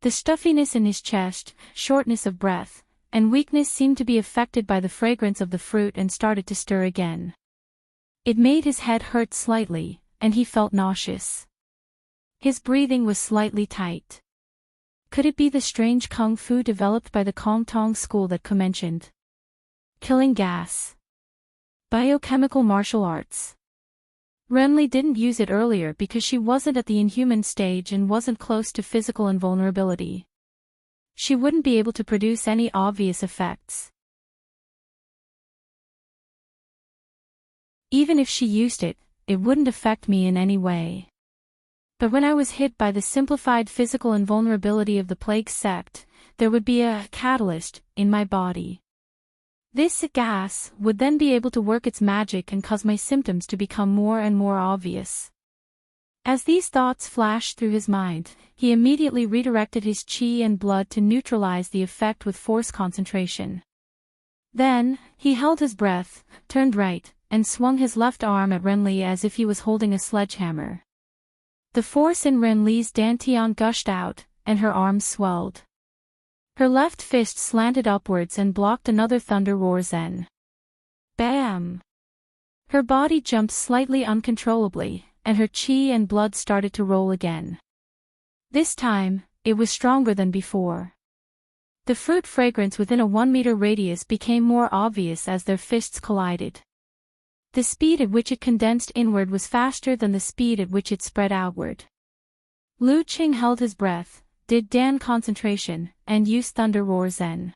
The stuffiness in his chest, shortness of breath, and weakness seemed to be affected by the fragrance of the fruit and started to stir again. It made his head hurt slightly, and he felt nauseous. His breathing was slightly tight. Could it be the strange kung fu developed by the Kong Tong school that Ko mentioned? Killing gas. Biochemical martial arts. Renly didn't use it earlier because she wasn't at the inhuman stage and wasn't close to physical invulnerability. She wouldn't be able to produce any obvious effects. Even if she used it, it wouldn't affect me in any way. But when I was hit by the simplified physical invulnerability of the plague sect, there would be a catalyst in my body. This gas would then be able to work its magic and cause my symptoms to become more and more obvious. As these thoughts flashed through his mind, he immediately redirected his qi and blood to neutralize the effect with force concentration. Then, he held his breath, turned right, and swung his left arm at Renly as if he was holding a sledgehammer. The force in Renly's dantian gushed out, and her arms swelled. Her left fist slanted upwards and blocked another thunder roar zen. Bam! Her body jumped slightly uncontrollably, and her qi and blood started to roll again. This time, it was stronger than before. The fruit fragrance within a 1-meter radius became more obvious as their fists collided. The speed at which it condensed inward was faster than the speed at which it spread outward. Lu Qing held his breath, did Dan concentration, and used thunder roar zen.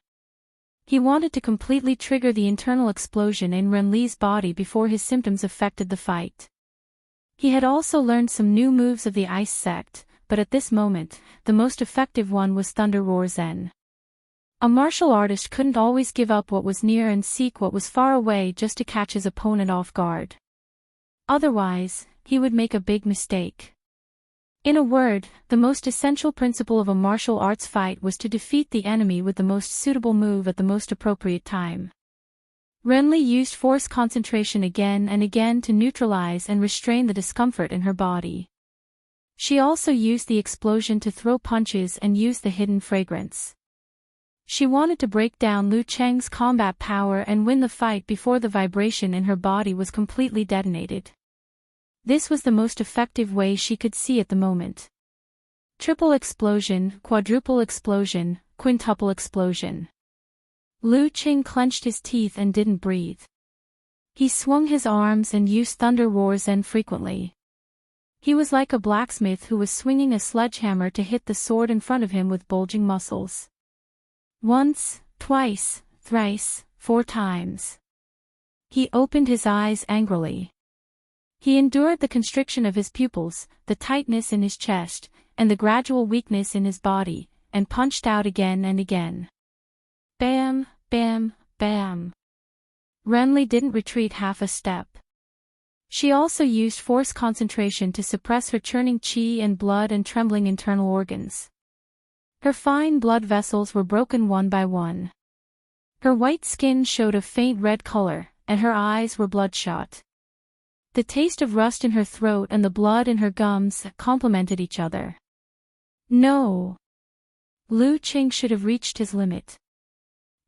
He wanted to completely trigger the internal explosion in Renly's body before his symptoms affected the fight. He had also learned some new moves of the ice sect, but at this moment, the most effective one was thunder roar zen. A martial artist couldn't always give up what was near and seek what was far away just to catch his opponent off guard. Otherwise, he would make a big mistake. In a word, the most essential principle of a martial arts fight was to defeat the enemy with the most suitable move at the most appropriate time. Renly used force concentration again and again to neutralize and restrain the discomfort in her body. She also used the explosion to throw punches and use the hidden fragrance. She wanted to break down Lu Cheng's combat power and win the fight before the vibration in her body was completely detonated. This was the most effective way she could see at the moment. Triple explosion, quadruple explosion, quintuple explosion. Lu Qing clenched his teeth and didn't breathe. He swung his arms and used thunder roar zen frequently. He was like a blacksmith who was swinging a sledgehammer to hit the sword in front of him with bulging muscles. Once, twice, thrice, 4 times. He opened his eyes angrily. He endured the constriction of his pupils, the tightness in his chest, and the gradual weakness in his body, and punched out again and again. Bam, bam, bam. Renly didn't retreat half a step. She also used force concentration to suppress her churning qi and blood and trembling internal organs. Her fine blood vessels were broken one by one. Her white skin showed a faint red color, and her eyes were bloodshot. The taste of rust in her throat and the blood in her gums complemented each other. No. Lu Qing should have reached his limit.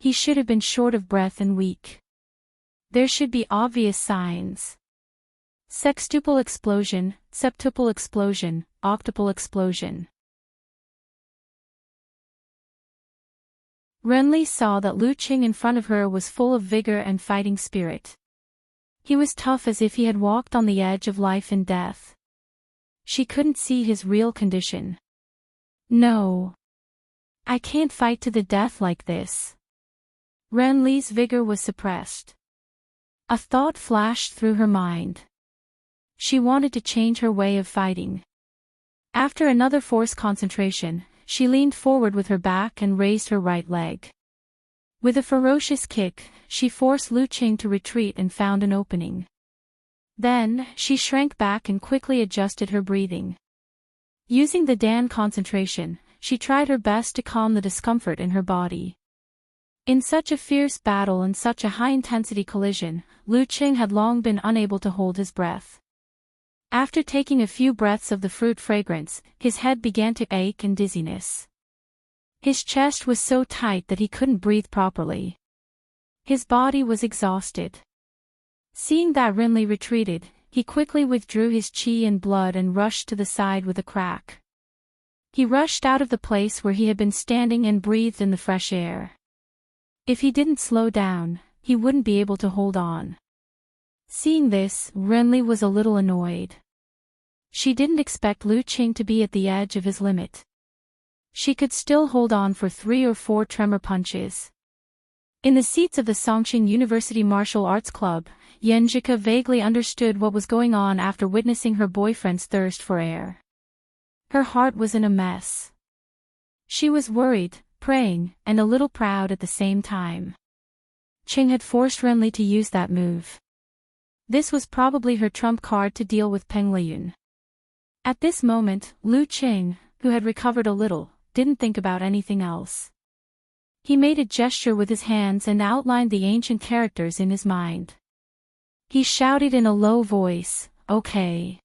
He should have been short of breath and weak. There should be obvious signs. Sextuple explosion, septuple explosion, octuple explosion. Renly saw that Lu Qing in front of her was full of vigor and fighting spirit. He was tough as if he had walked on the edge of life and death. She couldn't see his real condition. No. I can't fight to the death like this. Renly's vigor was suppressed. A thought flashed through her mind. She wanted to change her way of fighting. After another force concentration, she leaned forward with her back and raised her right leg. With a ferocious kick, she forced Lu Qing to retreat and found an opening. Then, she shrank back and quickly adjusted her breathing. Using the Dan concentration, she tried her best to calm the discomfort in her body. In such a fierce battle and such a high-intensity collision, Lu Qing had long been unable to hold his breath. After taking a few breaths of the fruit fragrance, his head began to ache and dizziness. His chest was so tight that he couldn't breathe properly. His body was exhausted. Seeing that Renly retreated, he quickly withdrew his qi and blood and rushed to the side with a crack. He rushed out of the place where he had been standing and breathed in the fresh air. If he didn't slow down, he wouldn't be able to hold on. Seeing this, Renli was a little annoyed. She didn't expect Lu Qing to be at the edge of his limit. She could still hold on for 3 or 4 tremor punches. In the seats of the Songqing University Martial Arts Club, Yanjika vaguely understood what was going on after witnessing her boyfriend's thirst for air. Her heart was in a mess. She was worried, praying, and a little proud at the same time. Qing had forced Renli to use that move. This was probably her trump card to deal with Peng Liyun. At this moment, Lu Qing, who had recovered a little, didn't think about anything else. He made a gesture with his hands and outlined the ancient characters in his mind. He shouted in a low voice, "Okay."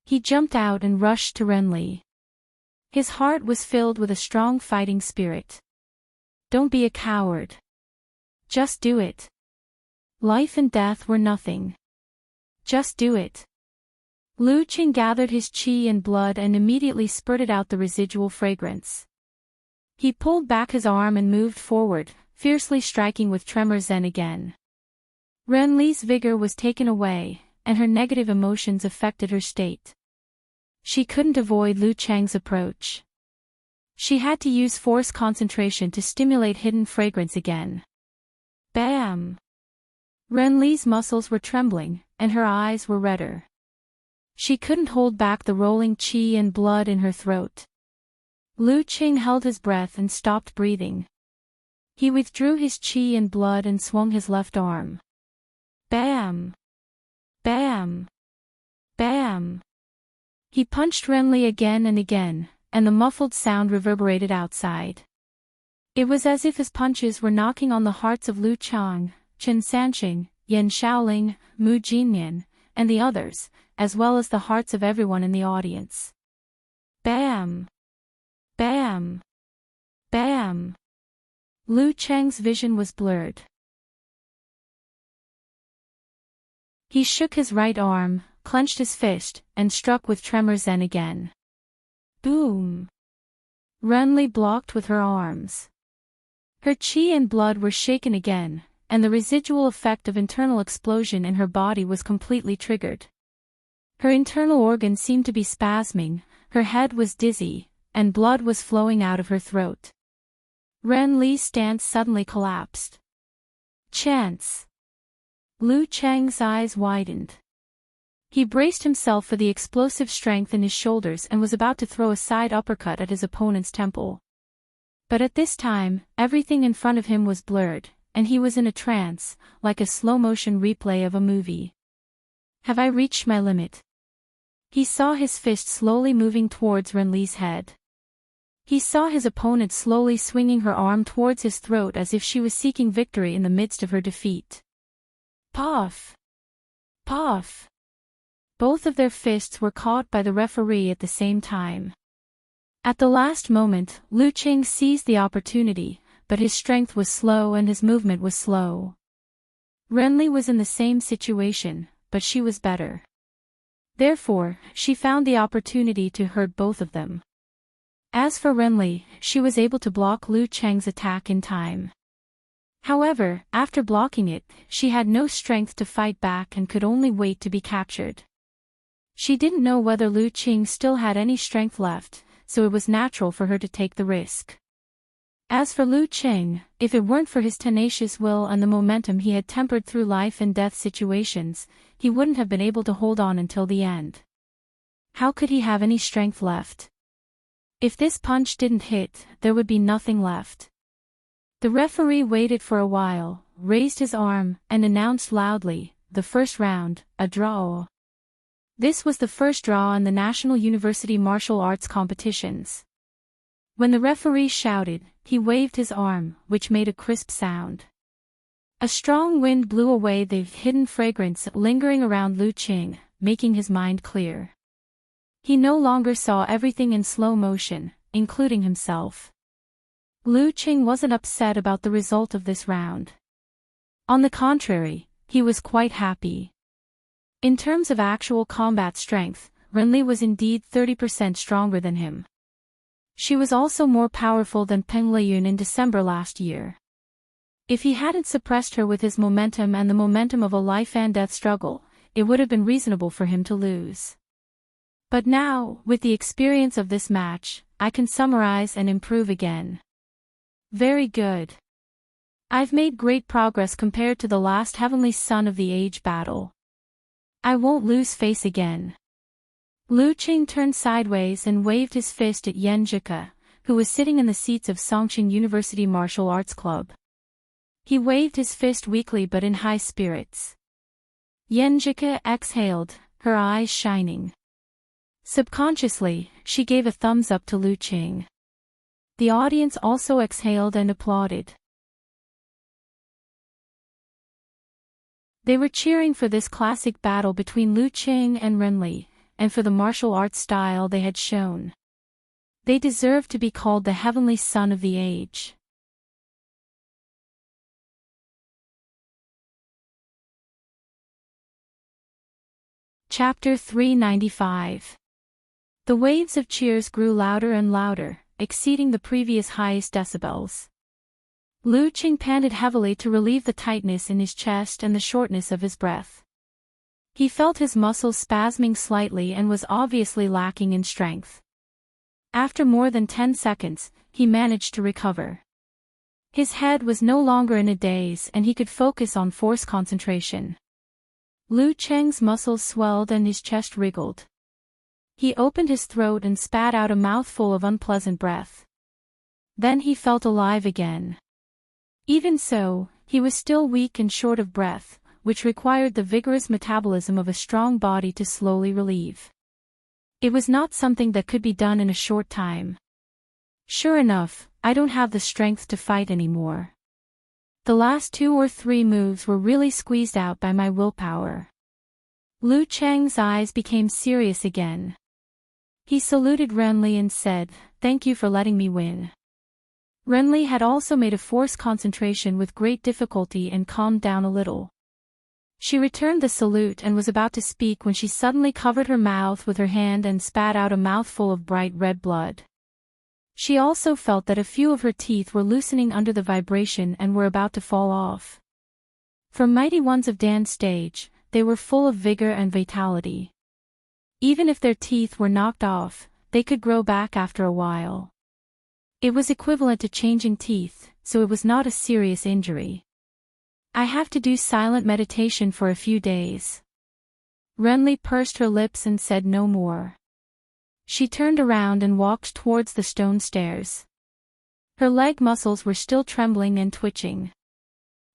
He jumped out and rushed to Renli. His heart was filled with a strong fighting spirit. Don't be a coward. Just do it. Life and death were nothing. Just do it. Lu Qing gathered his qi and blood and immediately spurted out the residual fragrance. He pulled back his arm and moved forward, fiercely striking with tremor zen again. Renli's vigor was taken away, and her negative emotions affected her state. She couldn't avoid Lu Chang's approach. She had to use force concentration to stimulate hidden fragrance again. Bam! Renli's muscles were trembling, and her eyes were redder. She couldn't hold back the rolling qi and blood in her throat. Lu Qing held his breath and stopped breathing. He withdrew his qi and blood and swung his left arm. Bam! Bam! Bam! He punched Renli again and again, and the muffled sound reverberated outside. It was as if his punches were knocking on the hearts of Lu Chang, Chen Sanqing, Yan Shaoling, Mu Jinyan, and the others, as well as the hearts of everyone in the audience. Bam! Bam! Bam! Lu Chang's vision was blurred. He shook his right arm, clenched his fist, and struck with tremor zen again. Boom! Renli blocked with her arms. Her qi and blood were shaken again, and the residual effect of internal explosion in her body was completely triggered. Her internal organs seemed to be spasming, her head was dizzy, and blood was flowing out of her throat. Renli's stance suddenly collapsed. Chance! Lu Chang's eyes widened. He braced himself for the explosive strength in his shoulders and was about to throw a side uppercut at his opponent's temple. But at this time, everything in front of him was blurred, and he was in a trance, like a slow-motion replay of a movie. Have I reached my limit? He saw his fist slowly moving towards Renli's head. He saw his opponent slowly swinging her arm towards his throat as if she was seeking victory in the midst of her defeat. Puff! Puff! Both of their fists were caught by the referee at the same time. At the last moment, Lu Qing seized the opportunity, but his strength was slow and his movement was slow. Renli was in the same situation, but she was better. Therefore, she found the opportunity to hurt both of them. As for Renli, she was able to block Lu Cheng's attack in time. However, after blocking it, she had no strength to fight back and could only wait to be captured. She didn't know whether Lu Qing still had any strength left, so it was natural for her to take the risk. As for Lu Qing, if it weren't for his tenacious will and the momentum he had tempered through life and death situations, he wouldn't have been able to hold on until the end. How could he have any strength left? If this punch didn't hit, there would be nothing left. The referee waited for a while, raised his arm, and announced loudly, "The first round, a draw." This was the first draw in the National University Martial Arts competitions. When the referee shouted, he waved his arm, which made a crisp sound. A strong wind blew away the hidden fragrance lingering around Lu Qing, making his mind clear. He no longer saw everything in slow motion, including himself. Lu Qing wasn't upset about the result of this round. On the contrary, he was quite happy. In terms of actual combat strength, Renli was indeed 30% stronger than him. She was also more powerful than Peng Liyun in December last year. If he hadn't suppressed her with his momentum and the momentum of a life-and-death struggle, it would have been reasonable for him to lose. But now, with the experience of this match, I can summarize and improve again. Very good. I've made great progress compared to the last Heavenly Son of the Age battle. I won't lose face again. Lu Qing turned sideways and waved his fist at Yan Zhike, who was sitting in the seats of Songqing University Martial Arts Club. He waved his fist weakly but in high spirits. Yan Zhike exhaled, her eyes shining. Subconsciously, she gave a thumbs up to Lu Qing. The audience also exhaled and applauded. They were cheering for this classic battle between Lu Qing and Renli, and for the martial arts style they had shown. They deserved to be called the Heavenly Son of the Age. Chapter 395. The waves of cheers grew louder and louder, exceeding the previous highest decibels. Lu Qing panted heavily to relieve the tightness in his chest and the shortness of his breath. He felt his muscles spasming slightly and was obviously lacking in strength. After more than 10 seconds, he managed to recover. His head was no longer in a daze and he could focus on force concentration. Lu Qing's muscles swelled and his chest wriggled. He opened his throat and spat out a mouthful of unpleasant breath. Then he felt alive again. Even so, he was still weak and short of breath, which required the vigorous metabolism of a strong body to slowly relieve. It was not something that could be done in a short time. Sure enough, I don't have the strength to fight anymore. The last 2 or 3 moves were really squeezed out by my willpower. Lu Qing's eyes became serious again. He saluted Renli and said, "Thank you for letting me win." Renli had also made a force concentration with great difficulty and calmed down a little. She returned the salute and was about to speak when she suddenly covered her mouth with her hand and spat out a mouthful of bright red blood. She also felt that a few of her teeth were loosening under the vibration and were about to fall off. For mighty ones of Dan's stage, they were full of vigor and vitality. Even if their teeth were knocked off, they could grow back after a while. It was equivalent to changing teeth, so it was not a serious injury. I have to do silent meditation for a few days. Renli pursed her lips and said no more. She turned around and walked towards the stone stairs. Her leg muscles were still trembling and twitching.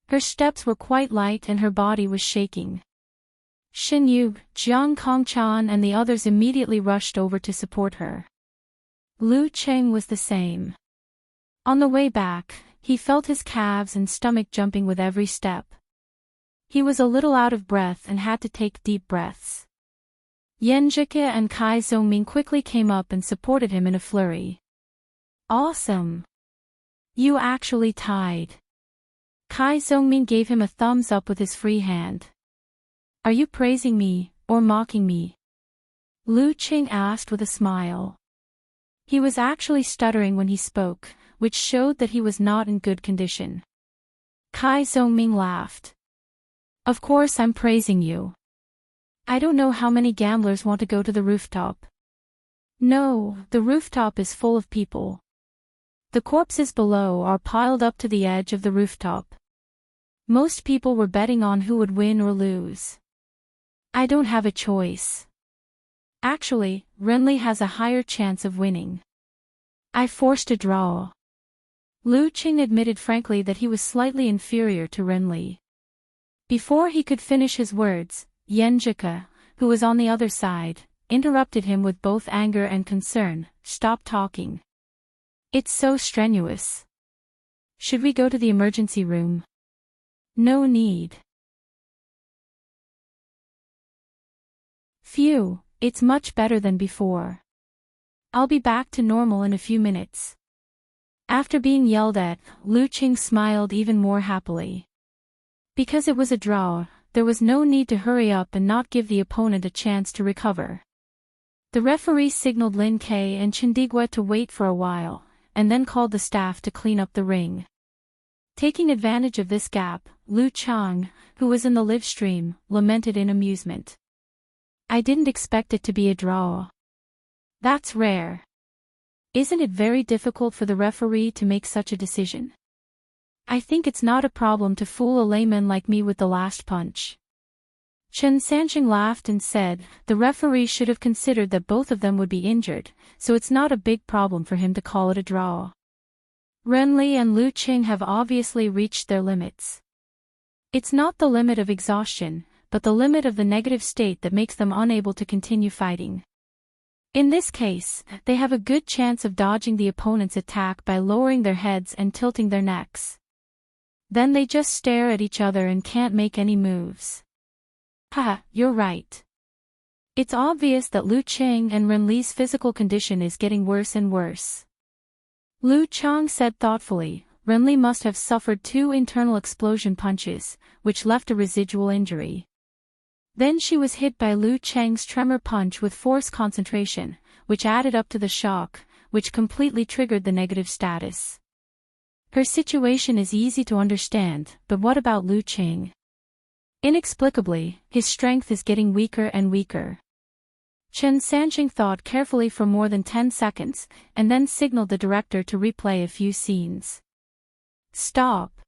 Her steps were quite light and her body was shaking. Xin Yu, Jiang Kongchan and the others immediately rushed over to support her. Lu Qing was the same. On the way back, he felt his calves and stomach jumping with every step. He was a little out of breath and had to take deep breaths. Yan Zhike and Kai Zongming quickly came up and supported him in a flurry. Awesome! You actually tied. Kai Zongming gave him a thumbs up with his free hand. Are you praising me, or mocking me? Lu Qing asked with a smile. He was actually stuttering when he spoke, which showed that he was not in good condition. Kai Zongming laughed. Of course I'm praising you. I don't know how many gamblers want to go to the rooftop. No, the rooftop is full of people. The corpses below are piled up to the edge of the rooftop. Most people were betting on who would win or lose. I don't have a choice. Actually, Renli has a higher chance of winning. I forced a draw. Lu Qing admitted frankly that he was slightly inferior to Renli. Before he could finish his words, Yan Zhike, who was on the other side, interrupted him with both anger and concern. Stop talking. It's so strenuous. Should we go to the emergency room? No need. Phew, it's much better than before. I'll be back to normal in a few minutes. After being yelled at, Lu Qing smiled even more happily. Because it was a draw, there was no need to hurry up and not give the opponent a chance to recover. The referee signaled Lin Kei and Chandigua to wait for a while, and then called the staff to clean up the ring. Taking advantage of this gap, Lu Chang, who was in the live stream, lamented in amusement. "I didn't expect it to be a draw. That's rare. Isn't it very difficult for the referee to make such a decision? I think it's not a problem to fool a layman like me with the last punch." Chen Sanqing laughed and said, "The referee should have considered that both of them would be injured, so it's not a big problem for him to call it a draw. Renli and Lu Qing have obviously reached their limits. It's not the limit of exhaustion, but the limit of the negative state that makes them unable to continue fighting. In this case, they have a good chance of dodging the opponent's attack by lowering their heads and tilting their necks. Then they just stare at each other and can't make any moves." "Haha, you're right. It's obvious that Lu Qing and Renli's physical condition is getting worse and worse." Lu Chang said thoughtfully, "Renli must have suffered 2 internal explosion punches, which left a residual injury. Then she was hit by Lu Cheng's tremor punch with force concentration, which added up to the shock, which completely triggered the negative status. Her situation is easy to understand, but what about Lu Qing? Inexplicably, his strength is getting weaker and weaker." Chen Sanqing thought carefully for more than 10 seconds, and then signaled the director to replay a few scenes. "Stop.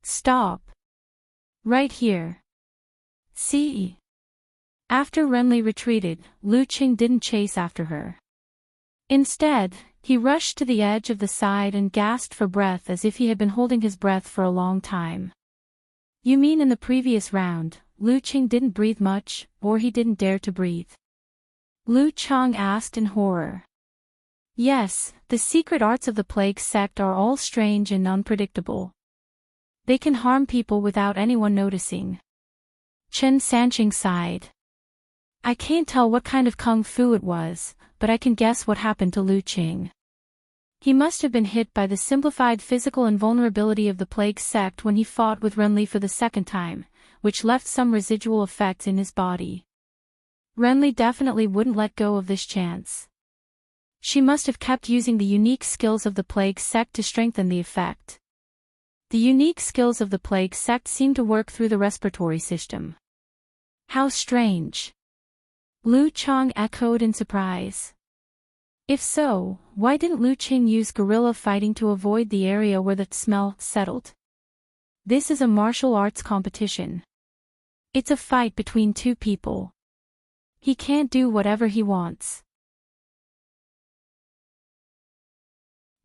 Stop. Right here. See." After Renli retreated, Lu Qing didn't chase after her. Instead, he rushed to the edge of the side and gasped for breath as if he had been holding his breath for a long time. "You mean in the previous round, Lu Qing didn't breathe much, or he didn't dare to breathe?" Lu Chang asked in horror. "Yes, the secret arts of the plague sect are all strange and unpredictable. They can harm people without anyone noticing." Chen Sanqing sighed. "I can't tell what kind of kung fu it was, but I can guess what happened to Lu Qing. He must have been hit by the simplified physical invulnerability of the plague sect when he fought with Renli for the second time, which left some residual effects in his body. Renli definitely wouldn't let go of this chance. She must have kept using the unique skills of the plague sect to strengthen the effect. The unique skills of the plague sect seem to work through the respiratory system. How strange." Lu Chang echoed in surprise. If so, why didn't Lu Qing use guerrilla fighting to avoid the area where the smell settled? This is a martial arts competition. It's a fight between 2 people. He can't do whatever he wants.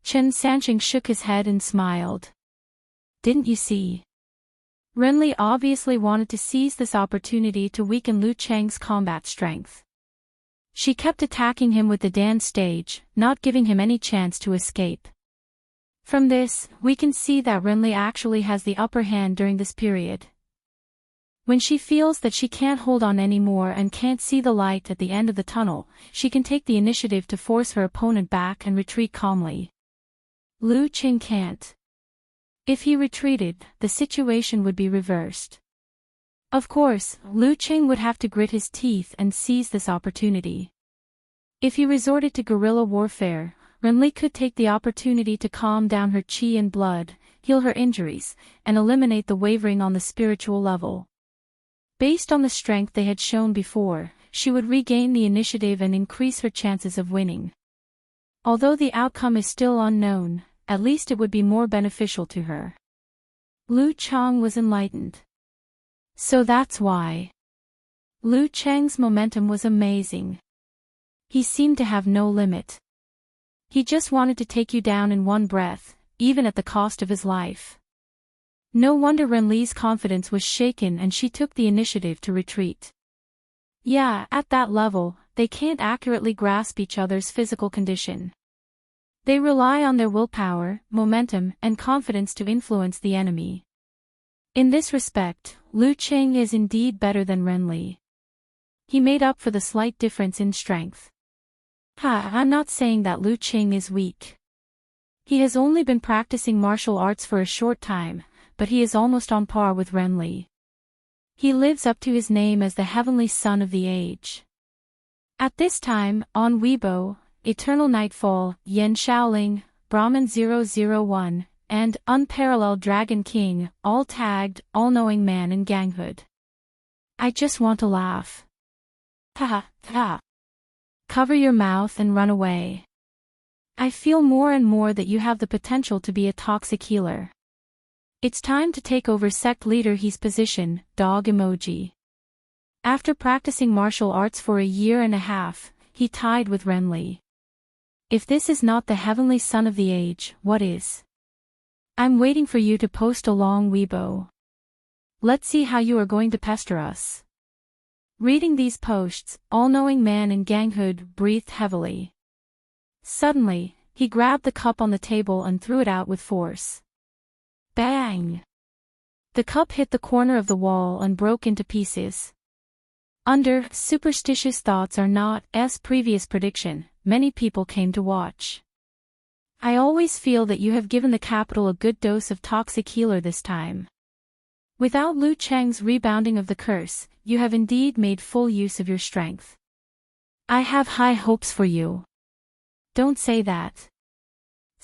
Chen Sanqing shook his head and smiled. "Didn't you see? Renli obviously wanted to seize this opportunity to weaken Lu Cheng's combat strength. She kept attacking him with the dance stage, not giving him any chance to escape. From this, we can see that Renli actually has the upper hand during this period. When she feels that she can't hold on anymore and can't see the light at the end of the tunnel, she can take the initiative to force her opponent back and retreat calmly. Lu Qing can't. If he retreated, the situation would be reversed. Of course, Lu Qing would have to grit his teeth and seize this opportunity. If he resorted to guerrilla warfare, Renli could take the opportunity to calm down her qi and blood, heal her injuries, and eliminate the wavering on the spiritual level. Based on the strength they had shown before, she would regain the initiative and increase her chances of winning. Although the outcome is still unknown, at least it would be more beneficial to her. Lu Chang was enlightened. So that's why. Lu Cheng's momentum was amazing. He seemed to have no limit. He just wanted to take you down in one breath, even at the cost of his life. No wonder Renli's confidence was shaken and she took the initiative to retreat. Yeah, at that level, they can't accurately grasp each other's physical condition. They rely on their willpower, momentum, and confidence to influence the enemy. In this respect, Lu Qing is indeed better than Renli. He made up for the slight difference in strength. I'm not saying that Lu Qing is weak. He has only been practicing martial arts for a short time, but he is almost on par with Renli. He lives up to his name as the heavenly son of the age. At this time, on Weibo, Eternal Nightfall, Yan Shaoling, Brahman 001, and Unparalleled Dragon King, all tagged, all-knowing man in ganghood. I just want to laugh. Ha ha. Cover your mouth and run away. I feel more and more that you have the potential to be a toxic healer. It's time to take over sect leader He's position, dog emoji. After practicing martial arts for a year and a half, he tied with Renly. If this is not the heavenly son of the age, what is? I'm waiting for you to post a long Weibo. Let's see how you are going to pester us. Reading these posts, all-knowing man in ganghood breathed heavily. Suddenly, he grabbed the cup on the table and threw it out with force. Bang! The cup hit the corner of the wall and broke into pieces. Under superstitious thoughts are not as previous prediction, many people came to watch. I always feel that you have given the capital a good dose of toxic healer this time. Without Lu Cheng's rebounding of the curse, you have indeed made full use of your strength. I have high hopes for you. Don't say that.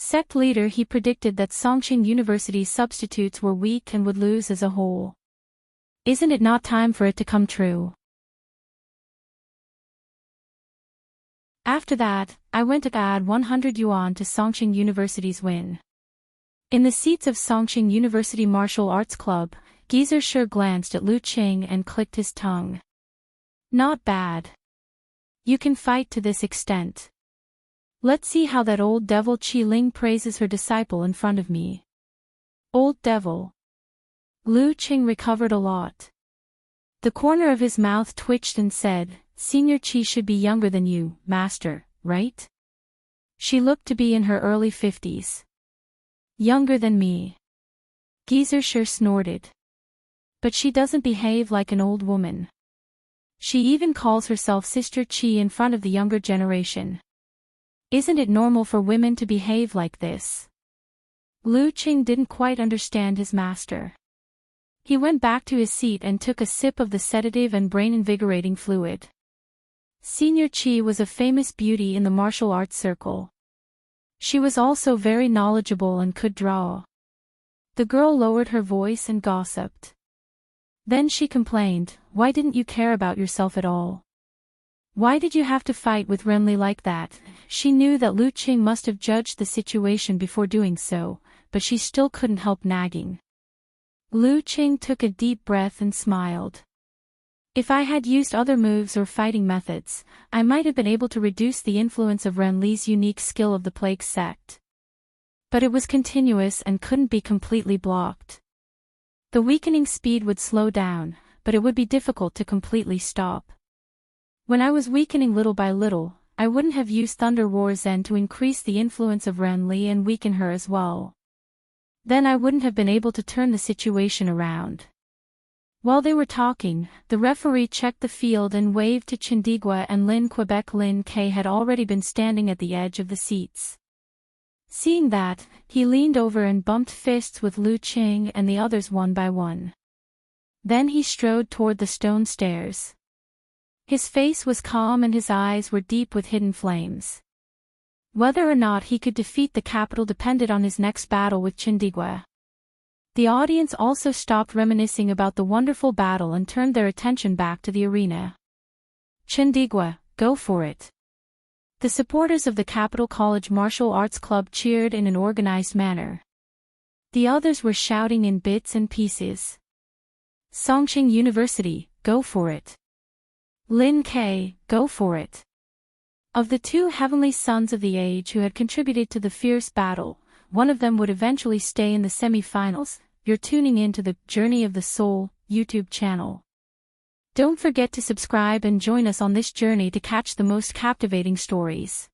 Sect leader He predicted that Songqing University's substitutes were weak and would lose as a whole. Isn't it not time for it to come true? After that, I went to add 100 yuan to Songqing University's win. In the seats of Songqing University Martial Arts Club, Geezer sure glanced at Lu Qing and clicked his tongue. Not bad. You can fight to this extent. Let's see how that old devil Qi Ling praises her disciple in front of me. Old devil. Lu Qing recovered a lot. The corner of his mouth twitched and said, Senior Qi should be younger than you, master, right? She looked to be in her early 50s. Younger than me. Geezer sure snorted. But she doesn't behave like an old woman. She even calls herself Sister Qi in front of the younger generation. Isn't it normal for women to behave like this? Lu Qing didn't quite understand his master. He went back to his seat and took a sip of the sedative and brain-invigorating fluid. Senior Qi was a famous beauty in the martial arts circle. She was also very knowledgeable and could draw. The girl lowered her voice and gossiped. Then she complained, why didn't you care about yourself at all? Why did you have to fight with Renly like that? She knew that Lu Qing must have judged the situation before doing so, but she still couldn't help nagging. Lu Qing took a deep breath and smiled. If I had used other moves or fighting methods, I might have been able to reduce the influence of Renly's unique skill of the plague sect. But it was continuous and couldn't be completely blocked. The weakening speed would slow down, but it would be difficult to completely stop. When I was weakening little by little, I wouldn't have used Thunder Roar Zen to increase the influence of Renly and weaken her as well. Then I wouldn't have been able to turn the situation around. While they were talking, the referee checked the field and waved to Chindigua and Lin Quebec. Lin K had already been standing at the edge of the seats. Seeing that, he leaned over and bumped fists with Lu Qing and the others one by one. Then he strode toward the stone stairs. His face was calm and his eyes were deep with hidden flames. Whether or not he could defeat the capital depended on his next battle with Chindigua. The audience also stopped reminiscing about the wonderful battle and turned their attention back to the arena. Chindigua, go for it. The supporters of the Capital College Martial Arts Club cheered in an organized manner. The others were shouting in bits and pieces. Songqing University, go for it. Lin K, go for it. Of the two heavenly sons of the age who had contributed to the fierce battle, one of them would eventually stay in the semi-finals. You're tuning in to the Journey of the Soul YouTube channel. Don't forget to subscribe and join us on this journey to catch the most captivating stories.